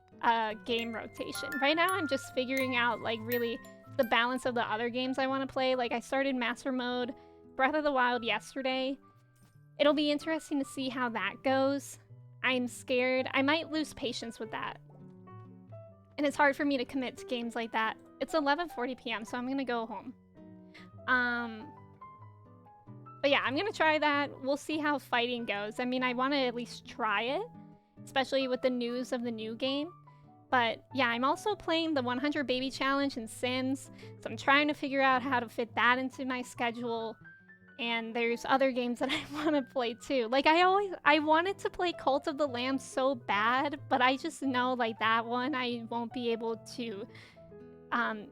game rotation. Right now I'm just figuring out like really the balance of the other games I want to play. Like I started Master Mode Breath of the Wild yesterday. It'll be interesting to see how that goes. I'm scared. I might lose patience with that. And it's hard for me to commit to games like that. It's 11:40 p.m., so I'm gonna go home. But yeah, I'm gonna try that. We'll see how fighting goes. I mean, I want to at least try it, especially with the news of the new game. But yeah, I'm also playing the 100 Baby Challenge in Sims, so I'm trying to figure out how to fit that into my schedule. And there's other games that I want to play too. Like I wanted to play Cult of the Lamb so bad, but I just know like that one I won't be able to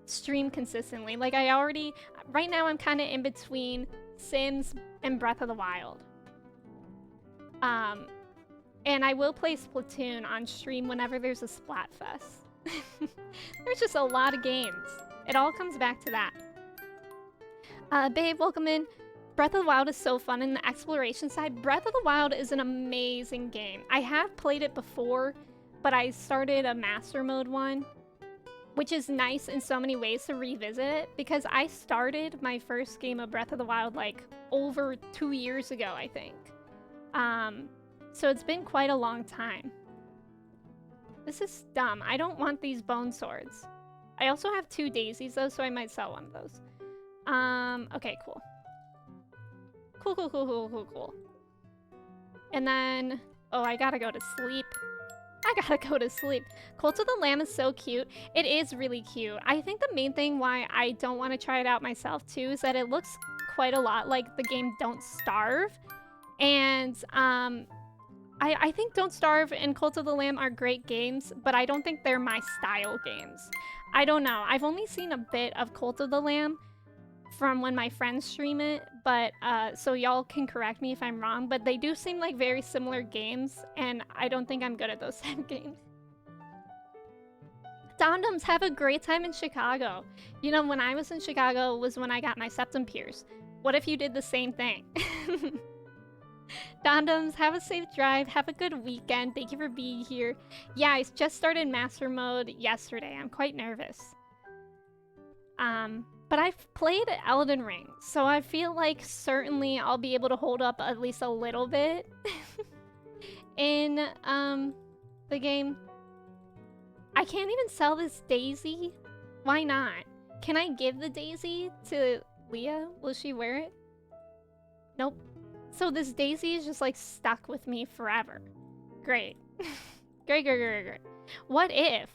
stream consistently. Like right now I'm kind of in between Sims and Breath of the Wild. And I will play Splatoon on stream whenever there's a Splatfest. There's just a lot of games. It all comes back to that. Babe, welcome in. Breath of the Wild is so fun in the exploration side. Breath of the Wild is an amazing game. I have played it before, but I started a Master Mode one, which is nice in so many ways to revisit it, because I started my first game of Breath of the Wild like over 2 years ago, I think. So it's been quite a long time. This is dumb. I don't want these bone swords. I also have 2 daisies though, so I might sell one of those. Okay, cool. Cool. And then, oh, I gotta go to sleep. Cult of the Lamb is so cute. It is really cute. I think the main thing why I don't want to try it out myself too is that it looks quite a lot like the game Don't Starve. And I think Don't Starve and Cult of the Lamb are great games, but I don't think they're my style games. I don't know. I've only seen a bit of Cult of the Lamb from when my friends stream it, but so y'all can correct me if I'm wrong, but they do seem like very similar games, and I don't think I'm good at those type of games. Dondoms, have a great time in Chicago. You know, when I was in Chicago was when I got my septum pierced. What if you did the same thing? Dondoms, have a safe drive. Have a good weekend. Thank you for being here. Yeah, I just started Master Mode yesterday. I'm quite nervous. But I've played Elden Ring, so I feel like certainly I'll be able to hold up at least a little bit in the game. I can't even sell this daisy. Why not? Can I give the daisy to Leah? Will she wear it? Nope. So this daisy is just like stuck with me forever. Great. Great. What if,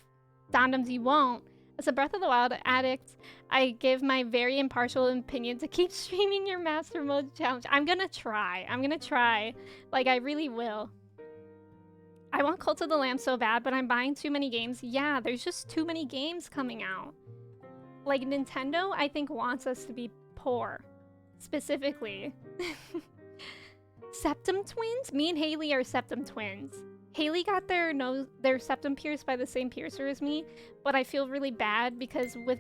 Dondoms, you won't, As a Breath of the Wild addict, I give my very impartial opinion to keep streaming your Master Mode challenge. I'm gonna try. I'm gonna try. Like, I really will. I want Cult of the Lamb so bad, but I'm buying too many games. Yeah, there's just too many games coming out. Like, Nintendo, I think, wants us to be poor. Specifically. Septum twins? Me and Haley are septum twins. Haley got their septum pierced by the same piercer as me, but I feel really bad because with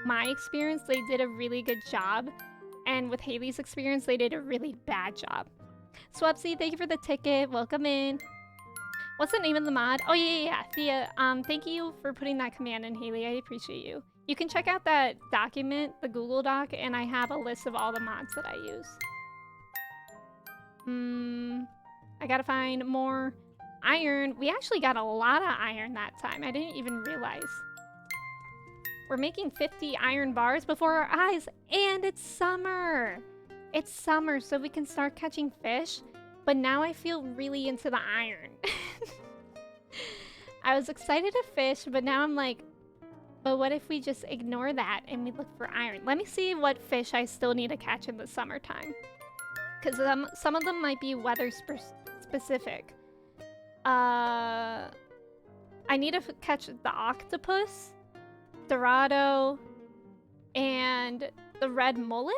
my experience, they did a really good job. And with Haley's experience, they did a really bad job. Swepsy, thank you for the ticket. Welcome in. What's the name of the mod? Oh, yeah. Thea, thank you for putting that command in, Haley. I appreciate you. You can check out that document, the Google Doc, and I have a list of all the mods that I use. I gotta find more iron. We actually got a lot of iron that time. I didn't even realize. We're making 50 iron bars before our eyes, and it's summer. It's summer, so we can start catching fish. But now I feel really into the iron. I was excited to fish, but now I'm like, but what if we just ignore that and we look for iron? Let me see what fish I still need to catch in the summertime. Because some of them might be weather specific. I need to catch the octopus, Dorado, and the red mullet?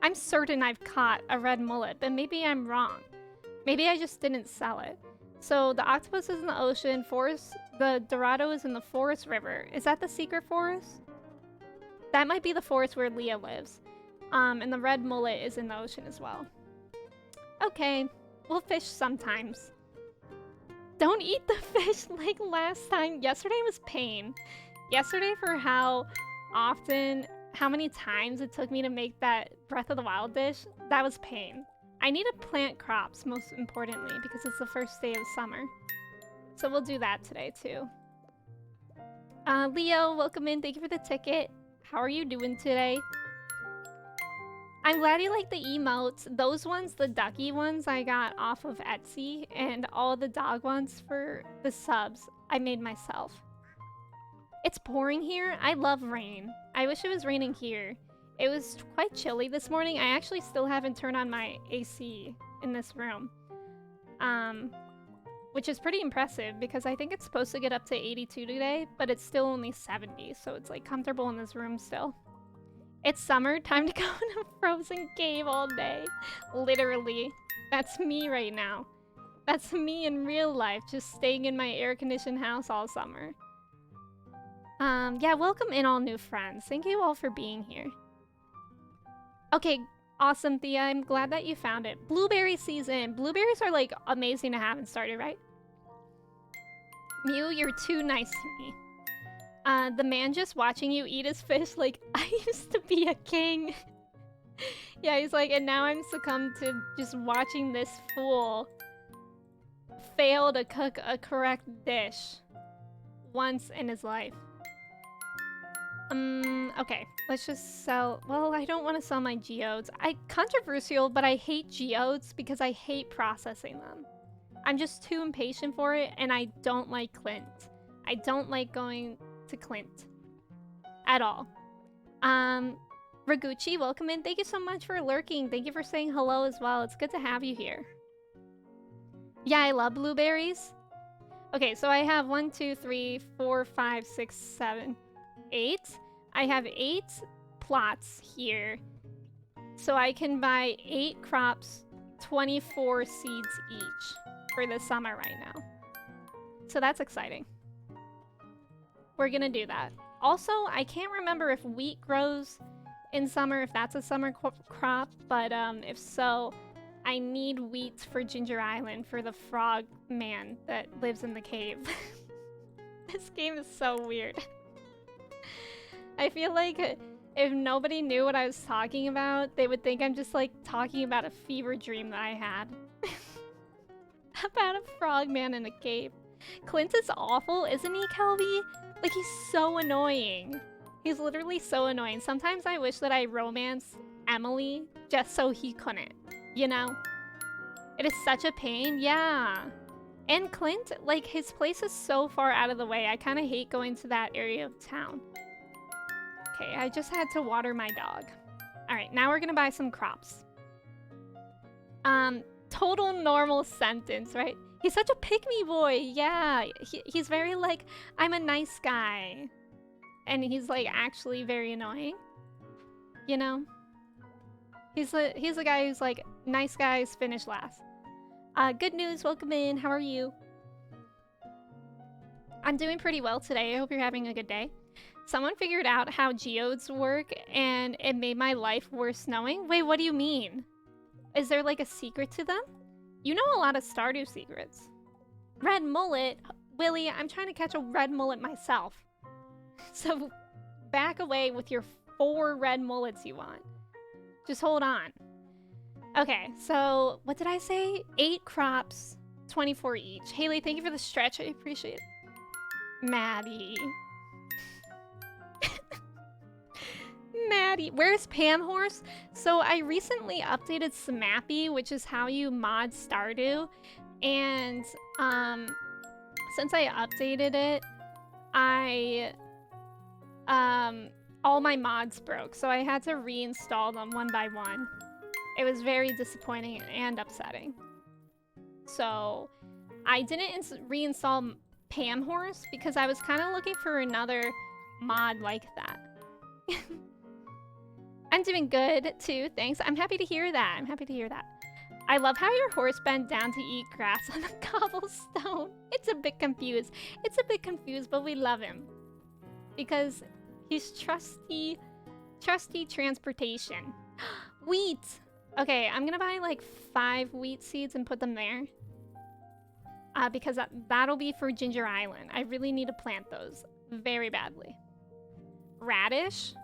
I'm certain I've caught a red mullet, but maybe I'm wrong. Maybe I just didn't sell it. So the octopus is in the ocean, the Dorado is in the forest river. Is that the secret forest? That might be the forest where Leah lives. And the red mullet is in the ocean as well. Okay, we'll fish sometimes. Don't eat the fish like last time. Yesterday was pain. Yesterday for how many times it took me to make that Breath of the Wild dish, that was pain. I need to plant crops, most importantly, because it's the first day of summer. So we'll do that today, too. Leo, welcome in. Thank you for the ticket. How are you doing today? I'm glad you like the emotes. Those ones, the ducky ones, I got off of Etsy, and all the dog ones for the subs, I made myself. It's pouring here. I love rain. I wish it was raining here. It was quite chilly this morning. I actually still haven't turned on my AC in this room. Which is pretty impressive because I think it's supposed to get up to 82 today, but it's still only 70, so it's like comfortable in this room still. It's summer, time to go in a frozen cave all day. Literally. That's me right now. That's me in real life, just staying in my air-conditioned house all summer. Yeah, welcome in all new friends. Thank you all for being here. Okay, awesome, Thea. I'm glad that you found it. Blueberry season. Blueberries are, like, amazing to have in Stardew, right? Mew, you're too nice to me. The man just watching you eat his fish, like, I used to be a king. Yeah, he's like, and now I'm succumbed to just watching this fool fail to cook a correct dish once in his life. Okay, let's just sell. Well, I don't want to sell my geodes. Controversial, but I hate geodes because I hate processing them. I'm just too impatient for it, and I don't like Clint. I don't like going to Clint at all. Raguchi, welcome in. Thank you so much for lurking. Thank you for saying hello as well. It's good to have you here. Yeah, I love blueberries. Okay, so I have 1, 2, 3, 4, 5, 6, 7, 8. I have 8 plots here. So I can buy 8 crops, 24 seeds each for the summer right now. So that's exciting. We're gonna do that. Also, I can't remember if wheat grows in summer, if that's a summer crop, but if so, I need wheat for Ginger Island for the frog man that lives in the cave. This game is so weird. I feel like if nobody knew what I was talking about, they would think I'm just like talking about a fever dream that I had. About a frog man in a cave. Clint is awful, isn't he, Kelby? Like, he's so annoying. He's literally so annoying. Sometimes I wish that I romanced Emily just so he couldn't, you know? It is such a pain. Yeah. And Clint, like, his place is so far out of the way. I kind of hate going to that area of town. Okay, I just had to water my dog. All right, now we're gonna buy some crops. Total normal sentence, right? He's such a pick-me boy. Yeah, he's very like, I'm a nice guy. And he's like actually very annoying. You know? He's the guy who's like, nice guys finish last. Good news, welcome in. How are you? I'm doing pretty well today. I hope you're having a good day. Someone figured out how geodes work and it made my life worth knowing. Wait, what do you mean? Is there like a secret to them? You know a lot of Stardew secrets. Red mullet? Willy, I'm trying to catch a red mullet myself. So back away with your 4 red mullets you want. Just hold on. Okay, so what did I say? 8 crops, 24 each. Haley, thank you for the stretch. I appreciate it. Maddie. Maddie. Where's Pam Horse? So I recently updated Smappy, which is how you mod Stardew. And since I updated it, all my mods broke. So I had to reinstall them one by one. It was very disappointing and upsetting. So I didn't reinstall Pam Horse because I was kind of looking for another mod like that. I'm doing good too, thanks. I'm happy to hear that. I love how your horse bent down to eat grass on the cobblestone. It's a bit confused, but we love him. Because he's trusty transportation. Wheat! Okay, I'm gonna buy like 5 wheat seeds and put them there. Because that'll be for Ginger Island. I really need to plant those very badly. Radish?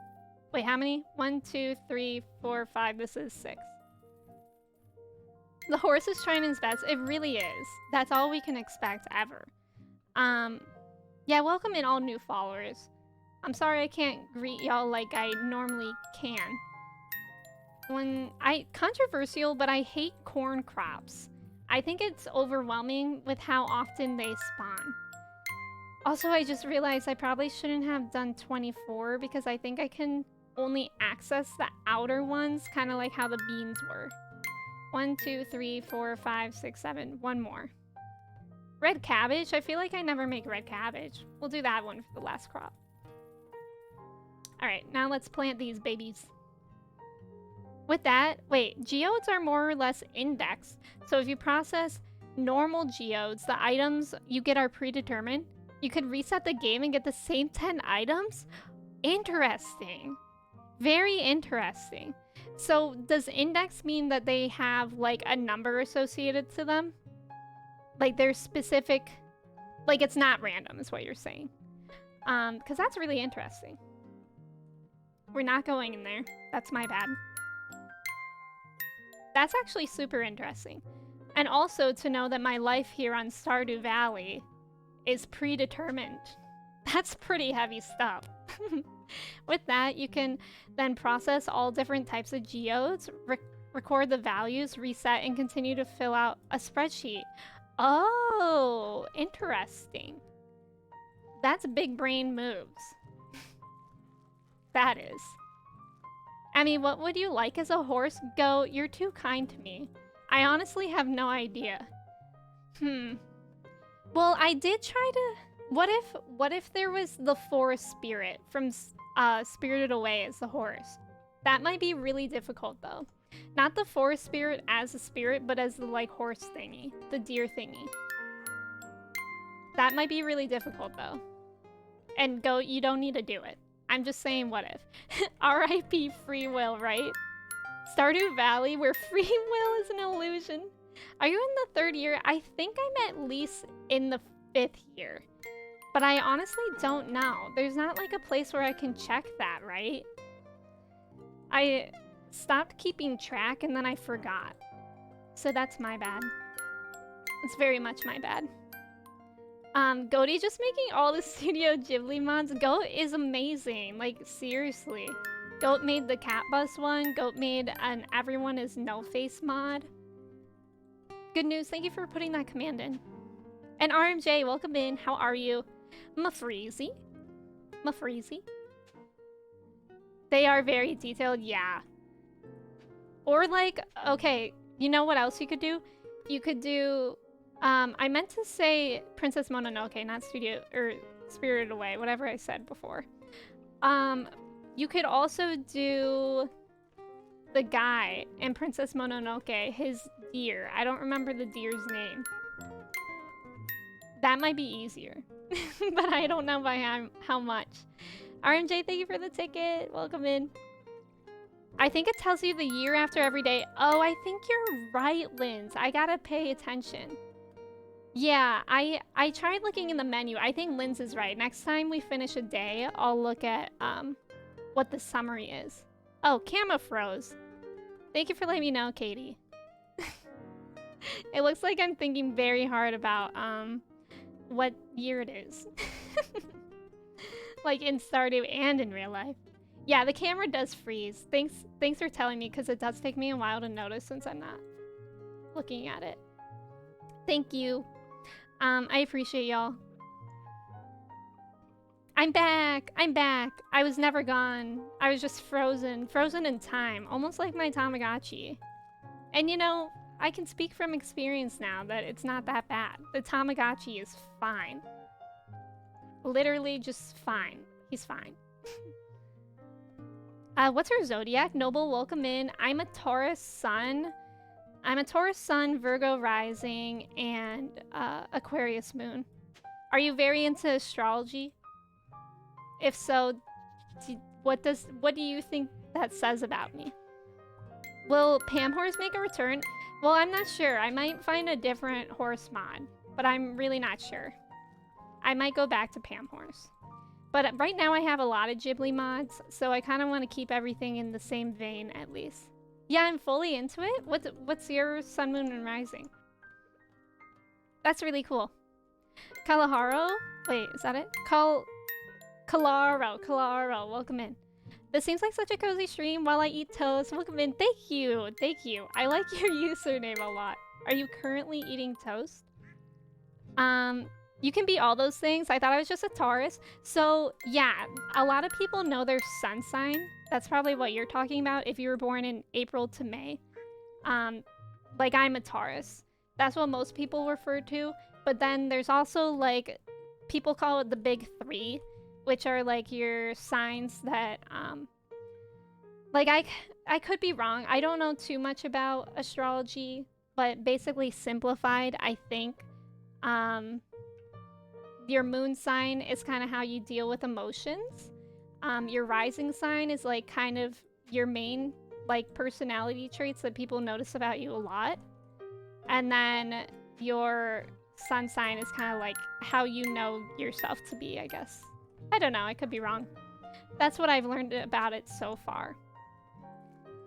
Wait, how many? 1, 2, 3, 4, 5. This is 6. The horse is trying his best. It really is. That's all we can expect ever. Yeah, welcome in all new followers. I'm sorry I can't greet y'all like I normally can. Controversial, but I hate corn crops. I think it's overwhelming with how often they spawn. Also, I just realized I probably shouldn't have done 24 because I think I can only access the outer ones, kind of like how the beans were. 1, 2, 3, 4, 5, 6, 7. One more. Red cabbage? I feel like I never make red cabbage. We'll do that one for the last crop. Alright, now let's plant these babies. With that, wait, geodes are more or less indexed. So if you process normal geodes, the items you get are predetermined. You could reset the game and get the same 10 items? Interesting. Very interesting. So does index mean that they have like a number associated to them? Like they're specific, like it's not random is what you're saying. Because that's really interesting. We're not going in there. That's my bad. That's actually super interesting. And also to know that my life here on Stardew Valley is predetermined. That's pretty heavy stuff. With that, you can then process all different types of geodes, record the values, reset, and continue to fill out a spreadsheet. Oh, interesting. That's big brain moves. That is. I mean, what would you like as a horse? Go, you're too kind to me. I honestly have no idea. Well, I did try to... What if there was the forest spirit from Spirited Away as the horse? That might be really difficult, though. Not the forest spirit as a spirit, but as the, like, horse thingy. The deer thingy. That might be really difficult, though. And go, you don't need to do it. I'm just saying, what if? R.I.P. free will, right? Stardew Valley, where free will is an illusion. Are you in the 3rd year? I think I'm at least in the 5th year. But I honestly don't know. There's not like a place where I can check that, right? I stopped keeping track and then I forgot. So that's my bad. It's very much my bad. Goaty just making all the Studio Ghibli mods. Goat is amazing. Like, seriously. Goat made the cat bus one. Goat made an everyone is no face mod. Good news. Thank you for putting that command in. And RMJ, welcome in. How are you? Mafreezy. They are very detailed, yeah. Or like, okay, you know what else you could do? You could do, I meant to say Princess Mononoke, not Spirited Away, whatever I said before. You could also do the guy in Princess Mononoke, his deer. I don't remember the deer's name. That might be easier, but I don't know by how much. RMJ, thank you for the ticket. Welcome in. I think it tells you the year after every day. Oh, I think you're right, Linz. I gotta pay attention. Yeah, I tried looking in the menu. I think Linz is right. Next time we finish a day, I'll look at what the summary is. Oh, Cama froze. Thank you for letting me know, Katie. It looks like I'm thinking very hard about what year it is. Like in Stardew and in real life. Yeah, the camera does freeze. Thanks for telling me, because it does take me a while to notice since I'm not looking at it. Thank you. I appreciate y'all. I'm back! I'm back! I was never gone. I was just frozen. Frozen in time. Almost like my Tamagotchi. And you know, I can speak from experience now that it's not that bad. The Tamagotchi is fine. Literally just fine. He's fine. What's her zodiac? Noble, welcome in. I'm a Taurus sun. Virgo rising, and Aquarius moon. Are you very into astrology? If so, what do you think that says about me? Will Pam Horse make a return? Well, I'm not sure. I might find a different horse mod, but I'm really not sure. I might go back to Pam Horse. But right now I have a lot of Ghibli mods, so I kind of want to keep everything in the same vein at least. Yeah, I'm fully into it. What's your sun, moon, and rising? That's really cool. Kalaharo? Wait, is that it? Kalaro, welcome in. This seems like such a cozy stream while I eat toast. Welcome in. Thank you. I like your username a lot. Are you currently eating toast? You can be all those things. I thought I was just a Taurus. So yeah, a lot of people know their sun sign. That's probably what you're talking about if you were born in April to May. Like I'm a Taurus. That's what most people refer to. But then there's also like, people call it the big three, which are like your signs that, like I could be wrong. I don't know too much about astrology, but basically simplified, I think, your moon sign is kind of how you deal with emotions. Your rising sign is like kind of your main like personality traits that people notice about you a lot. And then your sun sign is kind of like how you know yourself to be, I guess. I don't know, I could be wrong. That's what I've learned about it so far.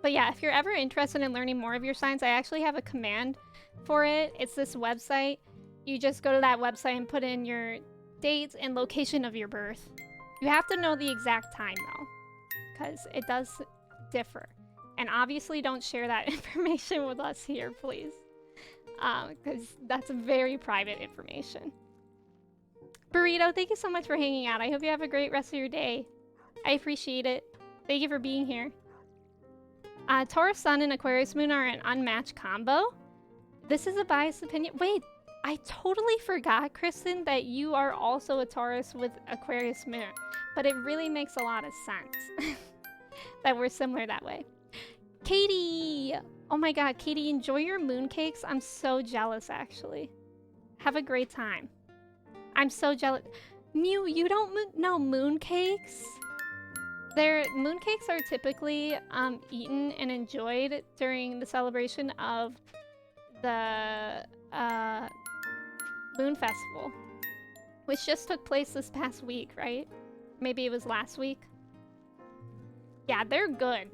But yeah, if you're ever interested in learning more of your signs, I actually have a command for it. It's this website. You just go to that website and put in your dates and location of your birth. You have to know the exact time though, because it does differ. And obviously don't share that information with us here, please. Because that's very private information. Burrito, thank you so much for hanging out. I hope you have a great rest of your day. I appreciate it. Thank you for being here. Taurus Sun and Aquarius Moon are an unmatched combo. This is a biased opinion. Wait, I totally forgot, Kristen, that you are also a Taurus with Aquarius Moon. But it really makes a lot of sense that we're similar that way. Katie! Oh my god, Katie, enjoy your mooncakes. I'm so jealous, actually. Have a great time. I'm so jealous. Mew, you don't know mooncakes? Mooncakes are typically eaten and enjoyed during the celebration of the Moon Festival, which just took place this past week, right? Maybe it was last week. Yeah, they're good.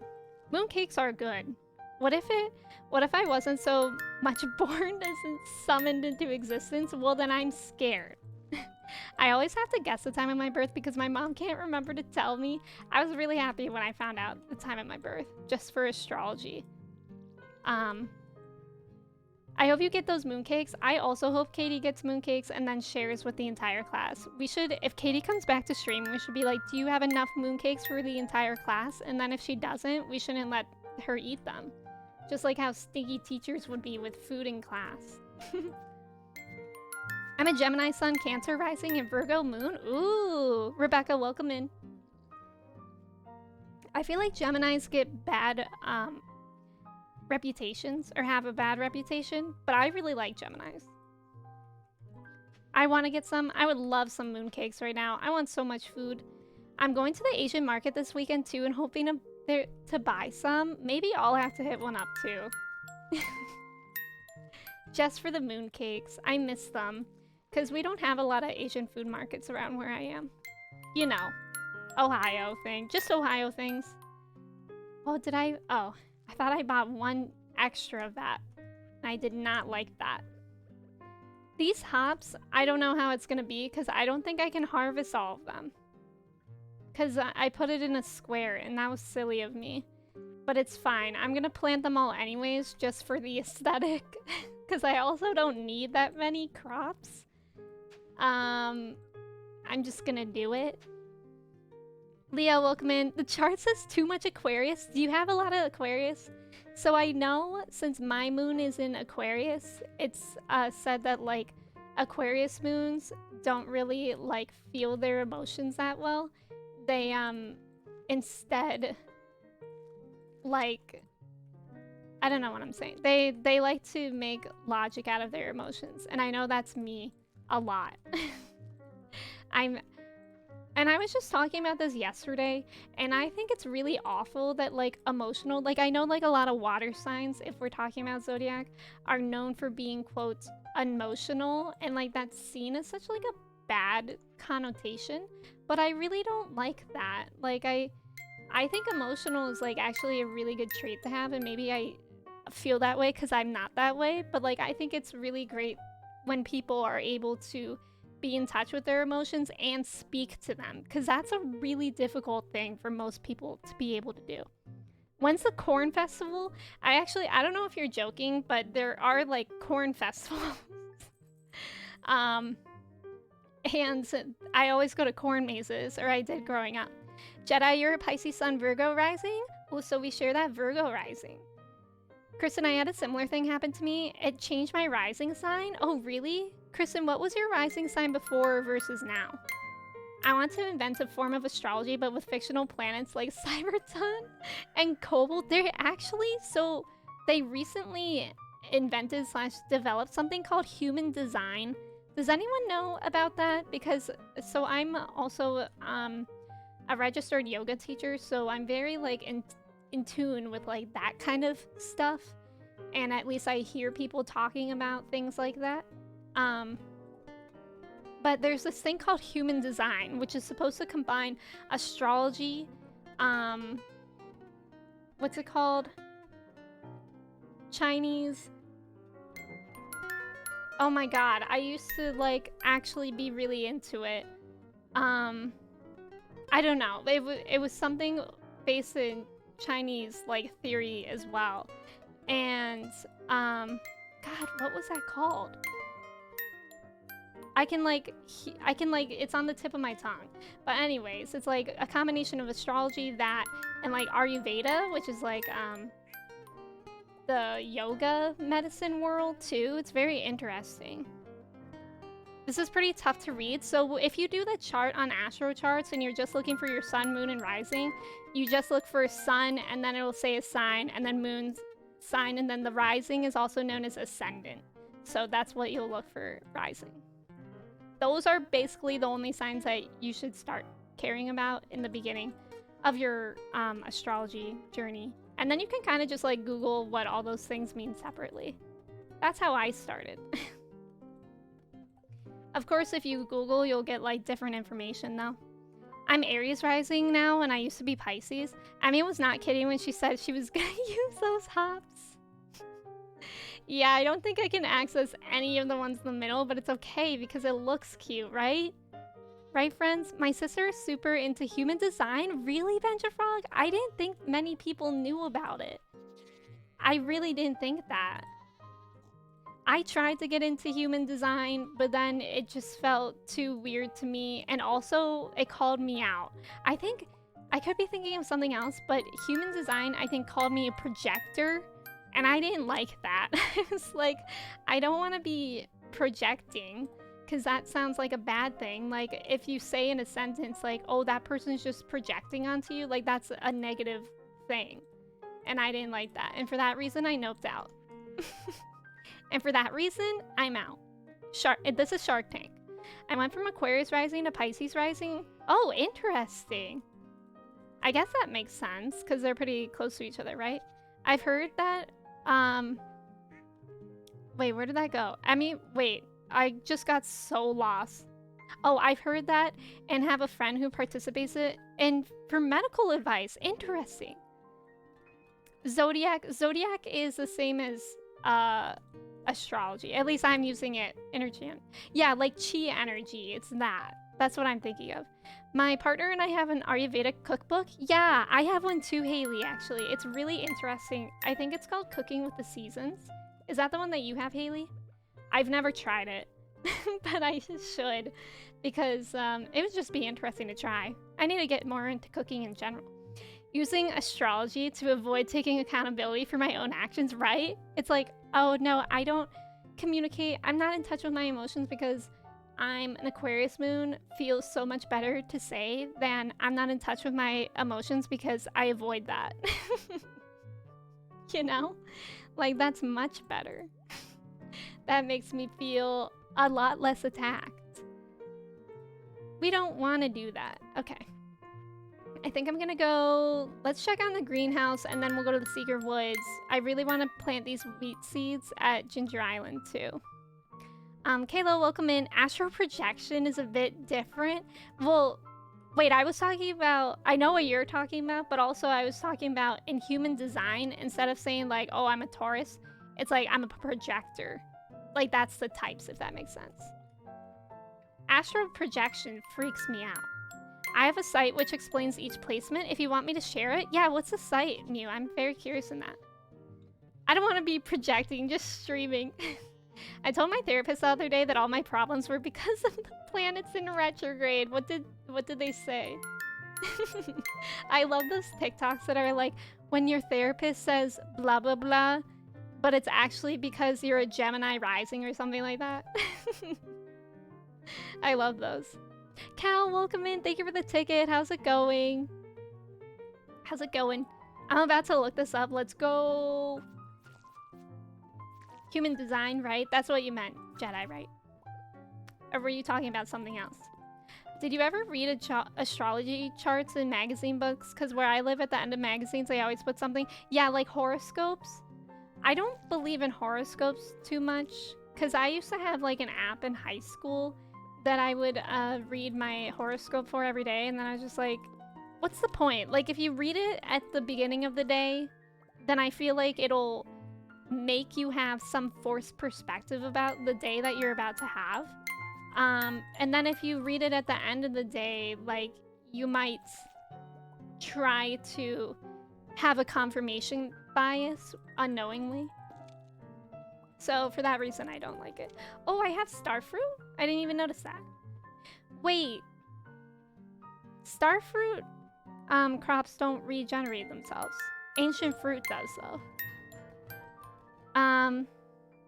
Mooncakes are good. What if I wasn't so much born and summoned into existence? Well, then I'm scared. I always have to guess the time of my birth because my mom can't remember to tell me. I was really happy when I found out the time of my birth, just for astrology. I I hope you get those mooncakes. I also hope Katie gets mooncakes and then shares with the entire class. We should, if Katie comes back to stream, we should be like, do you have enough mooncakes for the entire class? And then if she doesn't, we shouldn't let her eat them. Just like how stinky teachers would be with food in class. I'm a Gemini sun, Cancer rising, and Virgo moon. Ooh, Rebecca, welcome in. I feel like Geminis get bad reputations, or have a bad reputation, but I really like Geminis. I want to get some. I would love some mooncakes right now. I want so much food. I'm going to the Asian market this weekend too and hoping to buy some. Maybe I'll have to hit one up too. Just for the mooncakes. I miss them. Because we don't have a lot of Asian food markets around where I am. You know. Ohio thing. Just Ohio things. Oh, did I? Oh. I thought I bought one extra of that. I did not like that. These hops, I don't know how it's going to be because I don't think I can harvest all of them. Because I put it in a square and that was silly of me. But it's fine. I'm going to plant them all anyways just for the aesthetic. Because I also don't need that many crops. I'm just going to do it. Leah, welcome in. The chart says too much Aquarius. Do you have a lot of Aquarius? So I know since my moon is in Aquarius, it's said that like Aquarius moons don't really like feel their emotions that well. They instead like I don't know what I'm saying. They like to make logic out of their emotions, and I know that's me a lot. And I was just talking about this yesterday, and I think it's really awful that, like, emotional... Like, I know, like, a lot of water signs, if we're talking about Zodiac, are known for being, quote, emotional, and, like, that's seen as such, like, a bad connotation. But I really don't like that. Like, I think emotional is, like, actually a really good trait to have, and maybe I feel that way because I'm not that way. But, like, I think it's really great when people are able to be in touch with their emotions and speak to them, because that's a really difficult thing for most people to be able to do. When's the corn festival? I don't know if you're joking, but there are like corn festivals. And I always go to corn mazes, or I did growing up. Jedi, you're a Pisces sun, Virgo rising? Oh, so we share that Virgo rising. Kristen, I had a similar thing happen to me. It changed my rising sign. Oh, really? Kristen, what was your rising sign before versus now? I want to invent a form of astrology, but with fictional planets like Cyberton and Cobalt. They're actually, so they recently invented / developed something called human design. Does anyone know about that? Because, so I'm also a registered yoga teacher, so I'm very like in tune with like that kind of stuff. And at least I hear people talking about things like that. But there's this thing called human design, which is supposed to combine astrology, what's it called? Chinese. Oh my god, I used to like actually be really into it. I don't know. It was something based in Chinese like theory as well. And god, what was that called? I can like it's on the tip of my tongue. But anyways, it's like a combination of astrology, that, and like Ayurveda, which is like the yoga medicine world too. It's very interesting. This is pretty tough to read. So if you do the chart on astro charts and you're just looking for your sun, moon, and rising, you just look for sun, and then it will say a sign, and then moon's sign, and then the rising is also known as ascendant. So that's what you'll look for, rising. Those are basically the only signs that you should start caring about in the beginning of your astrology journey. And then you can kind of just like Google what all those things mean separately. That's how I started. Of course, if you Google, you'll get like different information though. I'm Aries rising now, and I used to be Pisces. Emmy was not kidding when she said she was gonna use those hops. Yeah, I don't think I can access any of the ones in the middle, but it's okay because it looks cute, right? Right, friends? My sister is super into human design. Really, Benjafrog? I didn't think many people knew about it. I really didn't think that. I tried to get into human design, but then it just felt too weird to me, and also it called me out. I think I could be thinking of something else, but human design I think called me a projector, and I didn't like that. I was like, I don't want to be projecting, because that sounds like a bad thing. Like if you say in a sentence like, oh, that person's just projecting onto you, like that's a negative thing. And I didn't like that. And for that reason, I noped out. And for that reason, I'm out. This is Shark Tank. I went from Aquarius rising to Pisces rising. Oh, interesting. I guess that makes sense because they're pretty close to each other, right? I've heard that, wait, where did that go? I mean, wait, I just got so lost. Oh, I've heard that and have a friend who participates in for medical advice. Interesting. Zodiac is the same as astrology. At least I'm using it interchange. Yeah, like chi energy. It's that. That's what I'm thinking of. My partner and I have an Ayurvedic cookbook. Yeah, I have one too, Haley, actually. It's really interesting. I think it's called Cooking with the Seasons. Is that the one that you have, Haley? I've never tried it, but I should because it would just be interesting to try. I need to get more into cooking in general. Using astrology to avoid taking accountability for my own actions, right? It's like, oh no, I don't communicate. I'm not in touch with my emotions because I'm an Aquarius moon. Feels so much better to say than I'm not in touch with my emotions because I avoid that. You know? Like, that's much better. That makes me feel a lot less attacked. We don't want to do that. Okay. I think I'm gonna go, let's check on the greenhouse and then we'll go to the Secret Woods. I really want to plant these wheat seeds at Ginger Island too. Kayla, welcome in. Astral projection is a bit different. Well, wait, I was talking about, I know what you're talking about, but also I was talking about in human design, instead of saying like, oh, I'm a Taurus, it's like I'm a projector. Like that's the types, if that makes sense. Astral projection freaks me out. I have a site which explains each placement. If you want me to share it, yeah, what's the site, Mew? I'm very curious in that. I don't want to be projecting, just streaming. I told my therapist the other day that all my problems were because of the planets in retrograde. What did they say? I love those TikToks that are like, when your therapist says blah blah blah, but it's actually because you're a Gemini rising or something like that. I love those. Cal, welcome in. Thank you for the ticket. How's it going? How's it going? I'm about to look this up. Let's go. Human design, right? That's what you meant, Jedi, right? Or were you talking about something else? Did you ever read astrology charts in magazine books? Because where I live at the end of magazines, they always put something. Yeah, like horoscopes. I don't believe in horoscopes too much. Because I used to have like an app in high school that I would read my horoscope for every day, and then I was just like, what's the point? Like, if you read it at the beginning of the day, then I feel like it'll make you have some forced perspective about the day that you're about to have. And then if you read it at the end of the day, like, you might try to have a confirmation bias unknowingly. So for that reason, I don't like it. Oh, I have starfruit? I didn't even notice that. Wait. Starfruit crops don't regenerate themselves. Ancient fruit does, though.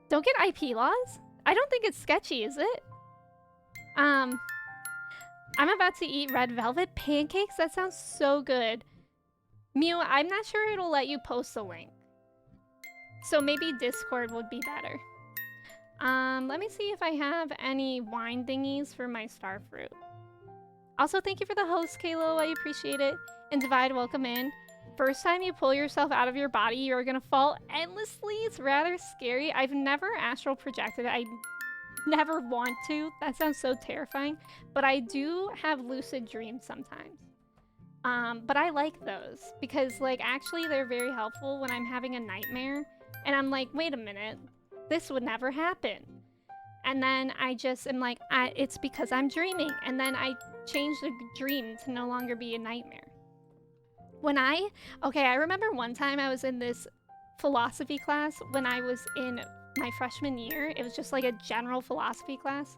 Don't get IP laws? I don't think it's sketchy, is it? I'm about to eat red velvet pancakes? That sounds so good. Mew, I'm not sure it'll let you post a link. So maybe Discord would be better. Let me see if I have any wine thingies for my starfruit. Also, thank you for the host, Kalo. I appreciate it. And Divide, welcome in. First time you pull yourself out of your body, you're gonna fall endlessly. It's rather scary. I've never astral projected. I never want to. That sounds so terrifying. But I do have lucid dreams sometimes. But I like those because, like, actually they're very helpful when I'm having a nightmare. And I'm like, wait a minute, this would never happen. And then I just am like, it's because I'm dreaming. And then I change the dream to no longer be a nightmare. I remember one time I was in this philosophy class when I was in my freshman year. It was just like a general philosophy class.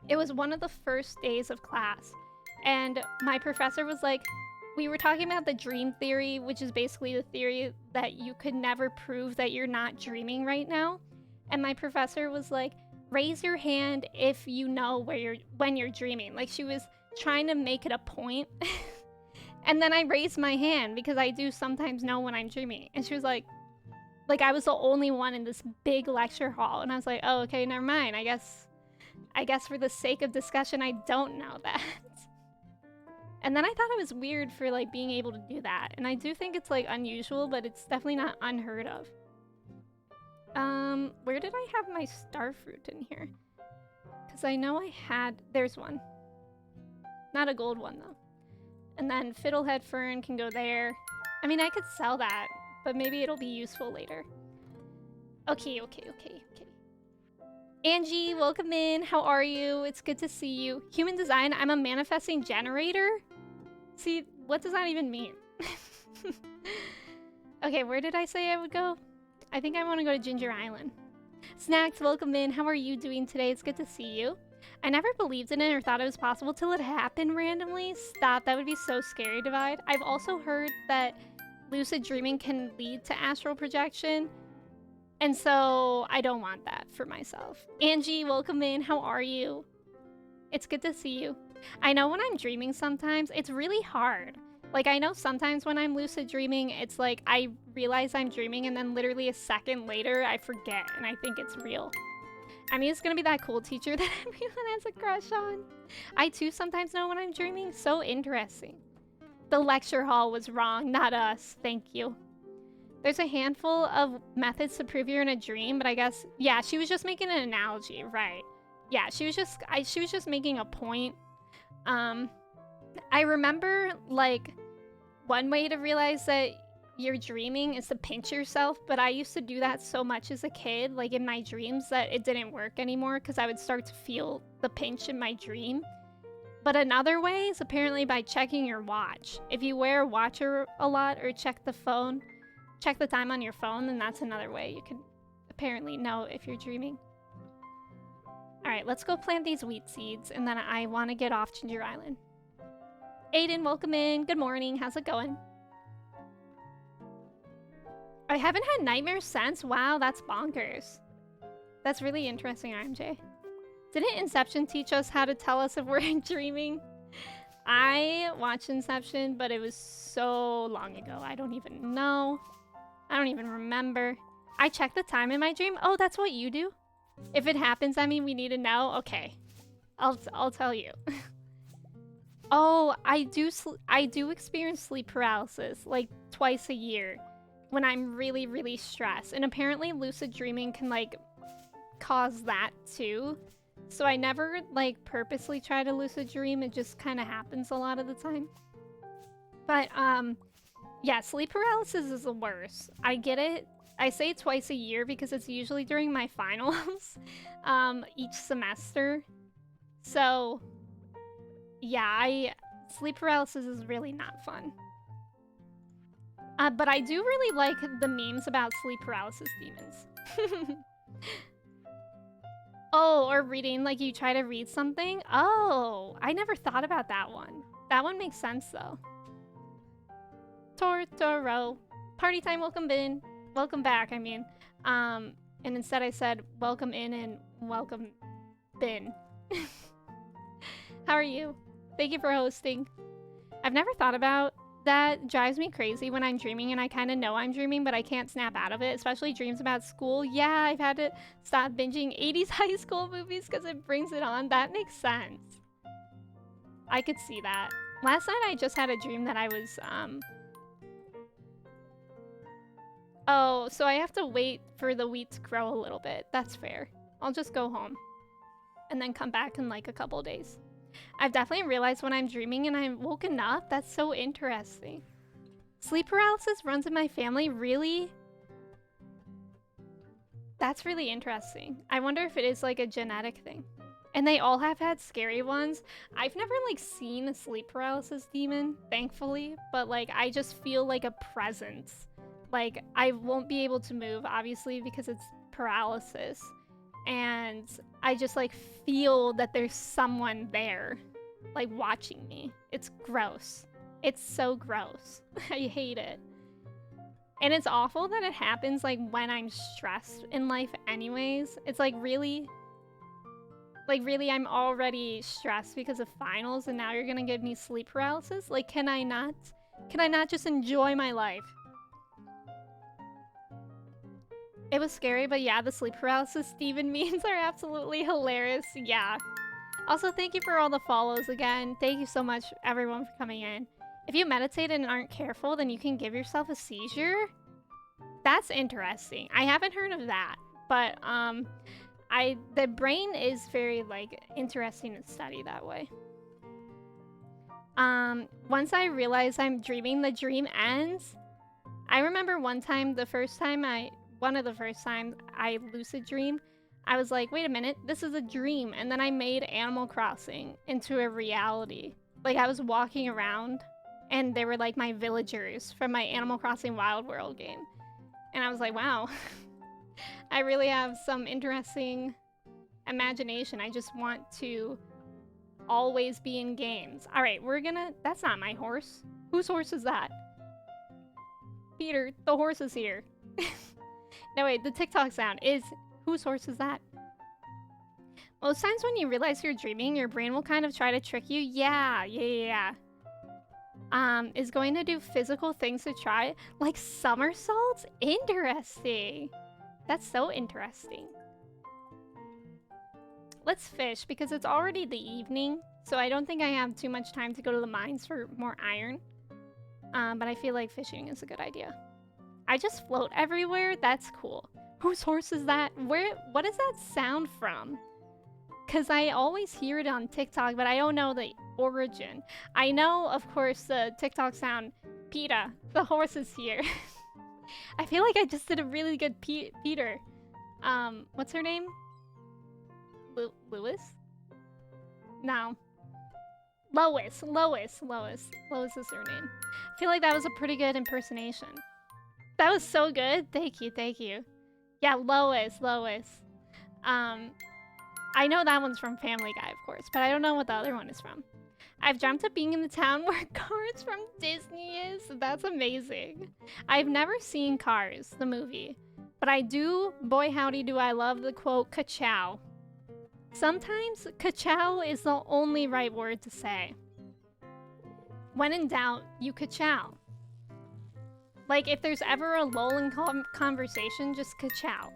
It was one of the first days of class. And my professor was like, we were talking about the dream theory, which is basically the theory that you could never prove that you're not dreaming right now. And my professor was like, raise your hand if you know when you're dreaming. Like, she was trying to make it a point. And then I raised my hand because I do sometimes know when I'm dreaming. And she was like I was the only one in this big lecture hall. And I was like, oh, okay, never mind. I guess for the sake of discussion, I don't know that. And then I thought it was weird for like being able to do that. And I do think it's like unusual, but it's definitely not unheard of. Where did I have my star fruit in here? Because I know I had, there's one. Not a gold one though. And then fiddlehead fern can go there. I mean, I could sell that, but maybe it'll be useful later. Okay. Angie, welcome in. How are you? It's good to see you. Human design, I'm a manifesting generator. See, what does that even mean? Okay, where did I say I would go? I think I want to go to Ginger Island. Snacks, welcome in. How are you doing today? It's good to see you. I never believed in it or thought it was possible till it happened randomly. Stop, that would be so scary, Divide. I've also heard that lucid dreaming can lead to astral projection. And so I don't want that for myself. Angie, welcome in. How are you? It's good to see you. I know when I'm dreaming sometimes, it's really hard. Like, I know sometimes when I'm lucid dreaming, it's like I realize I'm dreaming and then literally a second later I forget and I think it's real. I mean, it's gonna be that cool teacher that everyone has a crush on. I too sometimes know when I'm dreaming. So interesting. The lecture hall was wrong, not us. Thank you. There's a handful of methods to prove you're in a dream, but I guess, yeah, she was just making an analogy, right? Yeah, she was just making a point. I remember, like, one way to realize that you're dreaming is to pinch yourself, but I used to do that so much as a kid, like in my dreams, that it didn't work anymore because I would start to feel the pinch in my dream. But another way is apparently by checking your watch. If you wear a watch a lot or check the time on your phone, then that's another way you can apparently know if you're dreaming. Alright, let's go plant these wheat seeds, and then I want to get off Ginger Island. Aiden, welcome in. Good morning. How's it going? I haven't had nightmares since? Wow, that's bonkers. That's really interesting, RMJ. Didn't Inception teach us how to tell us if we're dreaming? I watched Inception, but it was so long ago. I don't even know. I don't even remember. I check the time in my dream. Oh, that's what you do? If it happens, I mean, we need to know. Okay. I'll tell you. Oh, I do experience sleep paralysis like twice a year when I'm really, really stressed. And apparently lucid dreaming can like cause that too. So I never like purposely try to lucid dream. It just kind of happens a lot of the time. But yeah, sleep paralysis is the worst. I get it. I say twice a year because it's usually during my finals each semester. So yeah, sleep paralysis is really not fun. But I do really like the memes about sleep paralysis demons. Oh, or reading, like you try to read something? Oh, I never thought about that one. That one makes sense though. Tortoro. Party time, welcome in. Welcome back, I mean. And instead I said welcome in and welcome bin. How are you? Thank you for hosting. I've never thought about that. Drives me crazy when I'm dreaming and I kind of know I'm dreaming, but I can't snap out of it, especially dreams about school. Yeah, I've had to stop binging 80s high school movies because it brings it on. That makes sense. I could see that. Last night I just had a dream that I was, oh, so I have to wait for the wheat to grow a little bit. That's fair. I'll just go home and then come back in like a couple days. I've definitely realized when I'm dreaming and I'm woken up. That's so interesting. Sleep paralysis runs in my family? Really? That's really interesting. I wonder if it is like a genetic thing. And they all have had scary ones. I've never like seen a sleep paralysis demon, thankfully. But like I just feel like a presence Like, I won't be able to move, obviously, because it's paralysis. And I just, like, feel that there's someone there, like, watching me. It's gross. It's so gross. I hate it. And it's awful that it happens, like, when I'm stressed in life anyways. It's, like, really, I'm already stressed because of finals, and now you're gonna give me sleep paralysis? Like, can I not just enjoy my life? It was scary, but yeah, the sleep paralysis Steven memes are absolutely hilarious. Yeah. Also, thank you for all the follows again. Thank you so much, everyone, for coming in. If you meditate and aren't careful, then you can give yourself a seizure? That's interesting. I haven't heard of that, but the brain is very, like, interesting to study that way. Once I realize I'm dreaming, the dream ends. I remember one of the first times I lucid dreamed, I was like, wait a minute, this is a dream. And then I made Animal Crossing into a reality. Like, I was walking around and they were like my villagers from my Animal Crossing Wild World game. And I was like, wow, I really have some interesting imagination. I just want to always be in games. All right, that's not my horse. Whose horse is that? Peter, the horse is here. No, wait, the TikTok sound is, whose horse is that? Most times when you realize you're dreaming, your brain will kind of try to trick you. Yeah. Is going to do physical things to try, like somersaults? Interesting. That's so interesting. Let's fish, because it's already the evening, so I don't think I have too much time to go to the mines for more iron. But I feel like fishing is a good idea. I just float everywhere? That's cool. Whose horse is that? What is that sound from? Because I always hear it on TikTok, but I don't know the origin. I know, of course, the TikTok sound, PETA, the horse is here. I feel like I just did a really good Peter. What's her name? Lewis? No. Lois is her name. I feel like that was a pretty good impersonation. That was so good. Thank you. Yeah, Lois. I know that one's from Family Guy, of course, but I don't know what the other one is from. I've dreamt of being in the town where Cars from Disney is. That's amazing. I've never seen Cars, the movie, but I do, boy howdy do I love the quote, ka-chow. Sometimes ka-chow is the only right word to say. When in doubt, you ka-chow. Like, if there's ever a lull in conversation, just ka-chow.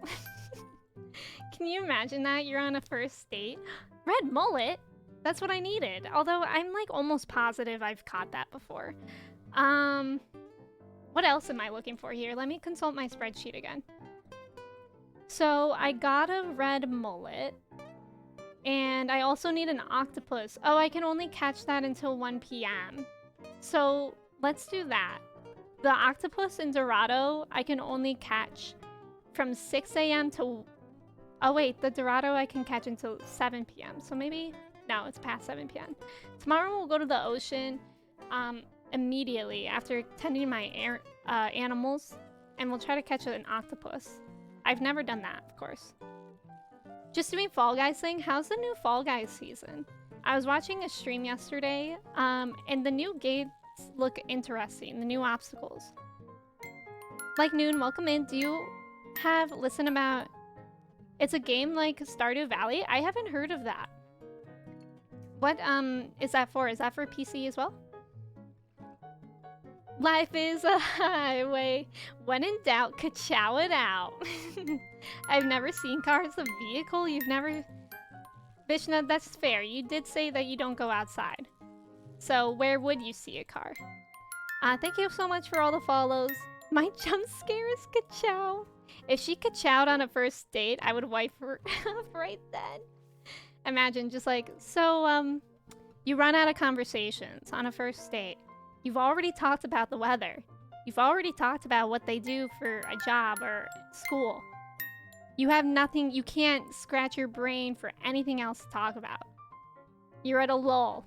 Can you imagine that? You're on a first date. Red mullet? That's what I needed. Although, I'm, like, almost positive I've caught that before. What else am I looking for here? Let me consult my spreadsheet again. So, I got a red mullet. And I also need an octopus. Oh, I can only catch that until 1 p.m. So, let's do that. The octopus in Dorado, I can only catch from 6 a.m. to... Oh, wait, the Dorado I can catch until 7 p.m. So maybe... No, it's past 7 p.m. Tomorrow we'll go to the ocean immediately after tending my animals, and we'll try to catch an octopus. I've never done that, of course. Just doing Fall Guys thing. How's the new Fall Guys season? I was watching a stream yesterday, and the new gates look interesting. The new obstacles. Like Noon, welcome in. Do you listen about... It's a game like Stardew Valley? I haven't heard of that. What is that for? Is that for PC as well? Life is a highway. When in doubt, ka-chow it out. I've never seen Cars, a vehicle. You've never... Vishna, that's fair. You did say that you don't go outside. So where would you see a car? Thank you so much for all the follows. My jump scare is ka-chow. If she ka-chowed on a first date, I would wipe her off right then. Imagine just like, so, you run out of conversations on a first date. You've already talked about the weather. You've already talked about what they do for a job or school. You have nothing, you can't scratch your brain for anything else to talk about. You're at a lull.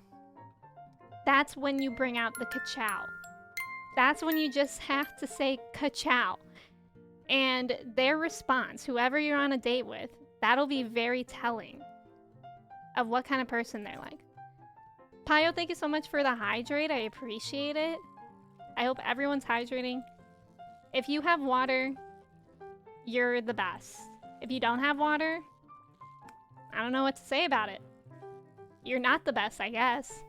That's when you bring out the ka-chow. That's when you just have to say ka-chow. And their response, whoever you're on a date with, that'll be very telling of what kind of person they're like. Pio, thank you so much for the hydrate. I appreciate it. I hope everyone's hydrating. If you have water, you're the best. If you don't have water, I don't know what to say about it. You're not the best, I guess.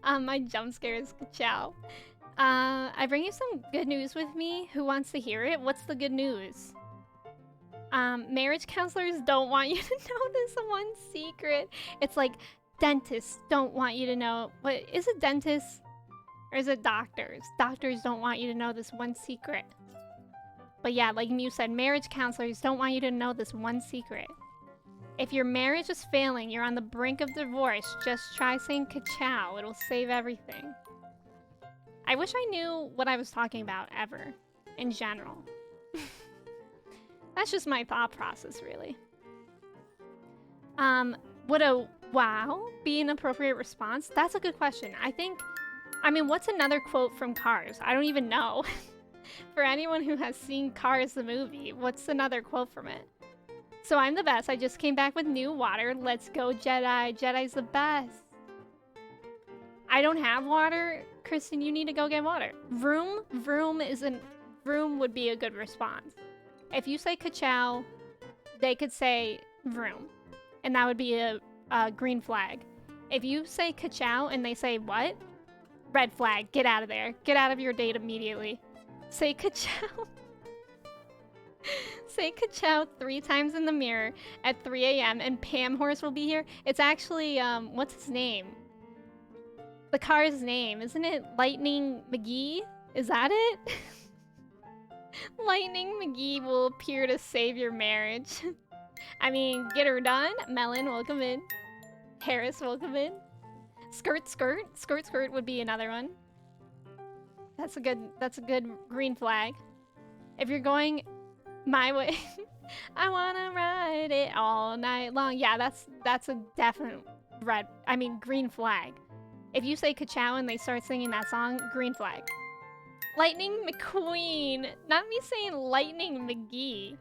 My jump scare is ka-chow. I bring you some good news with me. Who wants to hear it? What's the good news? Marriage counselors don't want you to know this one secret. It's like dentists don't want you to know. But is it dentists or is it doctors? Doctors don't want you to know this one secret. But yeah, like Mew said, marriage counselors don't want you to know this one secret. If your marriage is failing, you're on the brink of divorce, just try saying ka-chow. It'll save everything. I wish I knew what I was talking about ever, in general. That's just my thought process, really. Would a wow be an appropriate response? That's a good question. I mean, what's another quote from Cars? I don't even know. For anyone who has seen Cars the movie, what's another quote from it? So I'm the best. I just came back with new water. Let's go, Jedi. Jedi's the best. I don't have water. Kristen, you need to go get water. Vroom would be a good response. If you say ka-chow, they could say vroom. And that would be a green flag. If you say ka-chow and they say what? Red flag. Get out of there. Get out of your date immediately. Say ka-chow. Say ka-chow 3 times in the mirror at 3 a.m. and Pam Horse will be here. It's actually, what's his name? The car's name, isn't it? Lightning McGee? Is that it? Lightning McGee will appear to save your marriage. I mean, get her done. Melon, welcome in. Harris, welcome in. Skirt, skirt. Skirt, skirt would be another one. That's a good green flag. If you're going my way, I wanna ride it all night long. Yeah, that's a definite green flag. If you say ka-chow and they start singing that song, green flag. Lightning McQueen. Not me saying Lightning McGee.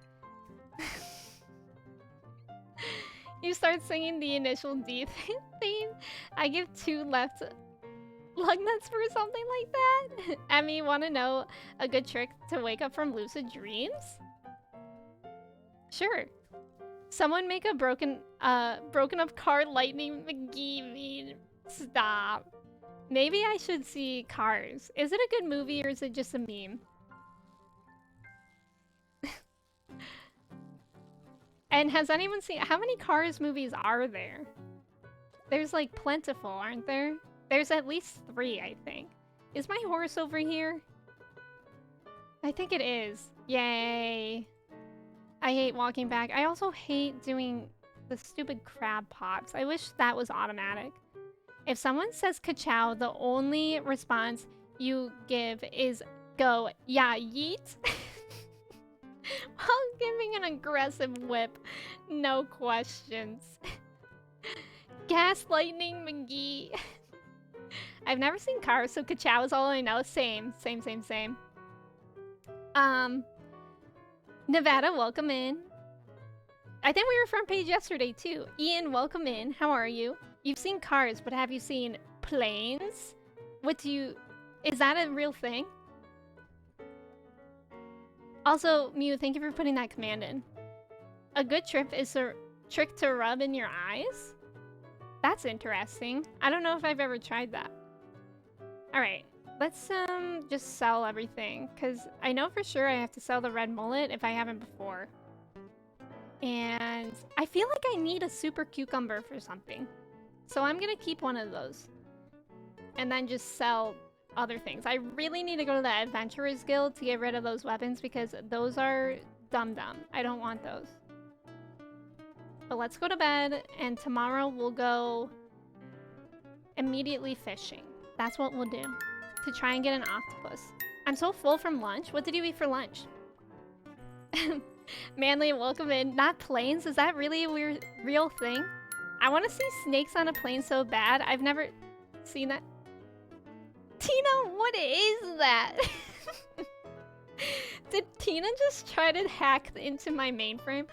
You start singing the initial D theme. I give 2 left lug nuts for something like that. Emmy, wanna know a good trick to wake up from lucid dreams? Sure. Someone make a broken up car Lightning McGee meme. Stop. Maybe I should see Cars. Is it a good movie or is it just a meme? And has anyone seen... How many Cars movies are there? There's like plentiful, aren't there? There's at least 3, I think. Is my horse over here? I think it is. Yay. I hate walking back. I also hate doing the stupid crab pops. I wish that was automatic. If someone says ka-chow, the only response you give is go, yeah, yeet. While giving an aggressive whip. No questions. Gas Lightning McGee. I've never seen Cars, so ka-chow is all I know. Same. Nevada, welcome in. I think we were front page yesterday, too. Ian, welcome in. How are you? You've seen Cars, but have you seen planes? Is that a real thing? Also, Mew, thank you for putting that command in. A good trick is a trick to rub in your eyes? That's interesting. I don't know if I've ever tried that. Alright, let's just sell everything. Because I know for sure I have to sell the red mullet if I haven't before. And I feel like I need a super cucumber for something. So I'm gonna keep one of those. And then just sell other things. I really need to go to the Adventurers Guild to get rid of those weapons because those are dumb. I don't want those. But let's go to bed and tomorrow we'll go immediately fishing. That's what we'll do to try and get an octopus. I'm so full from lunch. What did you eat for lunch? Manly, welcome in. Not planes? Is that really a real thing? I want to see snakes on a plane so bad. I've never seen that. Tina, what is that? Did Tina just try to hack into my mainframe?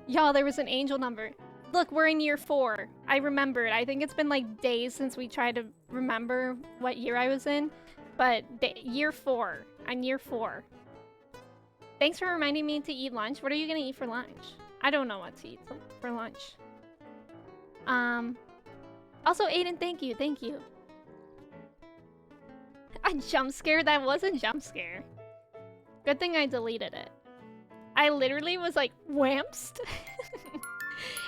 Y'all, there was an angel number. Look, we're in year 4. I remembered. I think it's been like days since we tried to remember what year I was in. But year 4. I'm year 4. Thanks for reminding me to eat lunch. What are you gonna eat for lunch? I don't know what to eat for lunch. Also, Aiden, thank you. Thank you. A jump scare? That was a jump scare. Good thing I deleted it. I literally was like, whamst?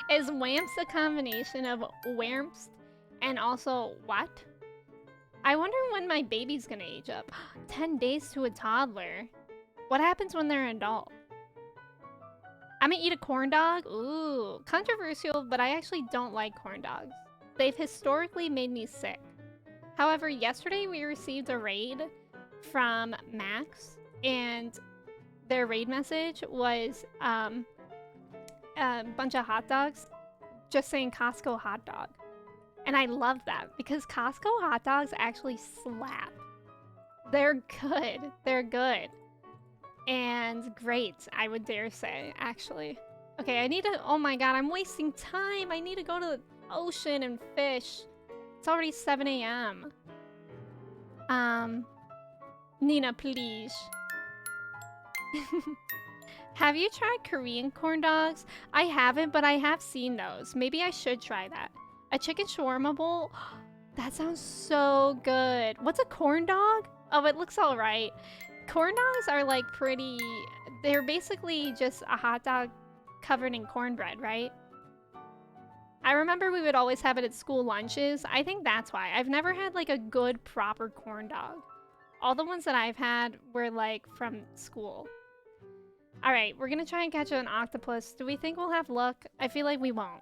Is whamst a combination of whamst and also what? I wonder when my baby's gonna age up. 10 days to a toddler. What happens when they're an adult? I'm gonna eat a corn dog? Ooh, controversial, but I actually don't like corn dogs. They've historically made me sick. However, yesterday we received a raid from Max, and their raid message was a bunch of hot dogs just saying Costco hot dog. And I love that because Costco hot dogs actually slap. They're good. They're good. And great, I would dare say, actually. Okay, I need to... Oh my god, I'm wasting time. I need to go to the ocean and fish. It's already 7 a.m. Nina, please. Have you tried Korean corn dogs? I haven't, but I have seen those. Maybe I should try that. A chicken shawarma bowl? That sounds so good. What's a corn dog? Oh, it looks alright. Corn dogs are like pretty... They're basically just a hot dog covered in cornbread, right? I remember we would always have it at school lunches. I think that's why. I've never had like a good proper corn dog. All the ones that I've had were like from school. Alright, we're gonna try and catch an octopus. Do we think we'll have luck? I feel like we won't.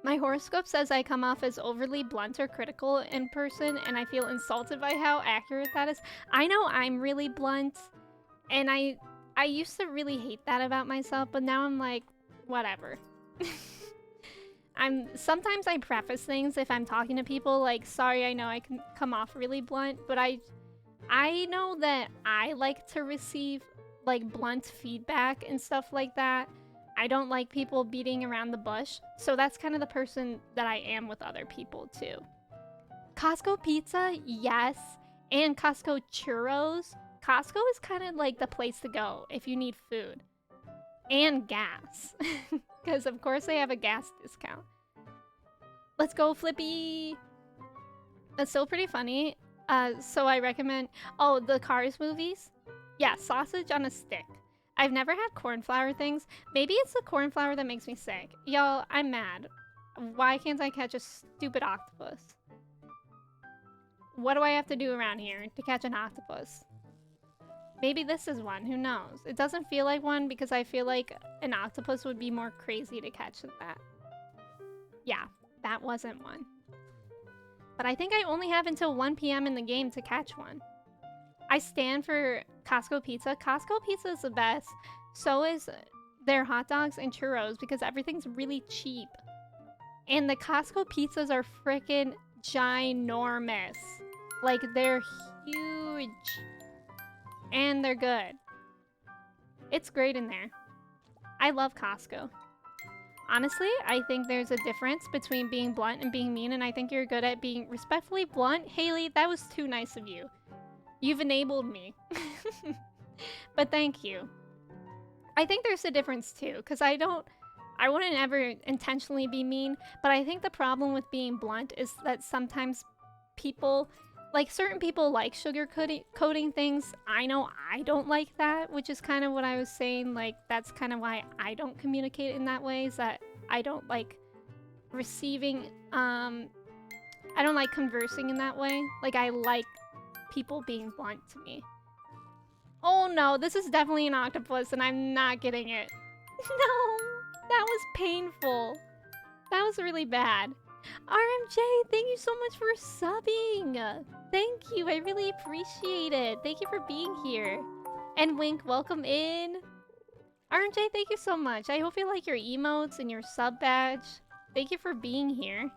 My horoscope says I come off as overly blunt or critical in person, and I feel insulted by how accurate that is. I know I'm really blunt, and I used to really hate that about myself, but now I'm like, whatever. Sometimes I preface things if I'm talking to people, like, sorry, I know I can come off really blunt, but I know that I like to receive, like, blunt feedback and stuff like that. I don't like people beating around the bush, so that's kind of the person that I am with other people, too. Costco pizza? Yes. And Costco churros? Costco is kind of like the place to go if you need food. And gas. Because, of course, they have a gas discount. Let's go, Flippy! That's still pretty funny. So I recommend... Oh, the Cars movies? Yeah, sausage on a stick. I've never had cornflower things. Maybe it's the cornflower that makes me sick. Y'all, I'm mad. Why can't I catch a stupid octopus? What do I have to do around here to catch an octopus? Maybe this is one, who knows? It doesn't feel like one because I feel like an octopus would be more crazy to catch than that. Yeah, that wasn't one. But I think I only have until 1 p.m. in the game to catch one. I stand for Costco pizza. Costco pizza is the best. So is their hot dogs and churros because everything's really cheap. And the Costco pizzas are freaking ginormous. Like, they're huge. And they're good. It's great in there. I love Costco. Honestly, I think there's a difference between being blunt and being mean, and I think you're good at being respectfully blunt. Haley, that was too nice of you. You've enabled me. But thank you. I think there's a difference too, because I wouldn't ever intentionally be mean, but I think the problem with being blunt is that sometimes people, like certain people like sugar coating things. I know I don't like that, which is kind of what I was saying. Like, that's kind of why I don't communicate in that way, is that I don't like receiving, I don't like conversing in that way. Like, I like people being blunt to me. Oh no, this is definitely an octopus and I'm not getting it. No, that was painful. That was really bad. RMJ, thank you so much for subbing. Thank you, I really appreciate it. Thank you for being here. And Wink, welcome in. RJ, thank you so much. I hope you like your emotes and your sub badge. Thank you for being here.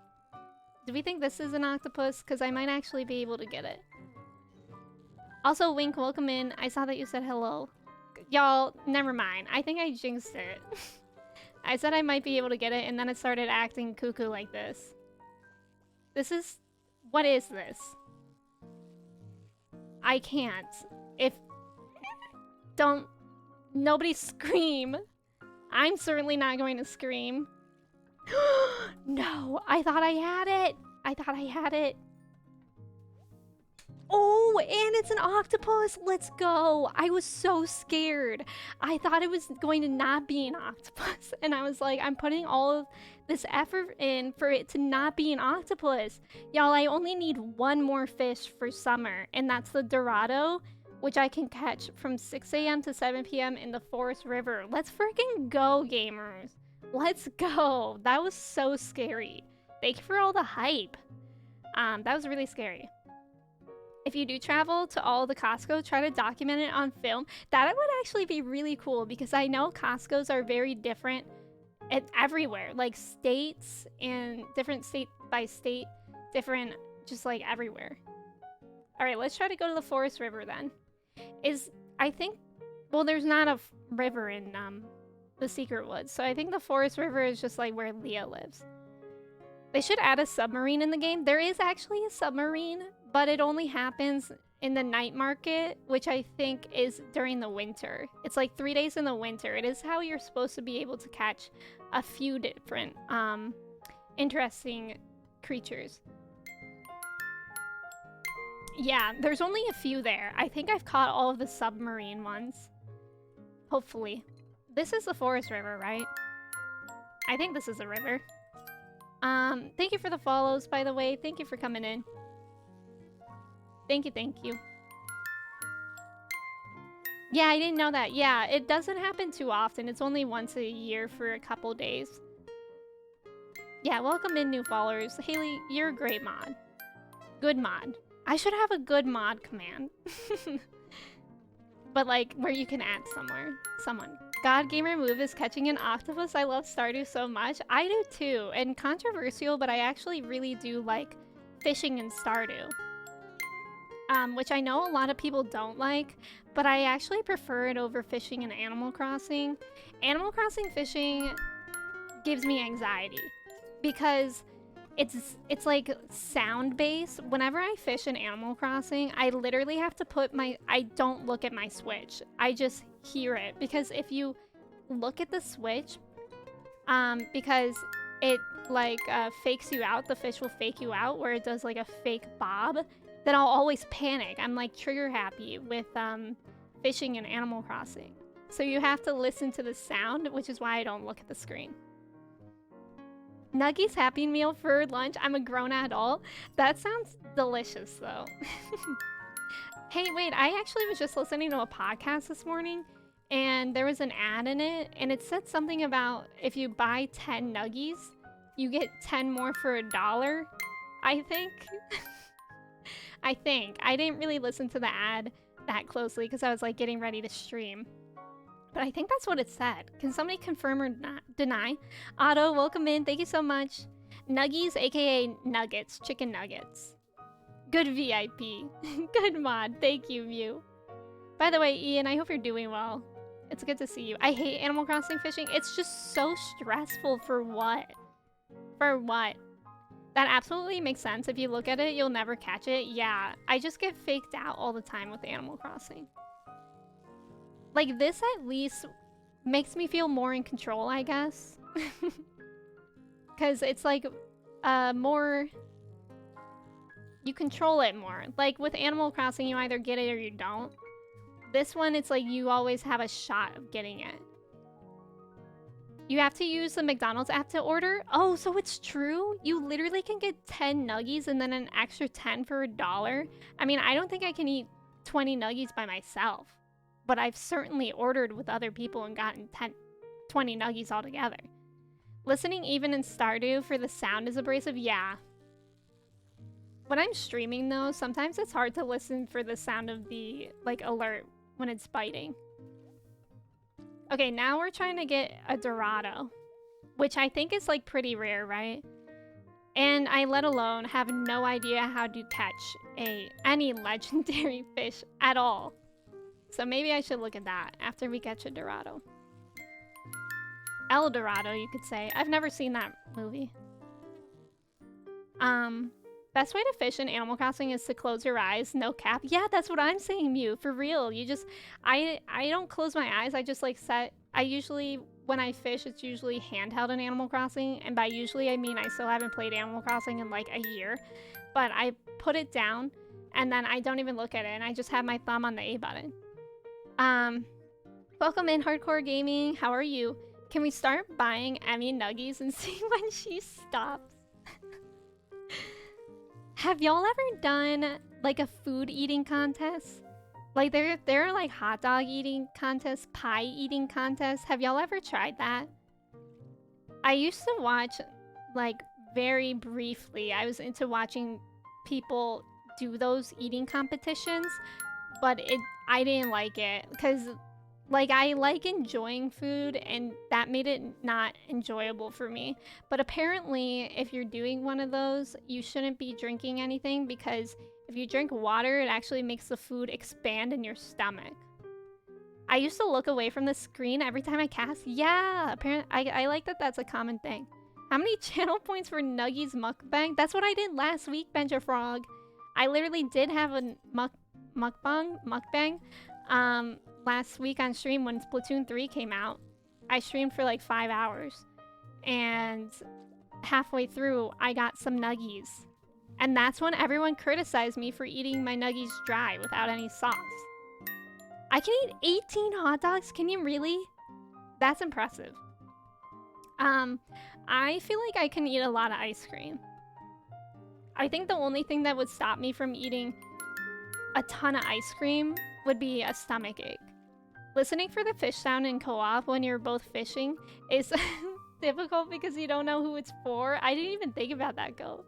Do we think this is an octopus? Because I might actually be able to get it. Also, Wink, welcome in. I saw that you said hello. Y'all, never mind. I think I jinxed it. I said I might be able to get it, and then it started acting cuckoo like this. This is... What is this? I can't. If... Don't... Nobody scream. I'm certainly not going to scream. No, I thought I had it. I thought I had it. Oh, and it's an octopus. Let's go. I was so scared. I thought it was going to not be an octopus. And I was like, I'm putting all of this effort in for it to not be an octopus. Y'all, I only need one more fish for summer, and that's the Dorado, which I can catch from 6 a.m. to 7 p.m. in the Forest River. Let's freaking go, gamers. Let's go. That was so scary. Thank you for all the hype. That was really scary. If you do travel to all the Costco, try to document it on film. That would actually be really cool because I know Costco's are very different everywhere. Like states and different state by state, different just like everywhere. All right, let's try to go to the Forest River then. I think, well, there's not a river in the Secret Woods. So I think the Forest River is just like where Leah lives. They should add a submarine in the game. There is actually a submarine, but it only happens in the night market, which I think is during the winter. It's like 3 days in the winter. It is how you're supposed to be able to catch a few different interesting creatures. Yeah, there's only a few there. I think I've caught all of the submarine ones. Hopefully. This is the Forest River, right? I think this is a river. Thank you for the follows, by the way. Thank you for coming in. Thank you, thank you. Yeah, I didn't know that. Yeah, it doesn't happen too often. It's only once a year for a couple days. Yeah, welcome in, new followers. Haley, you're a great mod. Good mod. I should have a good mod command. But like, where you can add someone. God Gamer Move is catching an octopus. I love Stardew so much. I do too. And controversial, but I actually really do like fishing in Stardew. Which I know a lot of people don't like, but I actually prefer it over fishing in Animal Crossing. Animal Crossing fishing gives me anxiety because it's like sound based. Whenever I fish in Animal Crossing, I literally have to put I don't look at my Switch. I just hear it, because if you look at the Switch, because it like fakes you out, the fish will fake you out where it does like a fake bob, then I'll always panic. I'm like trigger happy with fishing in Animal Crossing. So you have to listen to the sound, which is why I don't look at the screen. Nuggies Happy Meal for lunch. I'm a grown adult. That sounds delicious, though. Hey, wait, I actually was just listening to a podcast this morning, and there was an ad in it, and it said something about if you buy 10 Nuggies, you get 10 more for $1, I think. I think. I didn't really listen to the ad that closely because I was like getting ready to stream. But I think that's what it said. Can somebody confirm or deny? Otto, welcome in. Thank you so much. Nuggies, aka Nuggets. Chicken nuggets. Good VIP. Good mod. Thank you, Mew. By the way, Ian, I hope you're doing well. It's good to see you. I hate Animal Crossing fishing. It's just so stressful. For what? For what? That absolutely makes sense. If you look at it, you'll never catch it. Yeah, I just get faked out all the time with Animal Crossing. Like, this at least makes me feel more in control, I guess. Because it's like, more... You control it more. Like, with Animal Crossing, you either get it or you don't. This one, it's like you always have a shot of getting it. You have to use the McDonald's app to order? Oh, so it's true? You literally can get 10 Nuggies and then an extra 10 for $1? I mean, I don't think I can eat 20 Nuggies by myself. But I've certainly ordered with other people and gotten 20 Nuggies altogether. Listening even in Stardew for the sound is abrasive? Yeah. When I'm streaming though, sometimes it's hard to listen for the sound of the, like, alert when it's biting. Okay, now we're trying to get a Dorado, which I think is like pretty rare, right? And I, let alone, have no idea how to catch any legendary fish at all. So maybe I should look at that after we catch a Dorado. El Dorado, you could say. I've never seen that movie. Best way to fish in Animal Crossing is to close your eyes, no cap. Yeah, that's what I'm saying, Mew. For real. You just, I don't close my eyes. I just like I usually, when I fish, it's usually handheld in Animal Crossing. And by usually, I mean I still haven't played Animal Crossing in like a year. But I put it down and then I don't even look at it. And I just have my thumb on the A button. Welcome in, Hardcore Gaming. How are you? Can we start buying Emmy nuggies and see when she stops? Have y'all ever done like a food eating contest? Like there are like hot dog eating contests, pie eating contests. Have y'all ever tried that? I used to watch like very briefly. I was into watching people do those eating competitions, but I didn't like it because like I like enjoying food and that made it not enjoyable for me. But apparently if you're doing one of those, you shouldn't be drinking anything because if you drink water, it actually makes the food expand in your stomach. I used to look away from the screen every time I cast. Yeah, apparently I like that that's a common thing. How many channel points for Nuggies mukbang? That's what I did last week, Benja Frog. I literally did have a mukbang. Last week on stream when Splatoon 3 came out. I streamed for like 5 hours. And halfway through, I got some nuggies. And that's when everyone criticized me for eating my nuggies dry without any sauce. I can eat 18 hot dogs? Can you really? That's impressive. I feel like I can eat a lot of ice cream. I think the only thing that would stop me from eating a ton of ice cream would be a stomach ache. Listening for the fish sound in co-op when you're both fishing is difficult because you don't know who it's for. I didn't even think about that, Go.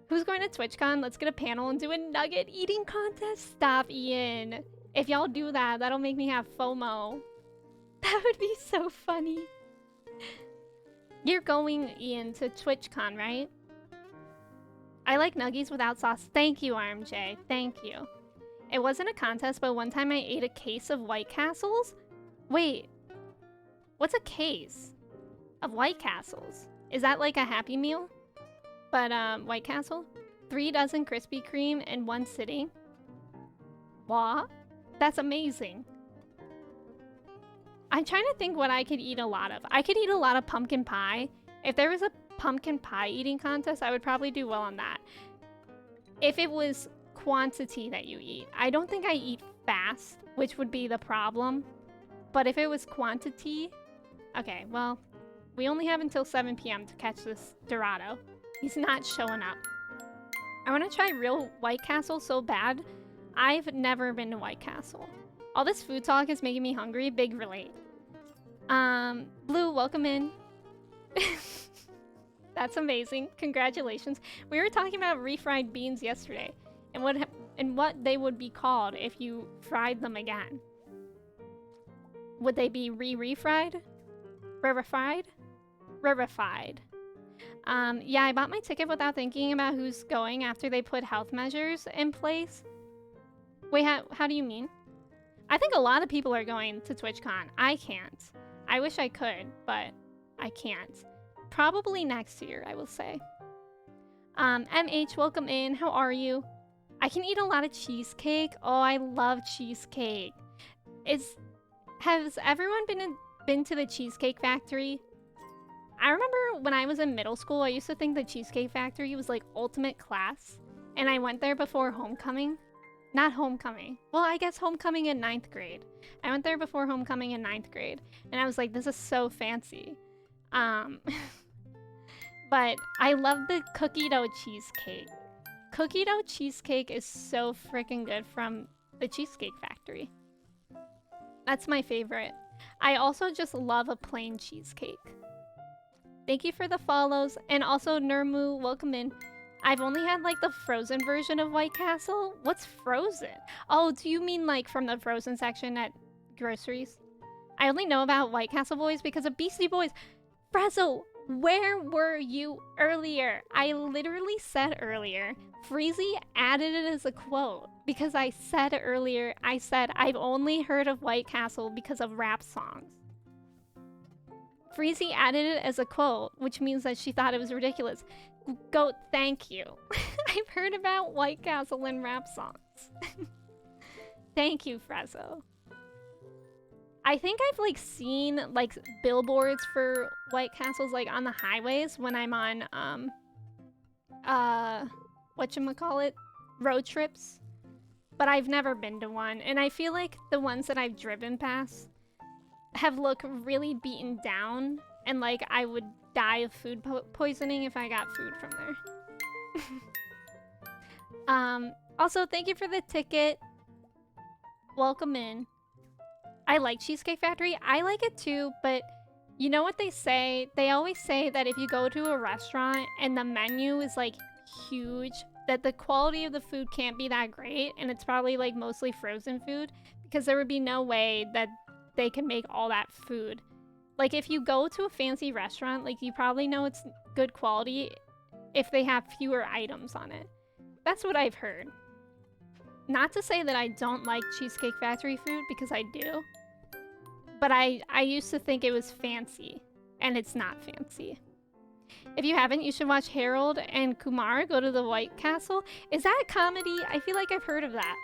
Who's going to TwitchCon? Let's get a panel and do a nugget eating contest. Stop, Ian. If y'all do that, that'll make me have FOMO. That would be so funny. You're going, Ian, to TwitchCon, right? I like nuggies without sauce. Thank you, RMJ. Thank you. It wasn't a contest, but one time I ate a case of White Castles. Wait, what's a case of White Castles? Is that like a Happy Meal? But White Castle? 3 dozen Krispy Kreme in one sitting? What? That's amazing. I'm trying to think what I could eat a lot of. I could eat a lot of pumpkin pie. If there was a pumpkin pie eating contest, I would probably do well on that. If it was quantity that you eat. I don't think I eat fast, which would be the problem. But if it was quantity... Okay, well, we only have until 7 p.m. to catch this Dorado. He's not showing up. I want to try real White Castle so bad. I've never been to White Castle. All this food talk is making me hungry. Big relate. Blue, welcome in. That's amazing. Congratulations. We were talking about refried beans yesterday. And what they would be called if you fried them again. Would they be refried? Rarefied? Rarefied. Yeah, I bought my ticket without thinking about who's going after they put health measures in place. Wait, how do you mean? I think a lot of people are going to TwitchCon. I can't. I wish I could, but I can't. Probably next year, I will say. MH, welcome in. How are you? I can eat a lot of cheesecake. Oh, I love cheesecake. Has everyone been to the Cheesecake Factory? I remember when I was in middle school, I used to think the Cheesecake Factory was like ultimate class. And I went there before homecoming. Not homecoming. Well, I guess homecoming in 9th grade. I went there before homecoming in 9th grade. And I was like, this is so fancy. But I love the cookie dough cheesecake. Cookie dough cheesecake is so freaking good from the Cheesecake Factory. That's my favorite. I also just love a plain cheesecake. Thank you for the follows. And also, Nurmu, welcome in. I've only had like the frozen version of White Castle. What's frozen? Oh, do you mean like from the frozen section at groceries? I only know about White Castle Boys because of Beastie Boys. Frezzo, where were you earlier? I literally said earlier. Freezy added it as a quote because I said earlier, I said I've only heard of White Castle because of rap songs. Freezy added it as a quote, which means that she thought it was ridiculous. Goat, thank you. I've heard about White Castle and rap songs. Thank you, Frezzo. I think I've like seen like billboards for White Castles like on the highways when I'm on whatchamacallit, road trips. But I've never been to one, and I feel like the ones that I've driven past have looked really beaten down, and like I would die of food poisoning if I got food from there. Also, thank you for the ticket. Welcome in. I like Cheesecake Factory. I like it too, but you know what they say? They always say that if you go to a restaurant and the menu is like huge, that the quality of the food can't be that great, and it's probably like mostly frozen food because there would be no way that they can make all that food. Like if you go to a fancy restaurant, like you probably know it's good quality if they have fewer items on it. That's what I've heard. Not to say that I don't like Cheesecake Factory food, because I do. But I used to think it was fancy, and it's not fancy. If you haven't, you should watch Harold and Kumar go to the White Castle. Is that a comedy? I feel like I've heard of that.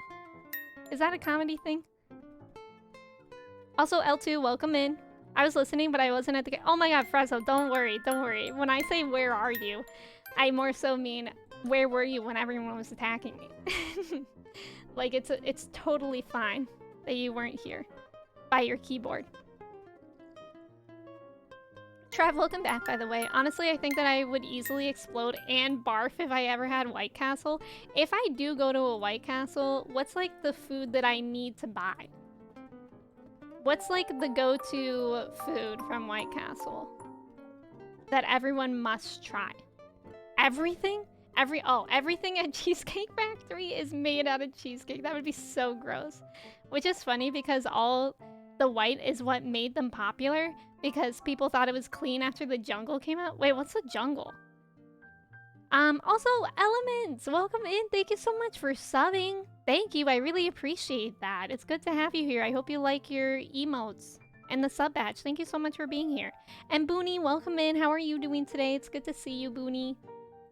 Is that a comedy thing? Also, L2, welcome in. I was listening, but I wasn't at the... Oh my god, Frezzo, don't worry, don't worry. When I say where are you, I more so mean where were you when everyone was attacking me? Like, it's totally fine that you weren't here by your keyboard. Trav, welcome back, by the way. Honestly, I think that I would easily explode and barf if I ever had White Castle. If I do go to a White Castle, what's like the food that I need to buy? What's like the go-to food from White Castle that everyone must try? Everything? Everything at Cheesecake Factory is made out of cheesecake. That would be so gross. Which is funny because all the white is what made them popular, because people thought it was clean after the jungle came out. Wait, what's the jungle? Also, Elements, welcome in. Thank you so much for subbing. Thank you, I really appreciate that. It's good to have you here. I hope you like your emotes and the sub badge. Thank you so much for being here. And Booney, welcome in. How are you doing today? It's good to see you, Booney.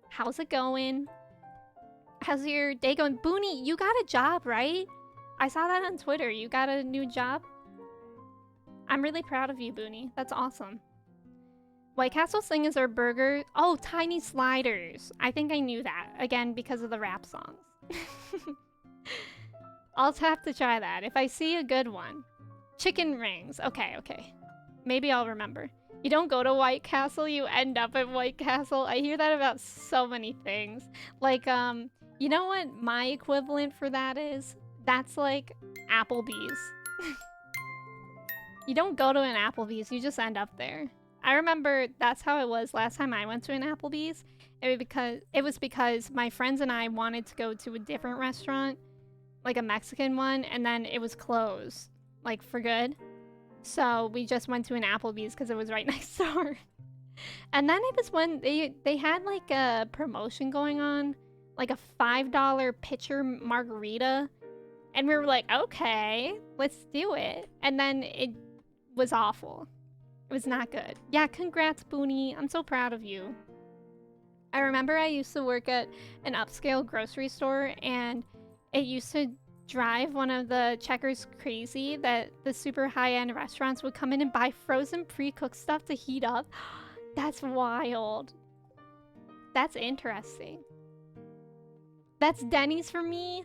How's it going? How's your day going? Booney, you got a job, right? I saw that on Twitter. You got a new job? I'm really proud of you, Booney. That's awesome. White Castle thing is our burger. Oh, tiny sliders. I think I knew that. Again, because of the rap songs. I'll have to try that if I see a good one. Chicken rings. Okay, okay. Maybe I'll remember. You don't go to White Castle, you end up at White Castle. I hear that about so many things. Like, you know what my equivalent for that is? That's like Applebee's. You don't go to an Applebee's, you just end up there. I remember that's how it was last time I went to an Applebee's. It was because my friends and I wanted to go to a different restaurant, like a Mexican one, and then it was closed, like for good. So we just went to an Applebee's because it was right next door. And then it was when they had like a promotion going on, like a $5 pitcher margarita. And we were like, okay, let's do it. And then it was awful. It was not good. Yeah, congrats, Booney. I'm so proud of you. I remember I used to work at an upscale grocery store, and it used to drive one of the checkers crazy that the super high-end restaurants would come in and buy frozen pre-cooked stuff to heat up. That's wild. That's interesting. That's Denny's for me.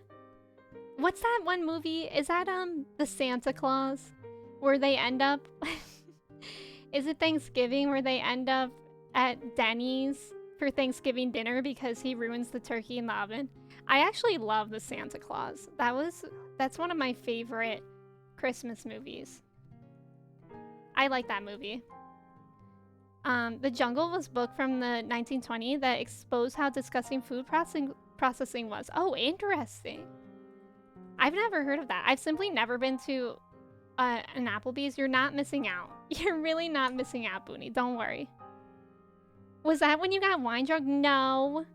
What's that one movie? Is that the Santa Claus where they end up is it Thanksgiving where they end up at Denny's for Thanksgiving dinner because he ruins the turkey in the oven? I actually love the Santa Claus. That's one of my favorite Christmas movies. I like that movie. The Jungle was a book from the 1920s that exposed how disgusting food processing was. Oh, interesting. I've never heard of that. I've simply never been to an Applebee's, you're not missing out. You're really not missing out, Booney. Don't worry. Was that when you got wine drunk? No.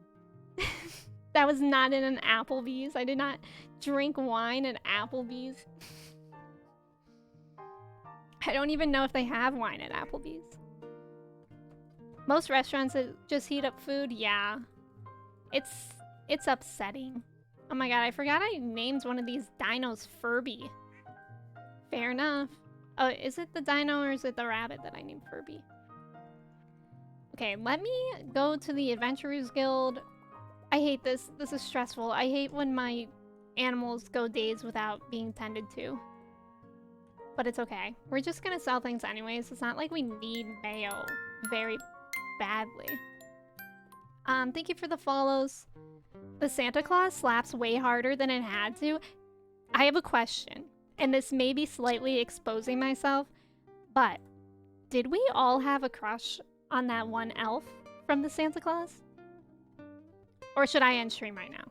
That was not in an Applebee's. I did not drink wine at Applebee's. I don't even know if they have wine at Applebee's. Most restaurants that just heat up food, yeah. It's upsetting. Oh my god, I forgot I named one of these dinos Furby. Fair enough. Oh, is it the dino or is it the rabbit that I named Furby? Okay, let me go to the Adventurers Guild. I hate this. This is stressful. I hate when my animals go days without being tended to. But it's okay. We're just gonna sell things anyways. It's not like we need mayo very badly. Thank you for the follows. The Santa Claus slaps way harder than it had to. I have a question, and this may be slightly exposing myself, but did we all have a crush on that one elf from the Santa Claus? Or should I end stream right now?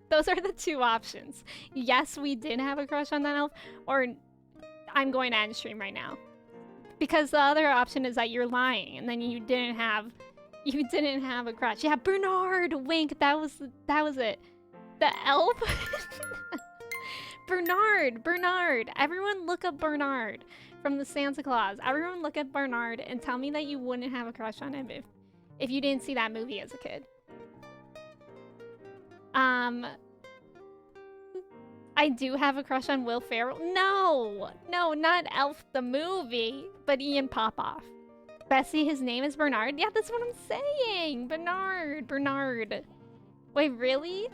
Those are the two options. Yes, we did have a crush on that elf, or I'm going to end stream right now. Because the other option is that you're lying and then you didn't have a crush. Yeah, Bernard, wink, that was it. The elf? Bernard. Everyone look up Bernard from the Santa Claus. Everyone look at Bernard and tell me that you wouldn't have a crush on him if you didn't see that movie as a kid. I do have a crush on Will Ferrell. No, not Elf the movie, but Ian Popoff. Bessie, his name is Bernard. Yeah, that's what I'm saying. Bernard. Wait, really?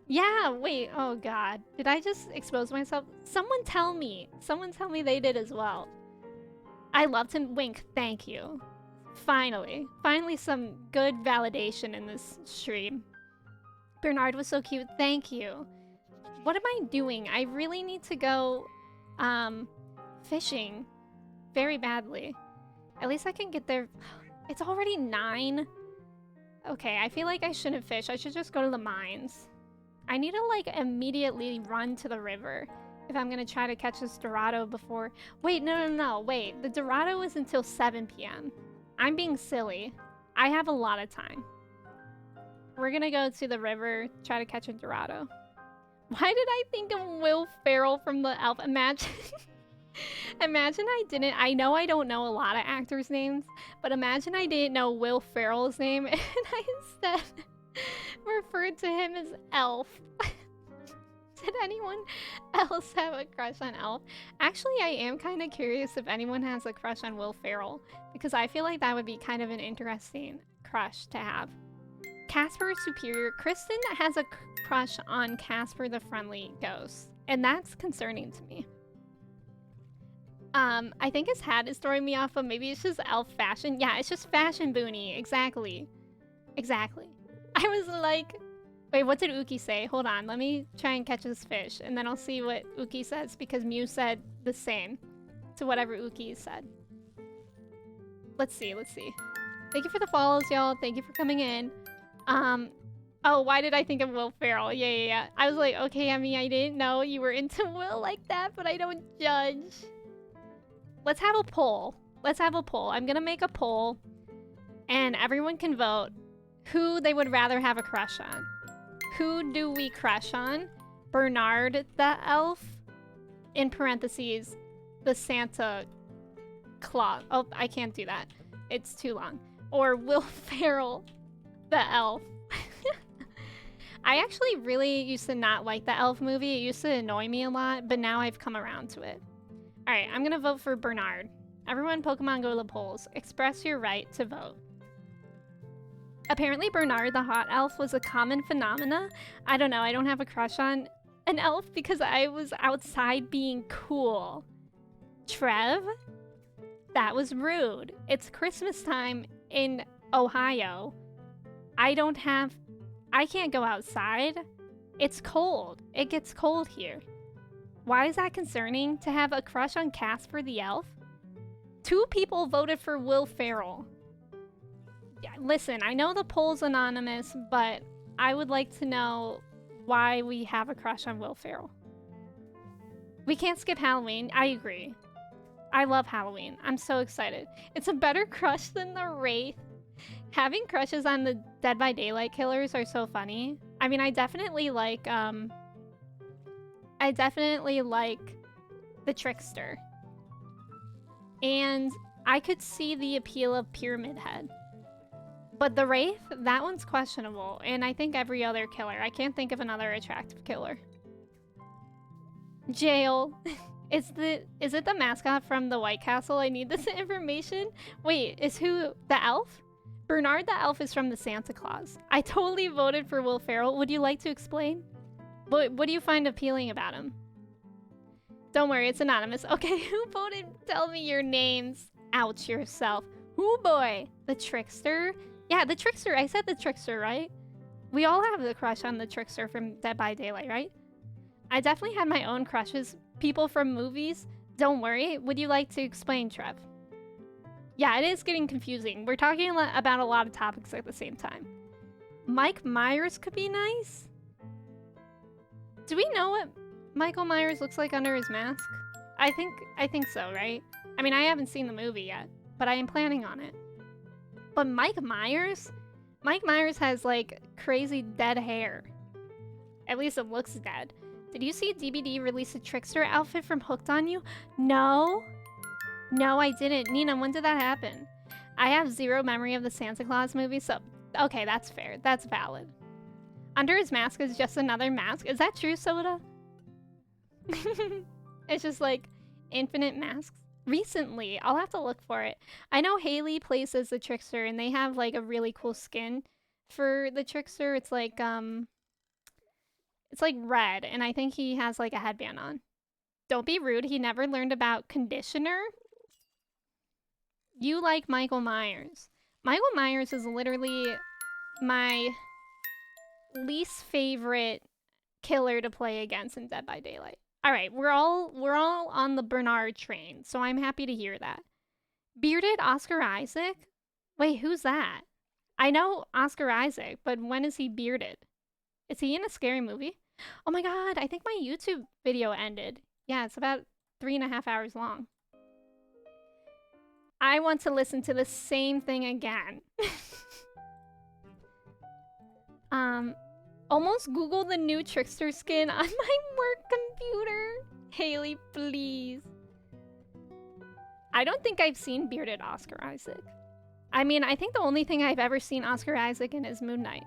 Yeah, wait. Oh god. Did I just expose myself? Someone tell me they did as well. I loved him. Wink, thank you. Finally some good validation in this stream. Bernard was so cute. Thank you. What am I doing? I really need to go fishing very badly. At least I can get there. It's already 9. Okay, I feel like I shouldn't fish. I should just go to the mines. I need to like immediately run to the river if I'm gonna try to catch this Dorado before. Wait, no. Wait, the Dorado is until 7 p.m. I'm being silly. I have a lot of time. We're gonna go to the river, try to catch a Dorado. Why did I think of Will Ferrell from the Elf? Imagine I didn't. I know I don't know a lot of actors' names, but imagine I didn't know Will Ferrell's name and I instead referred to him as Elf. Did anyone else have a crush on Elf? Actually, I am kind of curious if anyone has a crush on Will Ferrell, because I feel like that would be kind of an interesting crush to have. Casper is superior. Kristen has a crush on Casper the Friendly Ghost, and that's concerning to me. I think his hat is throwing me off, but maybe it's just elf fashion. Yeah, it's just fashion, Booney. Exactly. I was like, wait, what did Uki say? Hold on, let me try and catch this fish, and then I'll see what Uki says, because Mew said the same to whatever Uki said. Let's see. Thank you for the follows, y'all. Thank you for coming in. Oh, why did I think of Will Ferrell? Yeah. I was like, okay, I mean, I didn't know you were into Will like that, but I don't judge. Let's have a poll. I'm gonna make a poll, and everyone can vote who they would rather have a crush on. Who do we crush on? Bernard the elf, in parentheses, the Santa Claus. Oh, I can't do that. It's too long. Or Will Ferrell the elf. I actually really used to not like the elf movie. It used to annoy me a lot, but now I've come around to it. Alright, I'm gonna vote for Bernard. Everyone Pokemon go to the polls. Express your right to vote. Apparently Bernard the hot elf was a common phenomena. I don't know, I don't have a crush on an elf because I was outside being cool. Trev? That was rude. It's Christmas time in Ohio. I can't go outside. It's cold. It gets cold here. Why is that concerning to have a crush on Casper the elf? 2 people voted for Will Ferrell. Yeah, listen, I know the poll's anonymous, but I would like to know why we have a crush on Will Ferrell. We can't skip Halloween. I agree. I love Halloween. I'm so excited. It's a better crush than the Wraith. Having crushes on the Dead by Daylight killers are so funny. I mean, I definitely like the Trickster. And I could see the appeal of Pyramid Head. But the Wraith, that one's questionable. And I think every other killer. I can't think of another attractive killer. Jail. Is it the mascot from the White Castle? I need this information. Wait, is who the elf? Bernard the elf is from the Santa Claus. I totally voted for Will Ferrell. Would you like to explain? What do you find appealing about him? Don't worry, it's anonymous. Okay, who voted? Tell me your names. Ouch yourself. Ooh boy, the Trickster. Yeah, the Trickster. I said the Trickster, right? We all have the crush on the Trickster from Dead by Daylight, right? I definitely had my own crushes. People from movies. Don't worry. Would you like to explain, Trev? Yeah, it is getting confusing. We're talking about a lot of topics at the same time. Mike Myers could be nice. Do we know what Michael Myers looks like under his mask? I think so, right? I mean, I haven't seen the movie yet, but I am planning on it. But Mike Myers has like crazy dead hair. At least it looks dead. Did you see DBD release a Trickster outfit from Hooked on You? No. No, I didn't. Nina, when did that happen? I have zero memory of the Santa Claus movie, so... Okay, that's fair. That's valid. Under his mask is just another mask. Is that true, Soda? It's just like infinite masks. Recently, I'll have to look for it. I know Haley plays as the Trickster, and they have like a really cool skin for the Trickster. It's like red, and I think he has like a headband on. Don't be rude. He never learned about conditioner. You like Michael Myers. Michael Myers is literally my least favorite killer to play against in Dead by Daylight. All right, we're all on the Bernard train, so I'm happy to hear that. Bearded Oscar Isaac? Wait, who's that? I know Oscar Isaac, but when is he bearded? Is he in a scary movie? Oh my god, I think my YouTube video ended. Yeah, it's about 3.5 hours long. I want to listen to the same thing again. Almost Googled the new Trickster skin on my work computer. Haley, please. I don't think I've seen bearded Oscar Isaac. I mean, I think the only thing I've ever seen Oscar Isaac in is Moon Knight.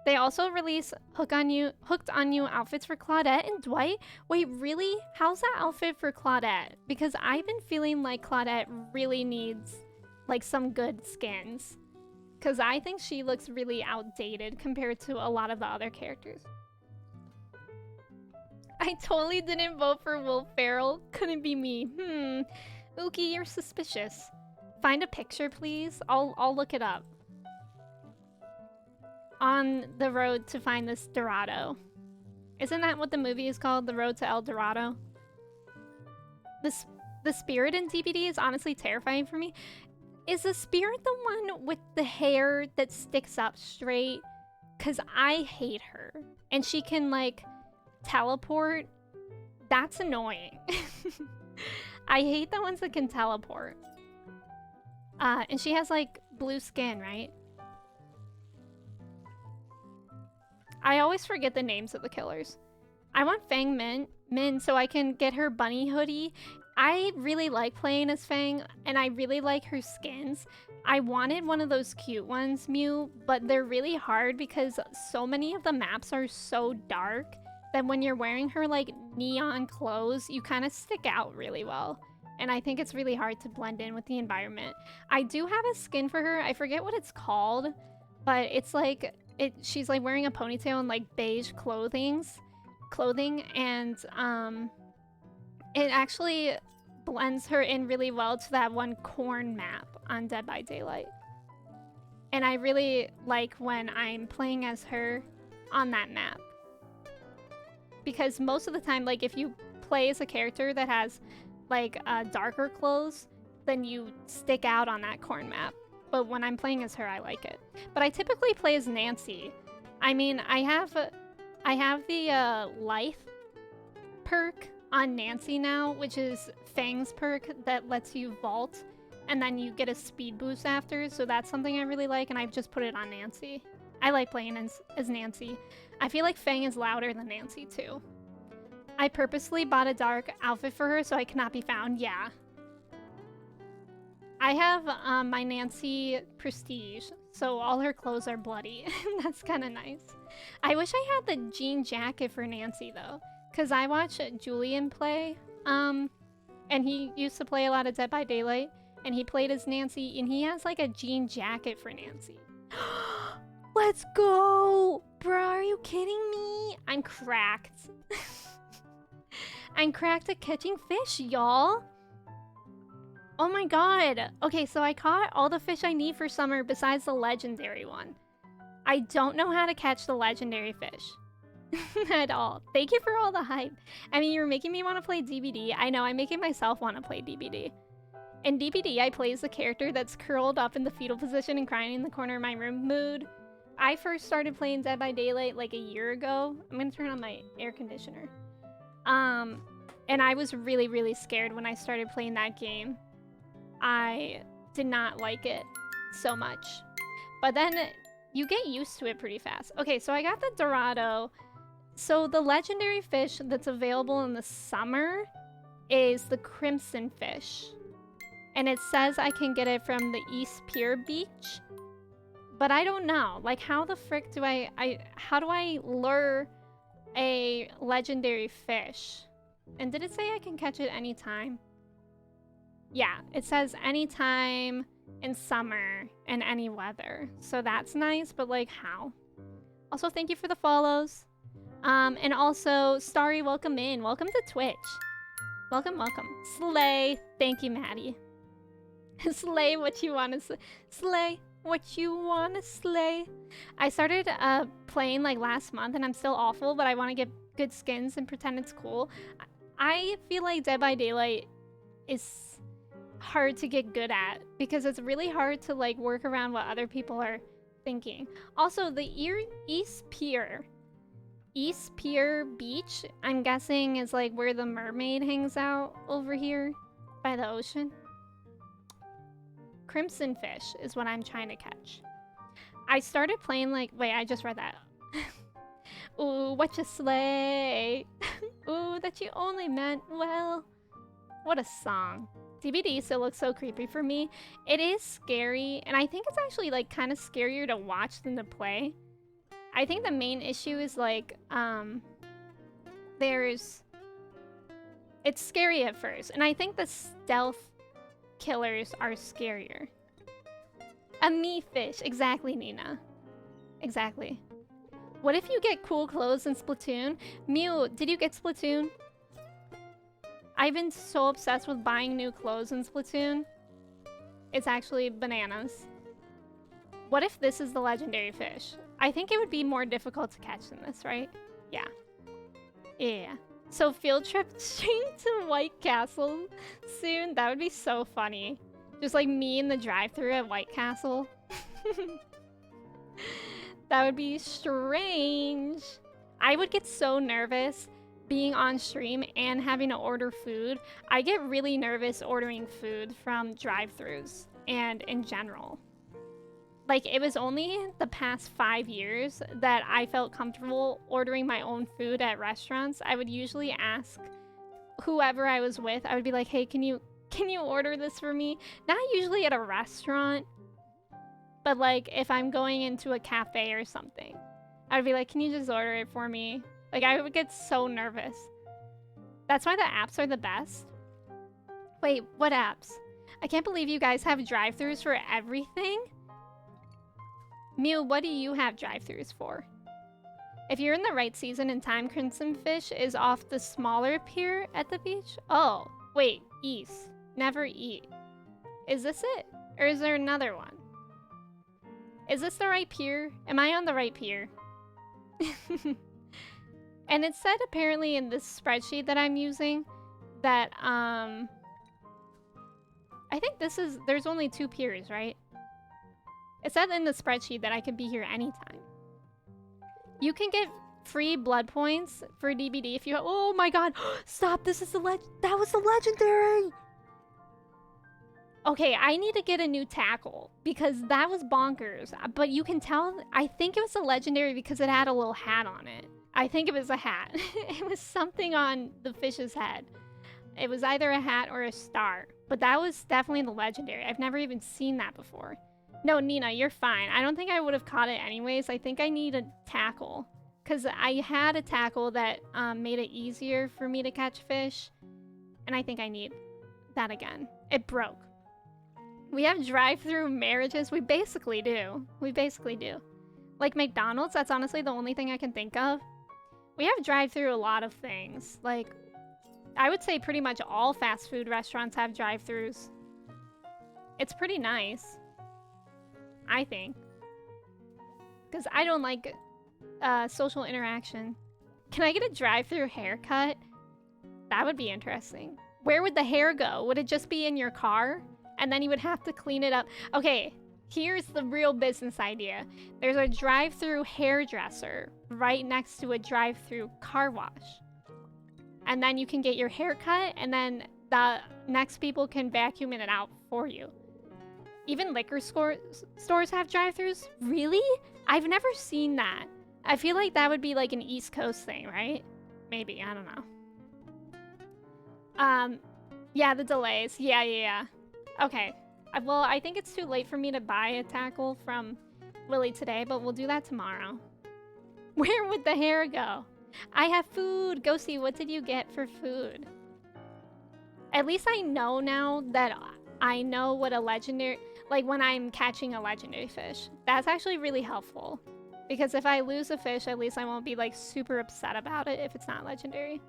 They also release Hooked on You outfits for Claudette and Dwight. Wait, really? How's that outfit for Claudette? Because I've been feeling like Claudette really needs like some good skins. Because I think she looks really outdated compared to a lot of the other characters. I totally didn't vote for Will Ferrell. Couldn't be me. Ookie, you're suspicious. Find a picture, please. I'll look it up. On the road to find this Dorado. Isn't that what the movie is called? The Road to El Dorado? The spirit in DBD is honestly terrifying for me. Is the spirit the one with the hair that sticks up straight? Because I hate her. And she can, like, teleport. That's annoying. I hate the ones that can teleport. And she has, like, blue skin, right? I always forget the names of the killers. I want Fang Min so I can get her bunny hoodie. I really like playing as Fang, and I really like her skins. I wanted one of those cute ones, Mew, but they're really hard because so many of the maps are so dark that when you're wearing her like neon clothes, you kind of stick out really well. And I think it's really hard to blend in with the environment. I do have a skin for her. I forget what it's called, but it's like she's like wearing a ponytail and like beige clothing, and it actually blends her in really well to that one corn map on Dead by Daylight. And I really like when I'm playing as her on that map. Because most of the time, like if you play as a character that has like darker clothes, then you stick out on that corn map. But when I'm playing as her, I like it. But I typically play as Nancy. I mean, I have the life perk on Nancy now, which is Fang's perk that lets you vault, and then you get a speed boost after, so that's something I really like, and I've just put it on Nancy. I like playing as Nancy. I feel like Fang is louder than Nancy, too. I purposely bought a dark outfit for her so I cannot be found. Yeah. I have my Nancy Prestige, so all her clothes are bloody. That's kind of nice. I wish I had the jean jacket for Nancy, though, because I watch Julian play, and he used to play a lot of Dead by Daylight, and he played as Nancy, and he has like a jean jacket for Nancy. Let's go! Bro, are you kidding me? I'm cracked. I'm cracked at catching fish, y'all. Oh my god. Okay, so I caught all the fish I need for summer besides the legendary one. I don't know how to catch the legendary fish. At all. Thank you for all the hype. I mean, you're making me want to play DBD. I know, I'm making myself want to play DBD. In DBD, I play as the character that's curled up in the fetal position and crying in the corner of my room mood. I first started playing Dead by Daylight like a year ago. I'm gonna turn on my air conditioner. And I was really, really scared when I started playing that game. I did not like it so much. But then you get used to it pretty fast. Okay, so I got the Dorado. So the legendary fish that's available in the summer is the crimson fish. And it says I can get it from the East Pier Beach. But I don't know. Like, how the frick do how do I lure a legendary fish? And did it say I can catch it anytime? Yeah, it says anytime in summer and any weather. So that's nice, but like, how? Also, thank you for the follows. And also, Starry, welcome in. Welcome to Twitch. Welcome, welcome. Slay. Thank you, Maddie. Slay what you want to slay. What you want to slay. I started playing like last month and I'm still awful, but I want to get good skins and pretend it's cool. I feel like Dead by Daylight is hard to get good at because it's really hard to like work around what other people are thinking. Also, the East Pier Beach, I'm guessing is like where the mermaid hangs out over here by the ocean. Crimson fish is what I'm trying to catch. I started playing like, wait, I just read that. Ooh, what you slay. Ooh, that you only meant well. What a song. DBD still looks so creepy for me. It is scary, and I think it's actually like kind of scarier to watch than to play. I think the main issue is like, it's scary at first, and I think the stealth killers are scarier. A me fish, exactly, Nina. Exactly. What if you get cool clothes in Splatoon? Mew, did you get Splatoon? I've been so obsessed with buying new clothes in Splatoon. It's actually bananas. What if this is the legendary fish? I think it would be more difficult to catch than this, right? Yeah. Yeah. So field trip straight to White Castle soon? That would be so funny. Just like me in the drive-thru at White Castle. That would be strange. I would get so nervous being on stream and having to order food. I get really nervous ordering food from drive-thrus and in general. Like, it was only the past 5 years that I felt comfortable ordering my own food at restaurants. I would usually ask whoever I was with, I would be like, hey, can you order this for me? Not usually at a restaurant, but like if I'm going into a cafe or something, I would be like, can you just order it for me? Like, I would get so nervous. That's why the apps are the best. Wait, what apps? I can't believe you guys have drive-thrus for everything. Mew, what do you have drive-thrus for? If you're in the right season and time, Crimson Fish is off the smaller pier at the beach. Oh, wait, east. Never eat. Is this it? Or is there another one? Is this the right pier? Am I on the right pier? And it said apparently in this spreadsheet that I'm using that, I think there's only 2 piers, right? It said in the spreadsheet that I could be here anytime. You can get free blood points for DBD if you. Oh my god! Stop! This is the That was the legendary. Okay, I need to get a new tackle because that was bonkers. But you can tell, I think it was a legendary because it had a little hat on it. I think it was a hat. It was something on the fish's head. It was either a hat or a star. But that was definitely the legendary. I've never even seen that before. No, Nina, you're fine. I don't think I would have caught it anyways. I think I need a tackle. Because I had a tackle that made it easier for me to catch fish. And I think I need that again. It broke. We have drive-through marriages. We basically do. We basically do. Like McDonald's, that's honestly the only thing I can think of. We have drive-through a lot of things. Like, I would say pretty much all fast food restaurants have drive-throughs. It's pretty nice. I think. Because I don't like social interaction. Can I get a drive-through haircut? That would be interesting. Where would the hair go? Would it just be in your car? And then you would have to clean it up. Okay, here's the real business idea. There's a drive-through hairdresser right next to a drive-through car wash. And then you can get your hair cut, and then the next people can vacuum it out for you. Even liquor stores have drive-throughs? Really? I've never seen that. I feel like that would be like an East Coast thing, right? Maybe, I don't know. Yeah, the delays. Yeah. Okay. Well, I think it's too late for me to buy a tackle from Willie today, but we'll do that tomorrow. Where would the hair go? I have food. Go see, what did you get for food? At least I know now that I know what a legendary... Like, when I'm catching a legendary fish. That's actually really helpful. Because if I lose a fish, at least I won't be, like, super upset about it if it's not legendary.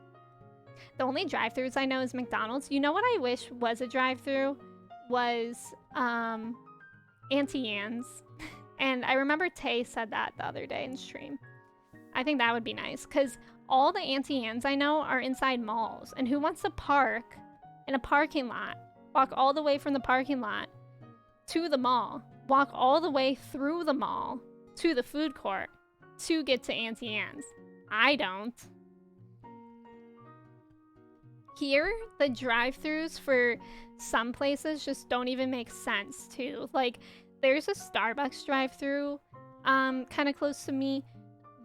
The only drive-thrus I know is McDonald's. You know what I wish was a drive-thru? Was Auntie Anne's. And I remember Tay said that the other day in stream. I think that would be nice, because all the Auntie Anne's I know are inside malls, and who wants to park in a parking lot, walk all the way from the parking lot to the mall, walk all the way through the mall to the food court to get to Auntie Anne's? I don't. Here, the drive-thrus for some places just don't even make sense too. Like, there's a Starbucks drive-thru kind of close to me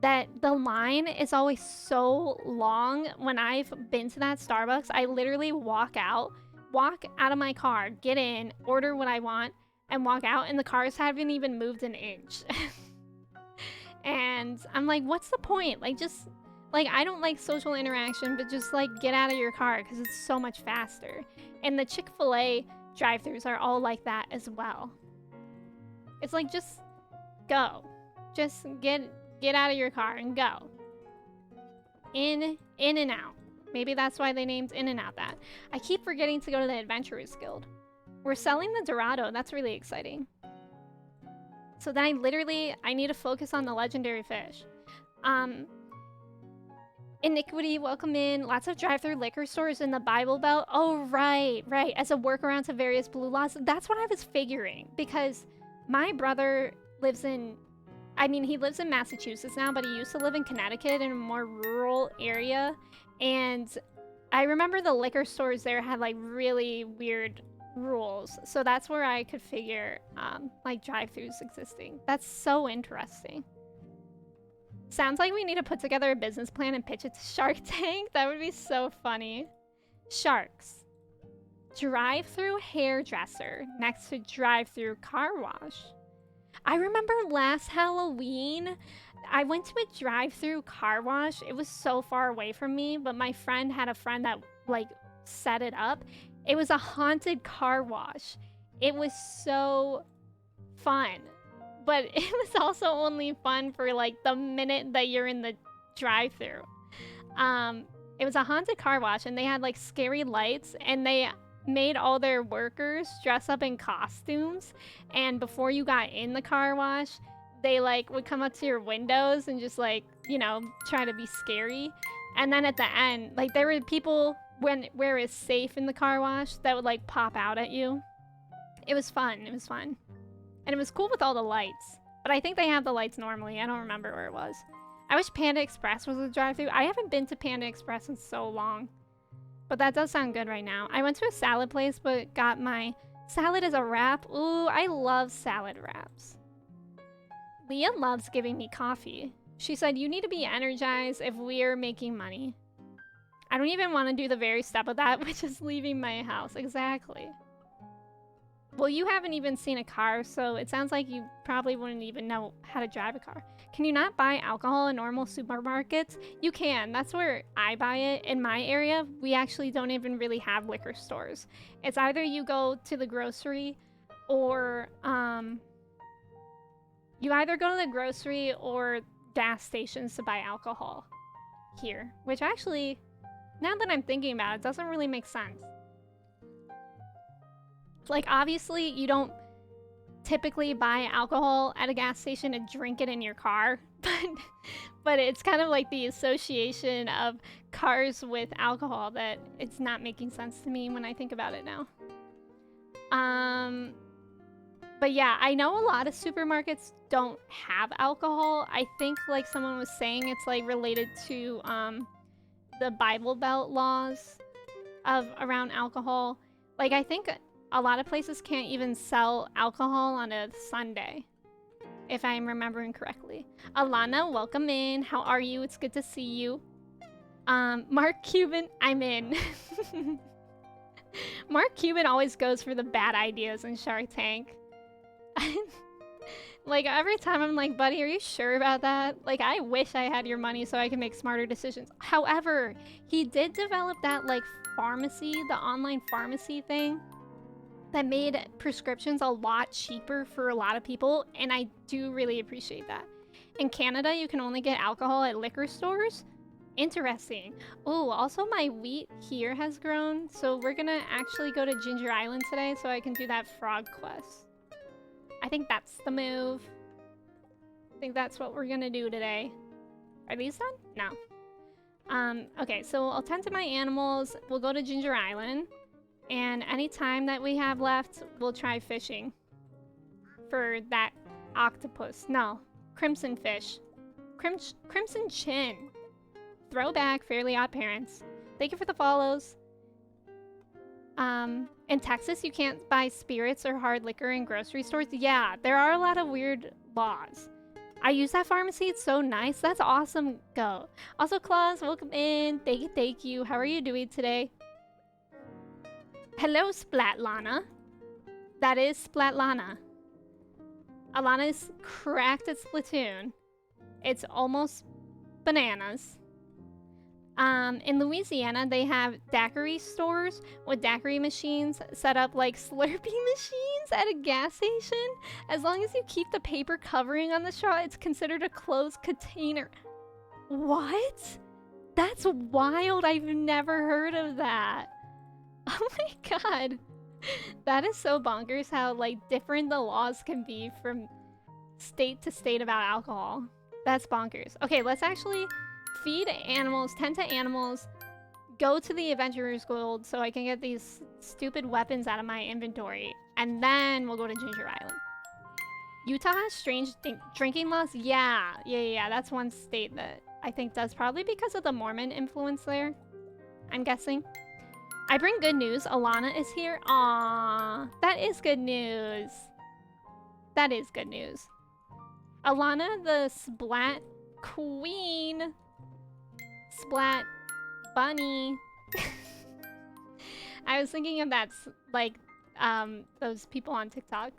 that the line is always so long. When I've been to that Starbucks, I literally walk out of my car, get in, order what I want, and walk out, and the cars haven't even moved an inch. And I'm like, what's the point? Like, just... Like, I don't like social interaction, but just, like, get out of your car because it's so much faster. And the Chick-fil-A drive-thrus are all like that as well. It's like, just go. Just get out of your car and go. In and out. Maybe that's why they named In and Out that. I keep forgetting to go to the Adventurers Guild. We're selling the Dorado. That's really exciting. So then I need to focus on the legendary fish. Iniquity, welcome in. Lots of drive-through liquor stores in the Bible Belt. Oh, right. As a workaround to various blue laws. That's what I was figuring. Because my brother lives in... I mean, he lives in Massachusetts now, but he used to live in Connecticut in a more rural area. And I remember the liquor stores there had, like, really weird rules. So that's where I could figure, like, drive-thrus existing. That's so interesting. Sounds like we need to put together a business plan and pitch it to Shark Tank. That would be so funny. Sharks. Drive-through hairdresser next to drive-through car wash. I remember last Halloween, I went to a drive-through car wash. It was so far away from me, but my friend had a friend that, like, set it up. It was a haunted car wash. It was so fun. But it was also only fun for, like, the minute that you're in the drive-thru. It was a haunted car wash, and they had, like, scary lights, and they made all their workers dress up in costumes. And before you got in the car wash, they, like, would come up to your windows and just, like, you know, try to be scary. And then at the end, like, there were people where it's safe in the car wash that would, like, pop out at you. It was fun. It was fun. And it was cool with all the lights. But I think they have the lights normally. I don't remember where it was. I wish Panda Express was a drive-thru. I haven't been to Panda Express in so long. But that does sound good right now. I went to a salad place, but got my salad as a wrap. Ooh, I love salad wraps. Leah loves giving me coffee. She said, you need to be energized if we're making money. I don't even want to do the very step of that, which is leaving my house. Exactly. Well, you haven't even seen a car, so it sounds like you probably wouldn't even know how to drive a car. Can you not buy alcohol in normal supermarkets? You can. That's where I buy it. In my area, we actually don't even really have liquor stores. It's either you go to the grocery or, you either go to the grocery or gas stations to buy alcohol here. Which actually, now that I'm thinking about it, doesn't really make sense. Like, obviously, you don't typically buy alcohol at a gas station and drink it in your car, but it's kind of like the association of cars with alcohol that it's not making sense to me when I think about it now. But yeah, I know a lot of supermarkets don't have alcohol. I think, like someone was saying, it's like related to the Bible Belt laws of around alcohol. Like, I think a lot of places can't even sell alcohol on a Sunday, if I'm remembering correctly. Alana, welcome in. How are you? It's good to see you. Mark Cuban, I'm in. Mark Cuban always goes for the bad ideas in Shark Tank. Like, every time I'm like, buddy, are you sure about that? Like, I wish I had your money so I can make smarter decisions. However, he did develop that, like, pharmacy, the online pharmacy thing that made prescriptions a lot cheaper for a lot of people, and I do really appreciate that. In Canada, you can only get alcohol at liquor stores. Interesting. Oh, also my wheat here has grown, so we're gonna actually go to Ginger Island today so I can do that frog quest. I think that's the move. I think that's what we're gonna do today. Are these done? No. Okay, so I'll tend to my animals. We'll go to Ginger Island. And any time that we have left, we'll try fishing for that octopus. No, crimson fish. Crimson chin. Throwback, Fairly Odd Parents. Thank you for the follows. In Texas, you can't buy spirits or hard liquor in grocery stores. Yeah, there are a lot of weird laws. I use that pharmacy. It's so nice. That's awesome. Go. Also, Claus, welcome in. Thank you. How are you doing today? Hello, Splatlana. That is Splatlana. Alana's cracked at Splatoon. It's almost bananas. In Louisiana, they have daiquiri stores with daiquiri machines set up like Slurpee machines at a gas station. As long as you keep the paper covering on the straw, it's considered a closed container. What? That's wild. I've never heard of that. Oh my god. That is so bonkers how, like, different the laws can be from state to state about alcohol. That's bonkers. Okay, let's actually feed animals, tend to animals, go to the Adventurer's Guild so I can get these stupid weapons out of my inventory, and then we'll go to Ginger Island. Utah has strange drinking laws? Yeah. That's one state that I think does, probably because of the Mormon influence there, I'm guessing. I bring good news. Alana is here. Aww. That is good news. That is good news. Alana, the Splat Queen. Splat Bunny. I was thinking of that, like, those people on TikTok.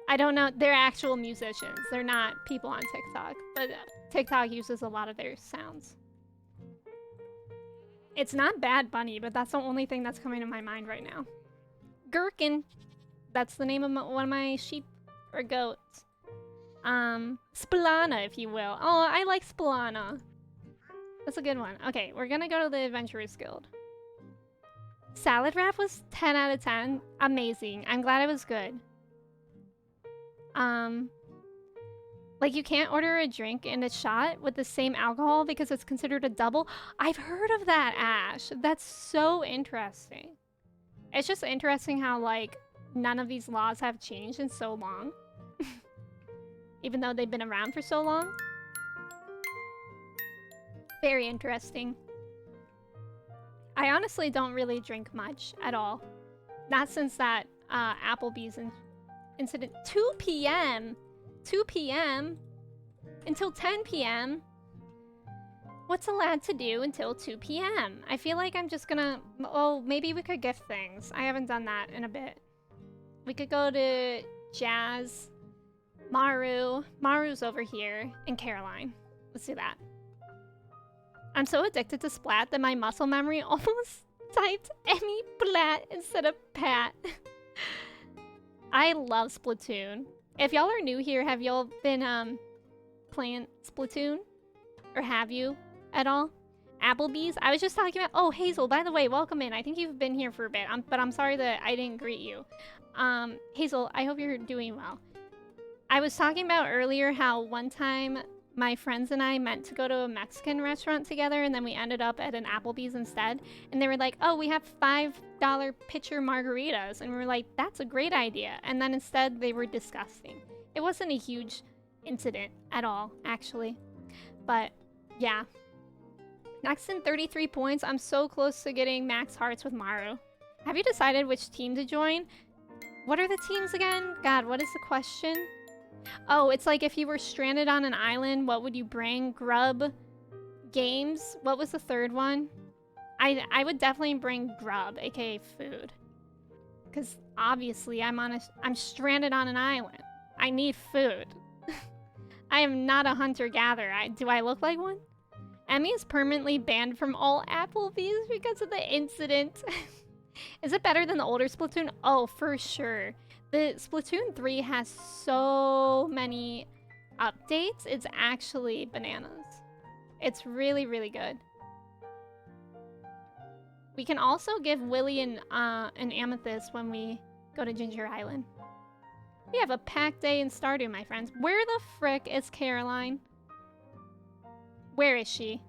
I don't know. They're actual musicians. They're not people on TikTok. But TikTok uses a lot of their sounds. It's not Bad Bunny, but that's the only thing that's coming to my mind right now. Gherkin. That's the name of one of my sheep or goats. Spilana, if you will. Oh, I like Spilana. That's a good one. Okay, we're gonna go to the Adventurers Guild. Salad wrap was 10 out of 10. Amazing. I'm glad it was good. Like, you can't order a drink and a shot with the same alcohol because it's considered a double. I've heard of that, Ash. That's so interesting. It's just interesting how, like, none of these laws have changed in so long. Even though they've been around for so long. Very interesting. I honestly don't really drink much at all. Not since that Applebee's incident. 2 p.m. 2 p.m. until 10 p.m. What's a lad to do until 2 p.m.? I feel like I'm just gonna... Oh, maybe we could gift things. I haven't done that in a bit. We could go to Jazz, Maru. Maru's over here, and Caroline. Let's do that. I'm so addicted to Splat that my muscle memory almost typed Emmy Blat instead of Pat. I love Splatoon. If y'all are new here, have y'all been playing Splatoon? Or have you at all? Applebee's? I was just talking about... Oh, Hazel, by the way, welcome in. I think you've been here for a bit, but I'm sorry that I didn't greet you. Hazel, I hope you're doing well. I was talking about earlier how one time my friends and I meant to go to a Mexican restaurant together, and then we ended up at an Applebee's instead. And they were like, oh, we have $5 pitcher margaritas. And we were like, that's a great idea. And then instead, they were disgusting. It wasn't a huge incident at all, actually. But, yeah. Next in 33 points. I'm so close to getting max hearts with Maru. Have you decided which team to join? What are the teams again? God, what is the question? Oh, it's like if you were stranded on an island, what would you bring? Grub, games. What was the third one? I would definitely bring grub, aka food. Because obviously I'm stranded on an island. I need food. I am not a hunter-gatherer. Do I look like one? Emmy is permanently banned from all Applebee's because of the incident. Is it better than the older Splatoon? Oh, for sure. The Splatoon 3 has so many updates. It's actually bananas. It's really, really good. We can also give Willy an amethyst when we go to Ginger Island. We have a packed day in Stardew, my friends. Where the frick is Caroline? Where is she?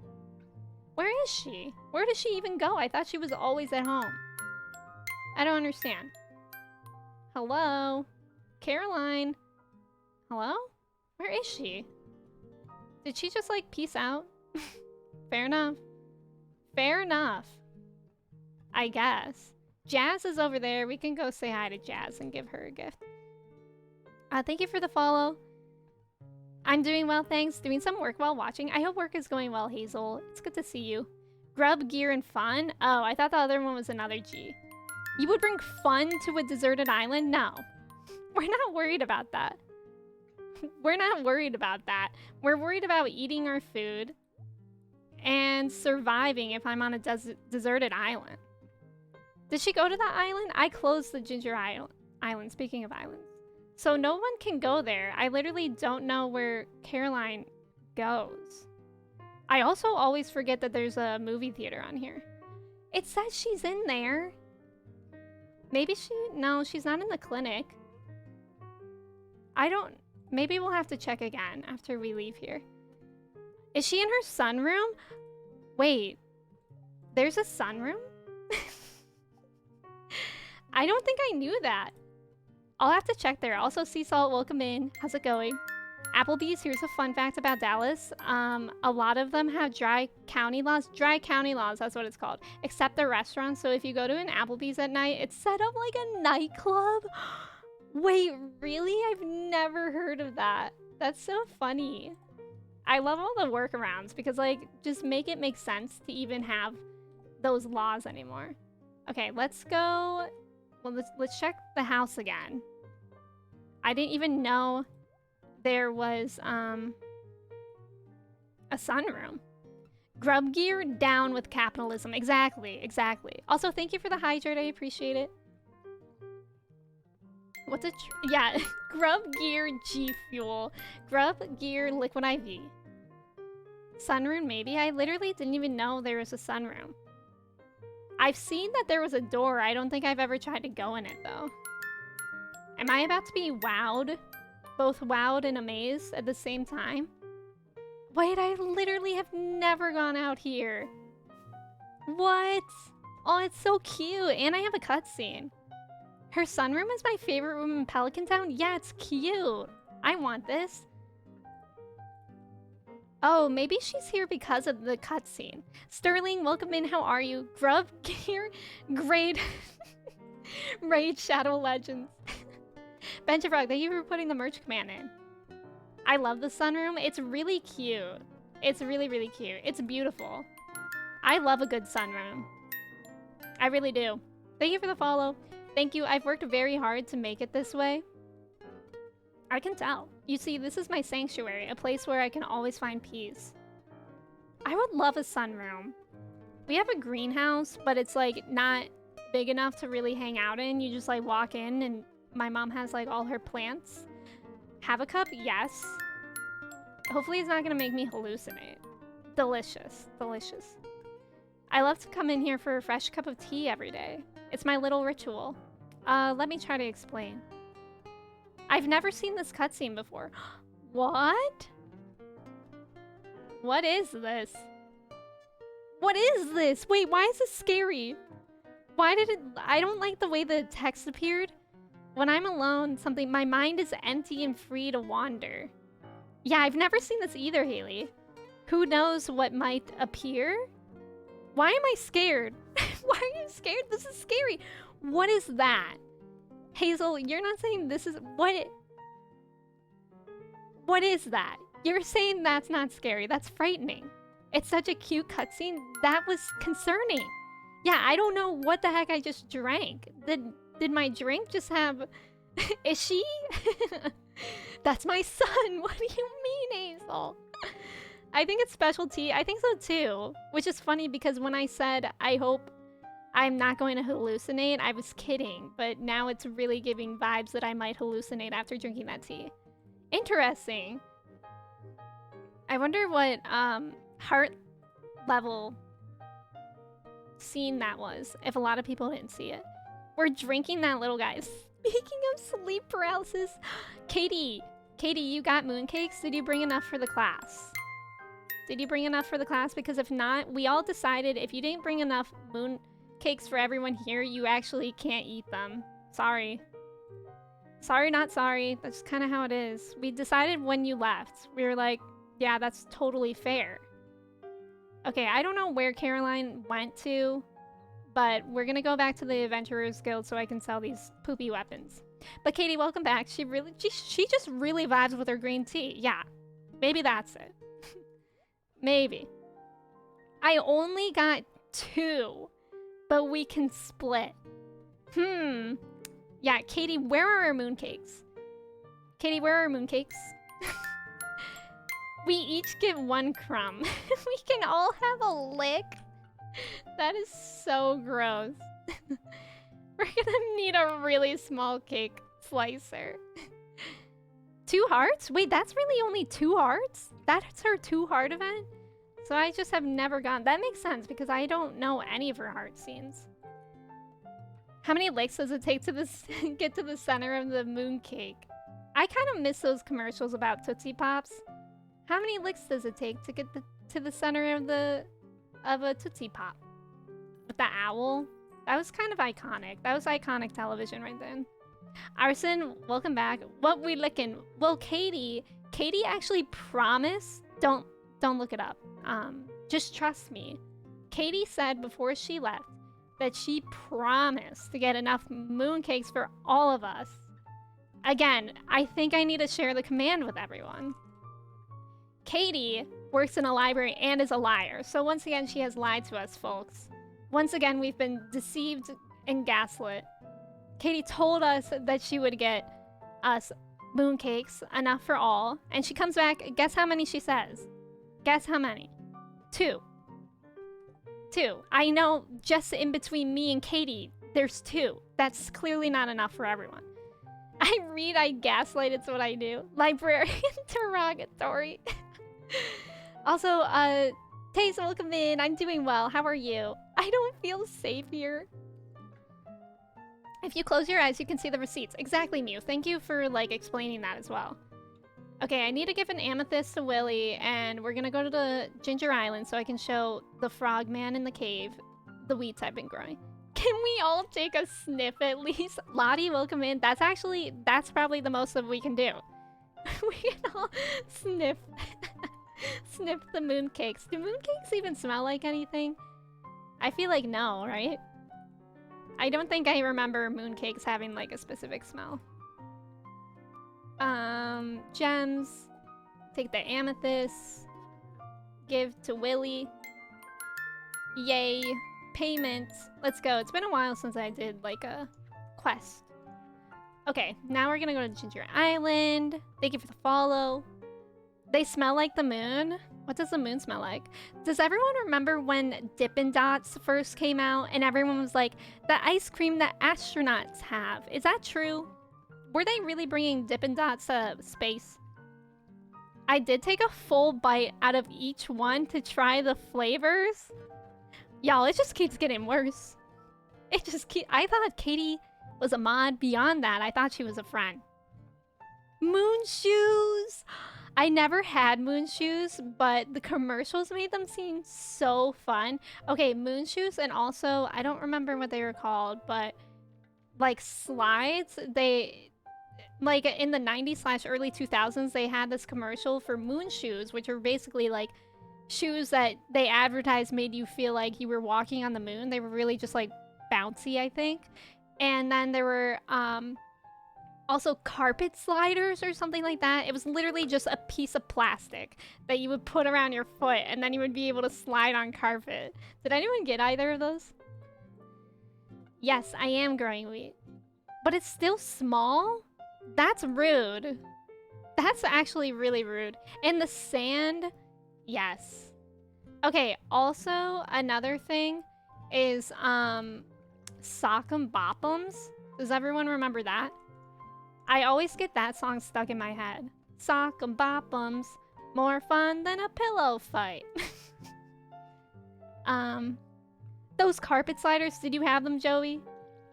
Where is she? Where does she even go? I thought she was always at home. I don't understand. Hello? Caroline? Hello? Where is she? Did she just, like, peace out? Fair enough. Fair enough. I guess. Jazz is over there. We can go say hi to Jazz and give her a gift. Thank you for the follow. I'm doing well, thanks. Doing some work while watching. I hope work is going well, Hazel. It's good to see you. Grub, gear, and fun? Oh, I thought the other one was another G. You would bring fun to a deserted island? No. We're not worried about that. We're not worried about that. We're worried about eating our food and surviving if I'm on a deserted island. Did she go to that island? I closed the Ginger Island, speaking of islands. So no one can go there. I literally don't know where Caroline goes. I also always forget that there's a movie theater on here. It says she's in there. Maybe no, she's not in the clinic. Maybe we'll have to check again after we leave here. Is she in her sunroom? Wait, there's a sunroom? I don't think I knew that. I'll have to check there. Also, Sea Salt, welcome in. How's it going? Applebee's, here's a fun fact about Dallas. A lot of them have dry county laws. Dry county laws, that's what it's called. Except the restaurants. So if you go to an Applebee's at night, it's set up like a nightclub. Wait, really? I've never heard of that. That's so funny. I love all the workarounds because, like, just make it make sense to even have those laws anymore. Okay, let's go. Well, let's check the house again. I didn't even know there was a sunroom. Grub gear down with capitalism. Exactly, exactly. Also, thank you for the hydrate. I appreciate it. What's a yeah, Grub gear G fuel. Grub gear liquid IV. Sunroom maybe? I literally didn't even know there was a sunroom. I've seen that there was a door. I don't think I've ever tried to go in it though. Am I about to be wowed? Both wowed and amazed at the same time? Wait, I literally have never gone out here. What? Oh, it's so cute. And I have a cutscene. Her sunroom is my favorite room in Pelican Town? Yeah, it's cute. I want this. Oh, maybe she's here because of the cutscene. Sterling, welcome in. How are you? Grub here? Great. Raid Shadow Legends. Benjafrog, thank you for putting the merch command in. I love the sunroom. It's really cute. It's really, really cute. It's beautiful. I love a good sunroom. I really do. Thank you for the follow. Thank you. I've worked very hard to make it this way. I can tell. You see, this is my sanctuary, a place where I can always find peace. I would love a sunroom. We have a greenhouse, but it's like not big enough to really hang out in. You just like walk in and my mom has like all her plants. Have a cup? Yes. Hopefully it's not gonna make me hallucinate. Delicious. Delicious. I love to come in here for a fresh cup of tea every day. It's my little ritual. Let me try to explain. I've never seen this cutscene before. What? What is this? What is this? Wait, why is this scary? Why did it... I don't like the way the text appeared. When I'm alone, my mind is empty and free to wander. Yeah, I've never seen this either, Haley. Who knows what might appear? Why am I scared? Why are you scared? This is scary. What is that? Hazel, you're not saying this is... What is that? You're saying that's not scary. That's frightening. It's such a cute cutscene. That was concerning. Yeah, I don't know what the heck I just drank. Did my drink just have... Is she? That's my son. What do you mean, Hazel? I think it's specialty. I think so too. Which is funny because when I said, I hope I'm not going to hallucinate, I was kidding. But now it's really giving vibes that I might hallucinate after drinking that tea. Interesting. I wonder what heart level scene that was, if a lot of people didn't see it. We're drinking that little guy. Speaking of sleep paralysis, Katie, you got mooncakes? Did you bring enough for the class? Did you bring enough for the class? Because if not, we all decided if you didn't bring enough mooncakes for everyone here, you actually can't eat them. Sorry. Sorry, not sorry. That's kind of how it is. We decided when you left. We were like, yeah, that's totally fair. Okay, I don't know where Caroline went to, but we're gonna go back to the Adventurers Guild so I can sell these poopy weapons. But Katie, welcome back. She just really vibes with her green tea. Yeah, maybe that's it. Maybe. I only got 2, but we can split. Yeah, Katie, where are our mooncakes? Katie, where are our mooncakes? We each get 1 crumb. We can all have a lick. That is so gross. We're gonna need a really small cake slicer. 2 hearts? Wait, that's really only 2 hearts? That's her 2 heart event? So I just have never gone. That makes sense because I don't know any of her heart scenes. How many licks does it take to get to the center of the mooncake? I kind of miss those commercials about Tootsie Pops. How many licks does it take to get to the center of a Tootsie Pop? With the owl? That was kind of iconic. That was iconic television right then. Arson, welcome back. What we licking? Well, Katie actually promised. Don't look it up. Just trust me. Katie said before she left that she promised to get enough mooncakes for all of us. Again, I think I need to share the command with everyone. Katie works in a library and is a liar. So once again, she has lied to us, folks. Once again, we've been deceived and gaslit. Katie told us that she would get us mooncakes, enough for all. And she comes back, guess how many she says? Guess how many? 2. 2. I know just in between me and Katie, there's 2. That's clearly not enough for everyone. I read, I gaslight, it's what I do. Librarian derogatory. Also, Taze, welcome in. I'm doing well. How are you? I don't feel safe here. If you close your eyes, you can see the receipts. Exactly, Mew. Thank you for, like, explaining that as well. Okay, I need to give an amethyst to Willy, and we're gonna go to the Ginger Island so I can show the frogman in the cave the wheats I've been growing. Can we all take a sniff at least? Lottie, welcome in. That's probably the most that we can do. We can all sniff. Sniff the mooncakes. Do mooncakes even smell like anything? I feel like no, right? I don't think I remember mooncakes having like a specific smell. Gems. Take the amethyst. Give to Willy. Yay. Payment. Let's go. It's been a while since I did like a quest. Okay, now we're gonna go to Ginger Island. Thank you for the follow. They smell like the moon. What does the moon smell like? Does everyone remember when Dippin' Dots first came out and everyone was like, the ice cream that astronauts have? Is that true? Were they really bringing Dippin' Dots to space? I did take a full bite out of each one to try the flavors. Y'all, it just keeps getting worse. It just I thought Katie was a mod. Beyond that, I thought she was a friend. Moon shoes! I never had moon shoes, but the commercials made them seem so fun. Okay, moon shoes, and also, I don't remember what they were called, but like slides, they, like in the 90s / early 2000s, they had this commercial for moon shoes, which are basically like shoes that they advertised made you feel like you were walking on the moon. They were really just like bouncy, I think. And then there were, also carpet sliders or something like that. It was literally just a piece of plastic that you would put around your foot and then you would be able to slide on carpet. Did anyone get either of those? Yes, I am growing wheat. But it's still small? That's rude. That's actually really rude. And the sand, yes. Okay, also another thing is Sock'em Bop'ems. Does everyone remember that? I always get that song stuck in my head. Sock'em Bop'ems, more fun than a pillow fight. Those carpet sliders, did you have them, Joey?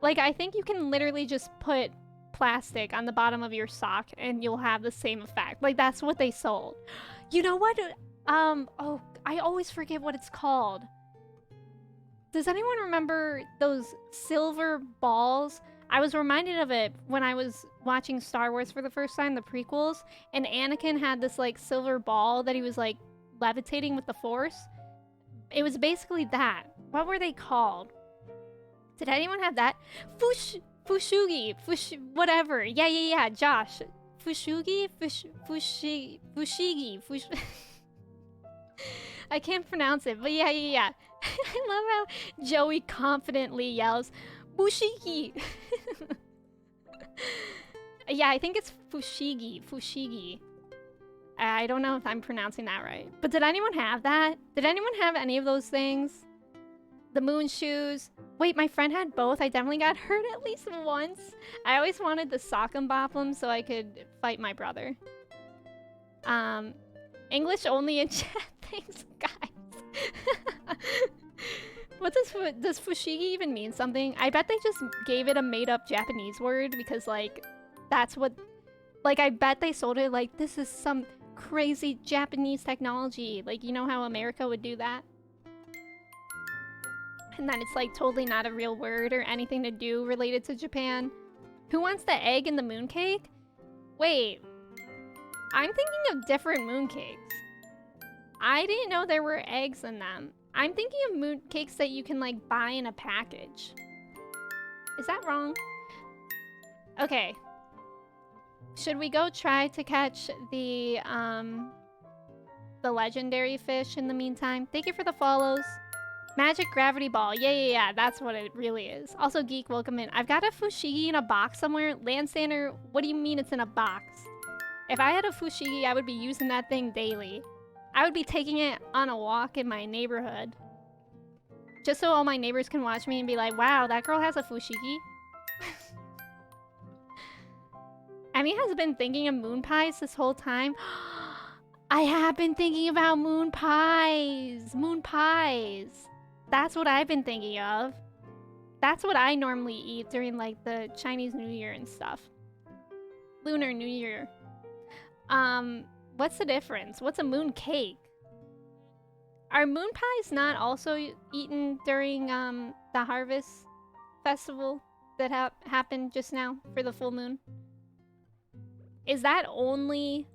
Like, I think you can literally just put plastic on the bottom of your sock and you'll have the same effect. Like, that's what they sold. You know what? Oh, I always forget what it's called. Does anyone remember those silver balls? I was reminded of it when I was watching Star Wars for the first time, the prequels, and Anakin had this like silver ball that he was like levitating with the Force. It was basically that. What were they called? Did anyone have that? Fushigi, whatever. Yeah, Josh. Fushigi? Fushigi. I can't pronounce it, but yeah. I love how Joey confidently yells, Fushigi. Yeah, I think it's Fushigi. I don't know if I'm pronouncing that right. But did anyone have that? Did anyone have any of those things? The moon shoes. Wait, my friend had both. I definitely got hurt at least once. I always wanted the Sock'em Bop'em so I could fight my brother. English only in chat. Thanks, guys. What does fushigi even mean something? I bet they just gave it a made-up Japanese word because, like, that's what... Like, I bet they sold it like, this is some crazy Japanese technology. Like, you know how America would do that? And then it's, like, totally not a real word or anything to do related to Japan. Who wants the egg in the mooncake? Wait. I'm thinking of different mooncakes. I didn't know there were eggs in them. I'm thinking of mooncakes that you can, like, buy in a package. Is that wrong? Okay. Should we go try to catch the legendary fish in the meantime? Thank you for the follows. Magic gravity ball. Yeah. That's what it really is. Also, Geek, welcome in. I've got a fushigi in a box somewhere. Landstander, what do you mean it's in a box? If I had a fushigi, I would be using that thing daily. I would be taking it on a walk in my neighborhood. Just so all my neighbors can watch me and be like, wow, that girl has a fushigi. Emmy has been thinking of moon pies this whole time. I have been thinking about moon pies. Moon pies. That's what I've been thinking of. That's what I normally eat during, like, the Chinese New Year and stuff. Lunar New Year. What's the difference? What's a moon cake? Are moon pies not also eaten during the harvest festival that happened just now for the full moon? Is that only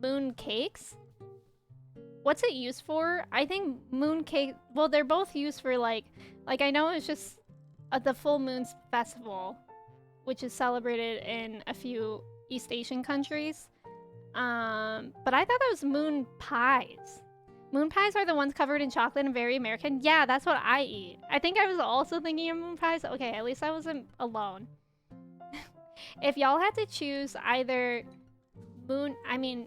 moon cakes? What's it used for? I think mooncake. Well, they're both used for like I know it's just the full moon's festival, which is celebrated in a few East Asian countries. But I thought that was moon pies. Moon pies are the ones covered in chocolate and very American. Yeah, that's what I eat. I think I was also thinking of moon pies. Okay, at least I wasn't alone. If y'all had to choose either I mean,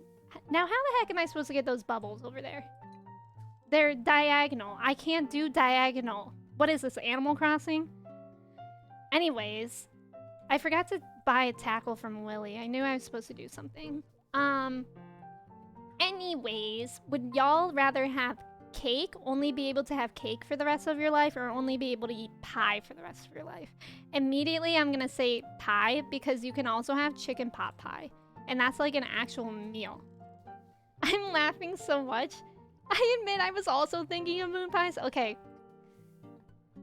now how the heck am I supposed to get those bubbles over there? They're diagonal. I can't do diagonal. What is this, Animal Crossing? Anyways, I forgot to buy a tackle from Willy. I knew I was supposed to do something. Anyways, would y'all rather have cake, only be able to have cake for the rest of your life, or only be able to eat pie for the rest of your life? Immediately, I'm gonna say pie, because you can also have chicken pot pie, and that's like an actual meal. I'm laughing so much. I admit I was also thinking of moon pies. Okay.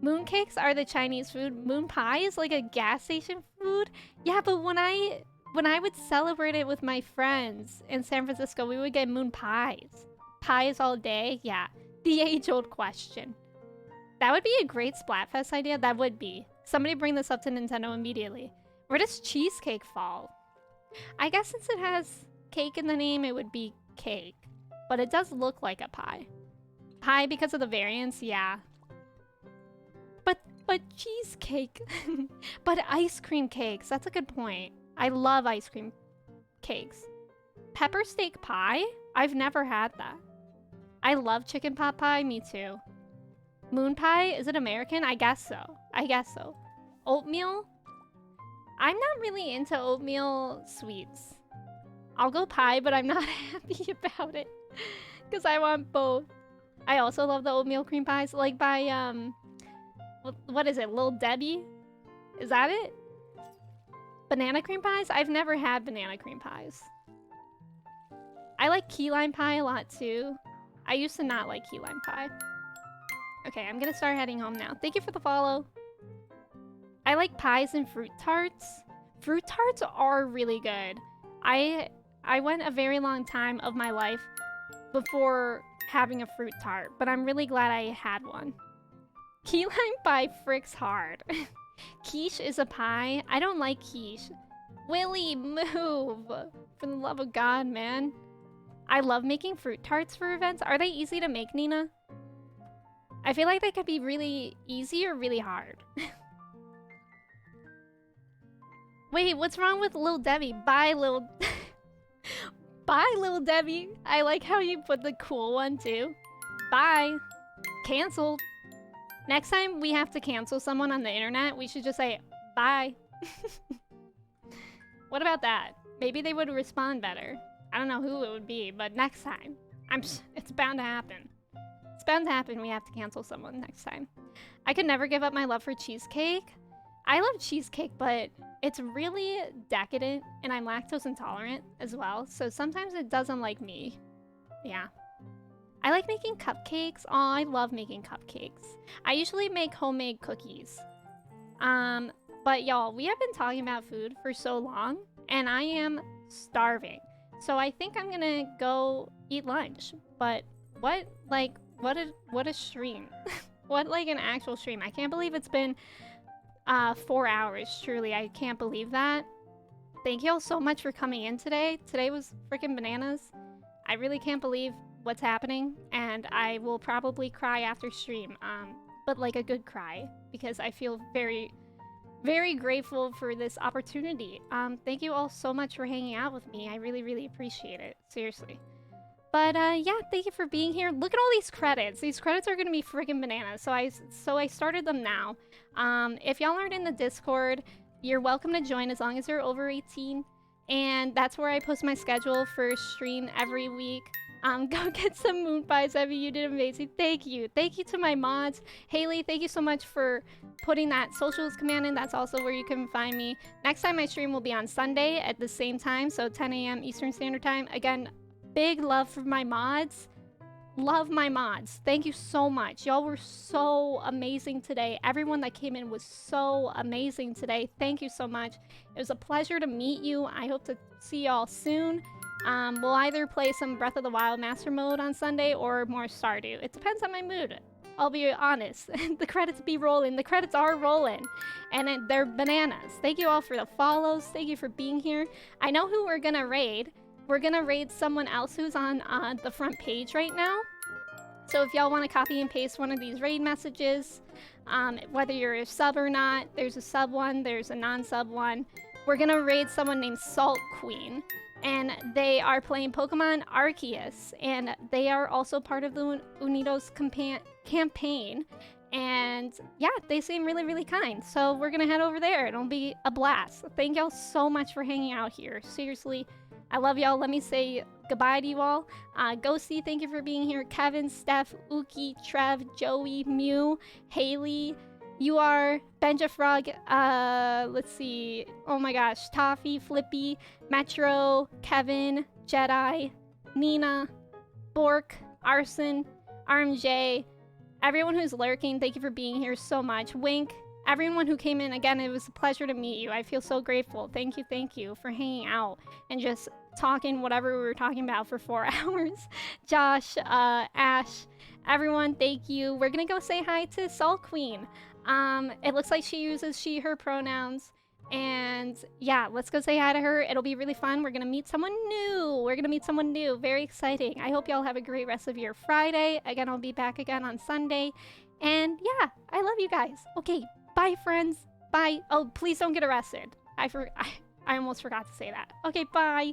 Mooncakes are the Chinese food. Moon pie is like a gas station food. Yeah, but when I would celebrate it with my friends in San Francisco, we would get moon pies. Pies all day? Yeah. The age-old question. That would be a great Splatfest idea. That would be. Somebody bring this up to Nintendo immediately. Where does cheesecake fall? I guess since it has cake in the name, it would be cake. But it does look like a pie. Pie because of the variants? Yeah. But cheesecake. But ice cream cakes. That's a good point. I love ice cream cakes. Pepper steak pie? I've never had that. I love chicken pot pie. Me too. Moon pie? Is it American? I guess so. I guess so. Oatmeal? I'm not really into oatmeal sweets. I'll go pie, but I'm not happy about it. Because I want both. I also love the oatmeal cream pies. Like by, what is it? Lil Debbie? Is that it? Banana cream pies? I've never had banana cream pies. I like key lime pie a lot too. I used to not like key lime pie. Okay, I'm gonna start heading home now. Thank you for the follow. I like pies and fruit tarts. Fruit tarts are really good. I went a very long time of my life before having a fruit tart, but I'm really glad I had one. Key lime pie fricks hard. Quiche is a pie. I don't like quiche. Willy, move! For the love of God, man. I love making fruit tarts for events. Are they easy to make, Nina? I feel like they could be really easy or really hard. Wait, what's wrong with Lil Debbie? Bye, Lil... Bye, Lil Debbie. I like how you put the cool one, too. Bye. Cancelled. Next time we have to cancel someone on the internet, we should just say, bye. What about that? Maybe they would respond better. I don't know who it would be, but next time. It's bound to happen. It's bound to happen we have to cancel someone next time. I could never give up my love for cheesecake. I love cheesecake, but it's really decadent, and I'm lactose intolerant as well, so sometimes it doesn't like me. Yeah. I like making cupcakes. Oh, I love making cupcakes. I usually make homemade cookies. But y'all, we have been talking about food for so long, and I am starving. So I think I'm gonna go eat lunch. But what a stream. What like an actual stream. I can't believe it's been 4 hours, truly. I can't believe that. Thank y'all so much for coming in today. Today was freaking bananas. I really can't believe what's happening, and I will probably cry after stream, but like a good cry, because I feel very, very grateful for this opportunity. Thank you all so much for hanging out with me. I really, really appreciate it. Seriously. But yeah, thank you for being here. Look at all these credits. These credits are gonna be freaking bananas. So I started them now. If y'all aren't in the Discord, you're welcome to join as long as you're over 18. And that's where I post my schedule for stream every week. Go get some moon pies, Evie. You did amazing. Thank you. Thank you to my mods. Haley, thank you so much for putting that socials command in. That's also where you can find me. Next time I stream will be on Sunday at the same time, so 10 a.m. Eastern Standard Time. Again, big love for my mods. Love my mods. Thank you so much. Y'all were so amazing today. Everyone that came in was so amazing today. Thank you so much. It was a pleasure to meet you. I hope to see y'all soon. We'll either play some Breath of the Wild Master Mode on Sunday or more Stardew. It depends on my mood. I'll be honest. The credits be rolling. The credits are rolling. And they're bananas. Thank you all for the follows. Thank you for being here. I know who we're gonna raid. We're gonna raid someone else who's on the front page right now. So if y'all want to copy and paste one of these raid messages, whether you're a sub or not, there's a sub one, there's a non-sub one. We're gonna raid someone named Salt Queen. And they are playing Pokemon Arceus, and they are also part of the Unidos campaign. And yeah, they seem really, really kind. So we're gonna head over there. It'll be a blast. Thank y'all so much for hanging out here. Seriously, I love y'all. Let me say goodbye to you all. Ghosty, thank you for being here. Kevin, Steph, Uki, Trev, Joey, Mew, Haley, you are Benja Frog, let's see, oh my gosh, Toffee, Flippy, Metro, Kevin, Jedi, Nina, Bork, Arson, RMJ, everyone who's lurking, thank you for being here so much. Wink, everyone who came in, again, it was a pleasure to meet you. I feel so grateful. Thank you for hanging out and just talking whatever we were talking about for 4 hours. Josh, Ash, everyone, thank you. We're gonna go say hi to Salt Queen. It looks like she uses she, her pronouns. And yeah, let's go say hi to her. It'll be really fun. We're gonna meet someone new. Very exciting. I hope y'all have a great rest of your Friday. Again, I'll be back again on Sunday. And yeah, I love you guys. Okay, bye friends. Bye. Oh, please don't get arrested. I almost forgot to say that. Okay, bye.